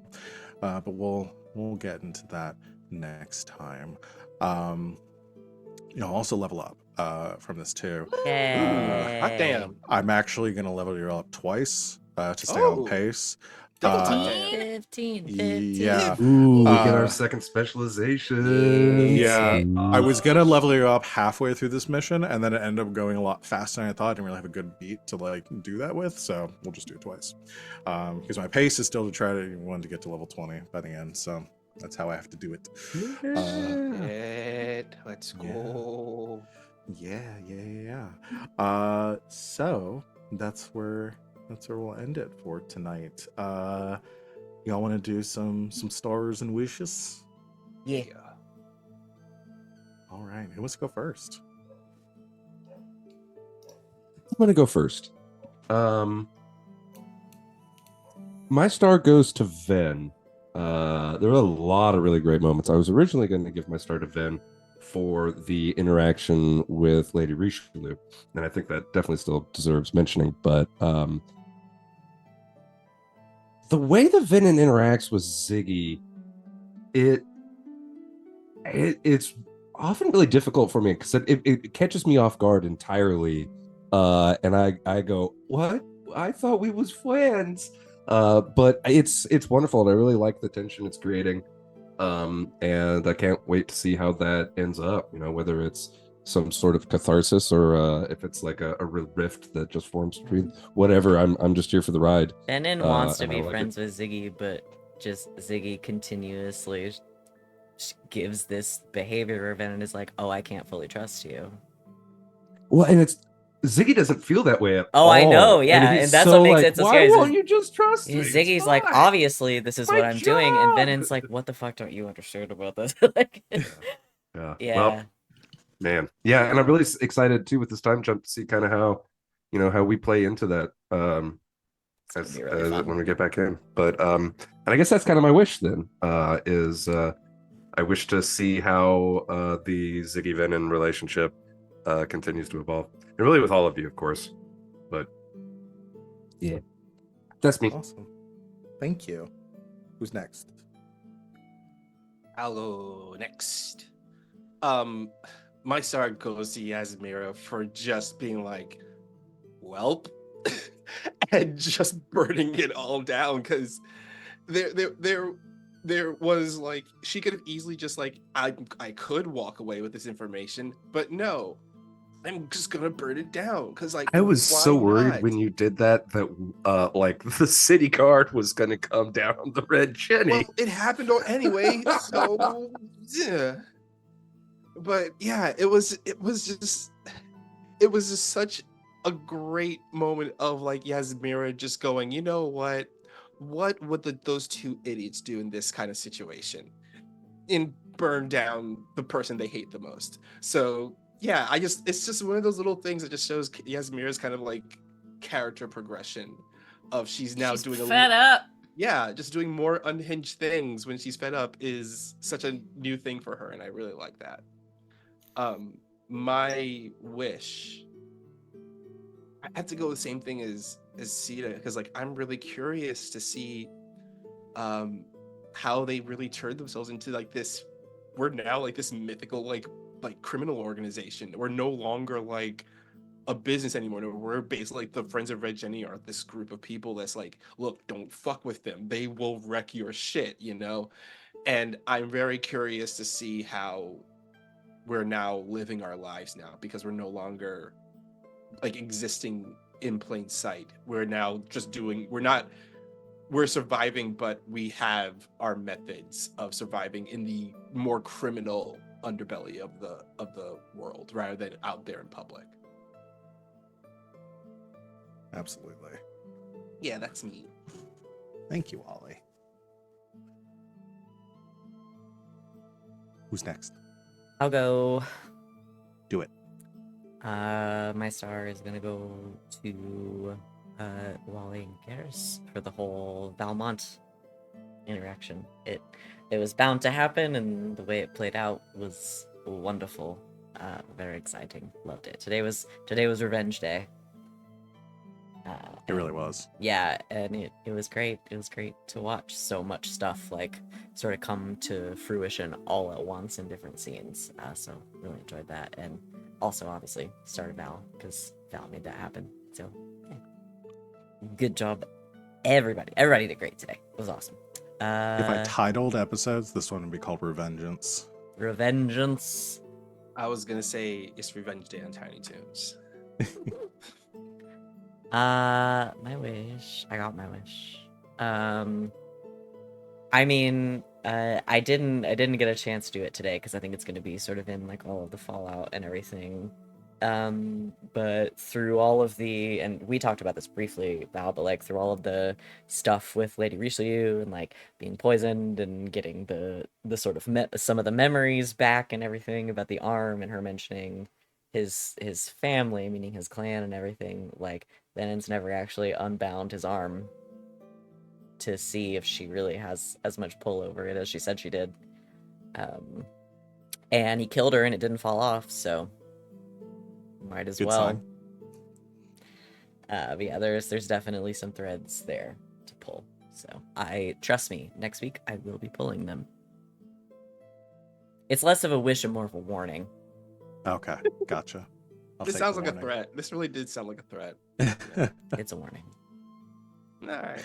but we'll get into that next time. You know, also level up from this too. Hot Yay. damn! I'm actually gonna level you up twice to stay on pace. Double hot damn! 15. Yeah. Ooh, we get our Uh, second specialization. Yeah, I was Oh. gonna level you up halfway through this mission, and then it ended up going a lot faster than I thought. I didn't really have a good beat to like do that with, so we'll just do it twice. Because my pace is still to try to want to get to level 20 by the end, so that's how I have to do it. Let's go. Yeah. So that's where we'll end it for tonight. Y'all want to do some stars and wishes? Yeah. All right, who wants to go first? I'm gonna go first. My star goes to Venn. There were a lot of really great moments. I was originally going to give my star to Venn for the interaction with Lady Richelieu, and I think that definitely still deserves mentioning. But the way the Venn interacts with Ziggy, it's often really difficult for me because it catches me off guard entirely, and I go, what? I thought we was friends. But it's wonderful, and I really like the tension it's creating. And I can't wait to see how that ends up. You know, whether it's some sort of catharsis or if it's like a real rift that just forms between whatever. I'm just here for the ride. Venehn wants to and I be like friends with Ziggy, but just Ziggy continuously gives this behavior of Venehn is like, oh, I can't fully trust you. Well, and it's Ziggy doesn't feel that way at Oh, all. I know, yeah, he's and that's what makes like, it so why scary. won't you just trust me? Ziggy's It's like, fine. obviously, this is My what I'm doing, and job. Venon's like, what the fuck don't you understand about this? Like, Yeah. yeah. Well, man. Yeah, and I'm really excited too with this time jump to see kind of how, you know, how we play into that It's gonna be really fun. when we get back in. But and I guess that's kind of my wish then, is I wish to see how the Ziggy Venehn relationship continues to evolve. And really with all of you, of course. But Yeah, that's me. Awesome. Thank you. Who's next? I'll go next. My star goes to Yasmera for just being like, welp, and just burning it all down, because there was like, she could have easily just like, I could walk away with this information, but no, I'm just gonna burn it down, because like, I was so why worried not? when you did that like the city guard was going to come down on the Red Jenny. Well, it happened anyway, so yeah. But yeah, it was just such a great moment of like Yasmera just going, you know what would those two idiots do in this kind of situation? And burn down the person they hate the most. So yeah, it's just one of those little things that just shows Yasmera's kind of like character progression of she's now doing fed up. Yeah, just doing more unhinged things when she's fed up is such a new thing for her, and I really like that. My wish, I have to go the same thing as Sita, because like I'm really curious to see how they really turned themselves into like this. We're now like this mythical like criminal organization. We're no longer like a business anymore. No, we're basically like the Friends of Red Jenny are this group of people that's like, look, don't fuck with them. They will wreck your shit, you know? And I'm very curious to see how we're now living our lives now, because we're no longer like existing in plain sight. We're now just doing, we're surviving, but we have our methods of surviving in the more criminal underbelly of the world rather than out there in public. Absolutely. Yeah, that's neat. Thank you, Ollie. Who's next? I'll go. Do it. My star is gonna go to Wally and Garas for the whole Valmont interaction. It was bound to happen, and the way it played out was wonderful. Very exciting. Loved it. Today was Revenge Day. It really was. Yeah, and it was great. It was great to watch so much stuff like sort of come to fruition all at once in different scenes. So really enjoyed that, and also obviously started Val because Val made that happen. So yeah. Good job, everybody. Everybody did great today. It was awesome. If I titled episodes, this one would be called Revengeance. Revengeance. I was gonna say it's Revenge Day on Tiny Toons. My wish. I got my wish. I mean, I didn't get a chance to do it today because I think it's going to be sort of in like all of the fallout and everything. But through all of the, and we talked about this briefly, Val, but like through all of the stuff with Lady Richelieu and like being poisoned and getting the sort of some of the memories back and everything about the arm and her mentioning his family, meaning his clan and everything, like Venenn's never actually unbound his arm to see if she really has as much pull over it as she said she did. And he killed her and it didn't fall off, so might as Good well. sign. But yeah, there's definitely some threads there to pull. So trust me, next week I will be pulling them. It's less of a wish and more of a warning. Okay, gotcha. This sounds like a threat. This really did sound like a threat. It's a warning. All right.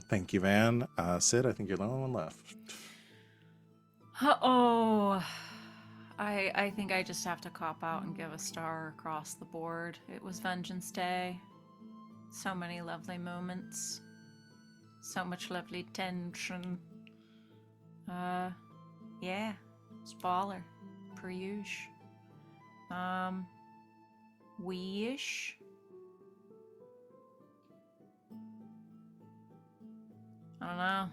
Thank you, Van. Sid, I think you're the only one left. Uh-oh. I think I just have to cop out and give a star across the board. It was Vengeance Day. So many lovely moments. So much lovely tension. Yeah. It's baller. Per usual. Wish. I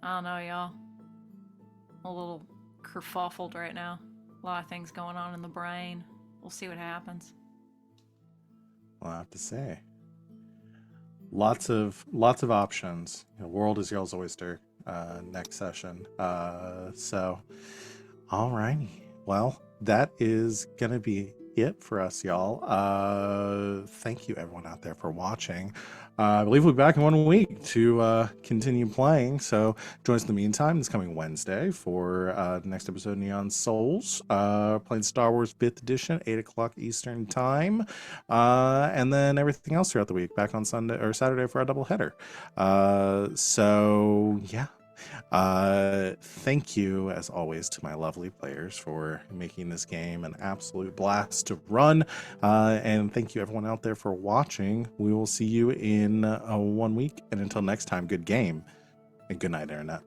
don't know, y'all. I'm a little kerfuffled right now. A lot of things going on in the brain. We'll see what happens. Well, I have to say, lots of options. World is y'all's oyster. Next session. So, alrighty. Well, that is gonna be it for us, y'all. Thank you everyone out there for watching. I believe we'll be back in 1 week to continue playing. So join us in the meantime this coming Wednesday for the next episode of Neon Souls. Playing Star Wars 5th Edition, 8 o'clock Eastern Time. And then everything else throughout the week, back on Sunday or Saturday for our double header. So yeah. Thank you as always to my lovely players for making this game an absolute blast to run, and thank you everyone out there for watching. We will see you in 1 week, and until next time, good game and good night, internet.